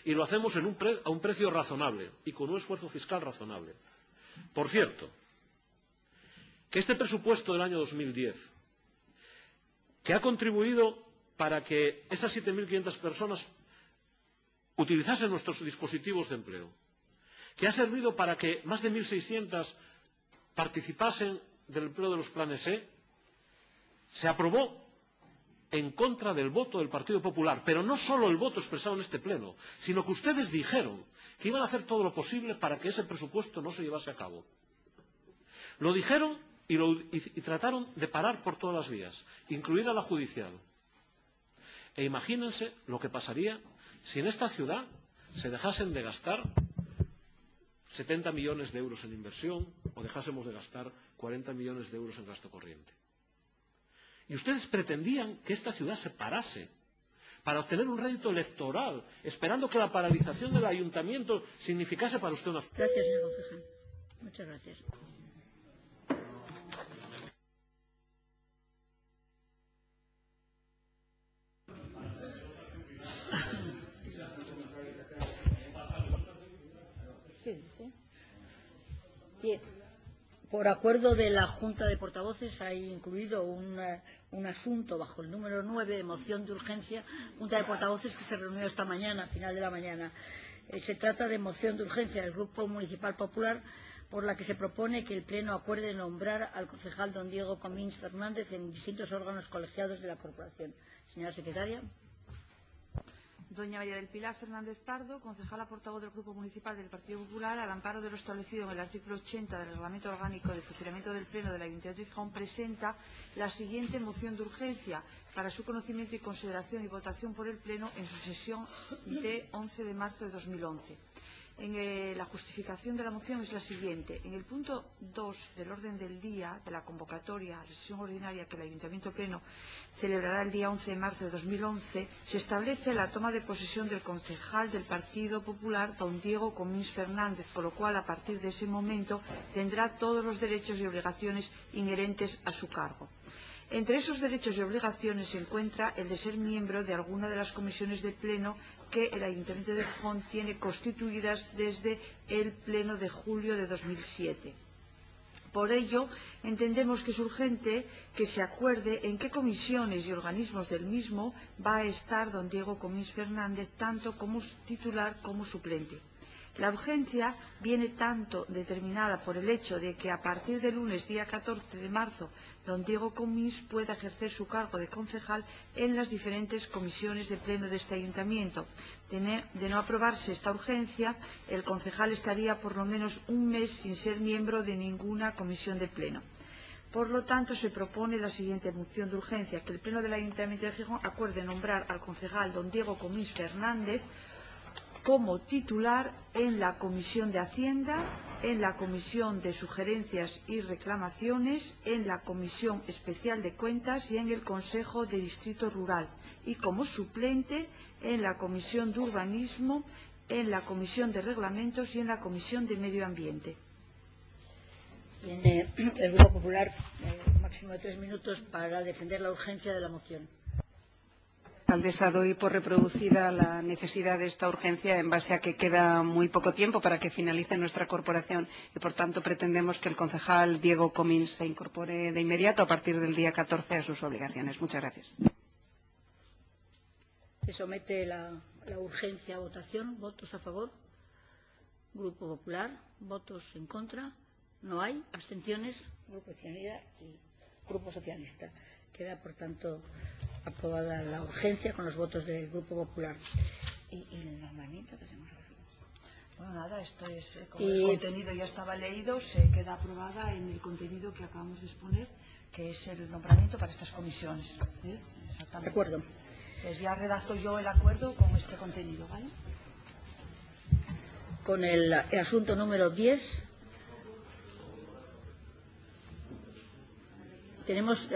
Y lo hacemos a un precio razonable y con un esfuerzo fiscal razonable. Por cierto, que este presupuesto del año 2010, que ha contribuido para que esas 7.500 personas utilizasen nuestros dispositivos de empleo, que ha servido para que más de 1.600 participasen del empleo de los planes E, se aprobó en contra del voto del Partido Popular, pero no solo el voto expresado en este pleno, sino que ustedes dijeron que iban a hacer todo lo posible para que ese presupuesto no se llevase a cabo. Lo dijeron y trataron de parar por todas las vías, incluida la judicial. E imagínense lo que pasaría si en esta ciudad se dejasen de gastar 70 millones de euros en inversión o dejásemos de gastar 40 millones de euros en gasto corriente. Y ustedes pretendían que esta ciudad se parase para obtener un rédito electoral, esperando que la paralización del ayuntamiento significase para usted una... Gracias, señor concejal. Muchas gracias. ¿Qué dice? Bien. Por acuerdo de la Junta de Portavoces hay incluido un asunto bajo el número 9 de moción de urgencia, Junta de Portavoces que se reunió esta mañana, a final de la mañana. Se trata de moción de urgencia del Grupo Municipal Popular por la que se propone que el Pleno acuerde nombrar al concejal don Diego Comín Fernández en distintos órganos colegiados de la Corporación. Señora Secretaria. Doña María del Pilar Fernández Pardo, concejala portavoz del Grupo Municipal del Partido Popular, al amparo de lo establecido en el artículo 80 del Reglamento Orgánico de Funcionamiento del Pleno del Ayuntamiento de Gijón, presenta la siguiente moción de urgencia para su conocimiento y consideración y votación por el Pleno en su sesión de 11 de marzo de 2011. La justificación de la moción es la siguiente. En el punto 2 del orden del día de la convocatoria a la sesión ordinaria que el Ayuntamiento Pleno celebrará el día 11 de marzo de 2011, se establece la toma de posesión del concejal del Partido Popular, don Diego Comín Fernández, con lo cual, a partir de ese momento, tendrá todos los derechos y obligaciones inherentes a su cargo. Entre esos derechos y obligaciones se encuentra el de ser miembro de alguna de las comisiones de pleno que el Ayuntamiento de Gijón tiene constituidas desde el pleno de julio de 2007. Por ello, entendemos que es urgente que se acuerde en qué comisiones y organismos del mismo va a estar don Diego Comín Fernández, tanto como titular como suplente. La urgencia viene tanto determinada por el hecho de que a partir del lunes día 14 de marzo don Diego Comín pueda ejercer su cargo de concejal en las diferentes comisiones de pleno de este ayuntamiento. De no aprobarse esta urgencia, el concejal estaría por lo menos un mes sin ser miembro de ninguna comisión de pleno. Por lo tanto, se propone la siguiente moción de urgencia: que el pleno del Ayuntamiento de Gijón acuerde nombrar al concejal don Diego Comín Fernández como titular en la Comisión de Hacienda, en la Comisión de Sugerencias y Reclamaciones, en la Comisión Especial de Cuentas y en el Consejo de Distrito Rural, y como suplente en la Comisión de Urbanismo, en la Comisión de Reglamentos y en la Comisión de Medio Ambiente. Tiene el Grupo Popular máximo de 3 minutos para defender la urgencia de la moción. Alcaldesa, doy por reproducida la necesidad de esta urgencia en base a que queda muy poco tiempo para que finalice nuestra corporación y, por tanto, pretendemos que el concejal Diego Comín se incorpore de inmediato a partir del día 14 a sus obligaciones. Muchas gracias. Se somete la urgencia a votación. ¿Votos a favor? Grupo Popular. ¿Votos en contra? No hay. ¿Abstenciones? Grupo Izquierda y Grupo Socialista. Queda, por tanto, aprobada la urgencia con los votos del Grupo Popular. ¿Y el nombramiento que hacemos ahora? Bueno, nada, esto es, como el contenido ya estaba leído, se queda aprobada en el contenido que acabamos de exponer, que es el nombramiento para estas comisiones. Exactamente. De acuerdo. Pues ya redacto yo el acuerdo con este contenido, ¿vale? Con el asunto número 10.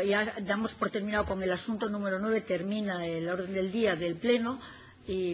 Ya damos por terminado con el asunto número 9, termina el orden del día del Pleno y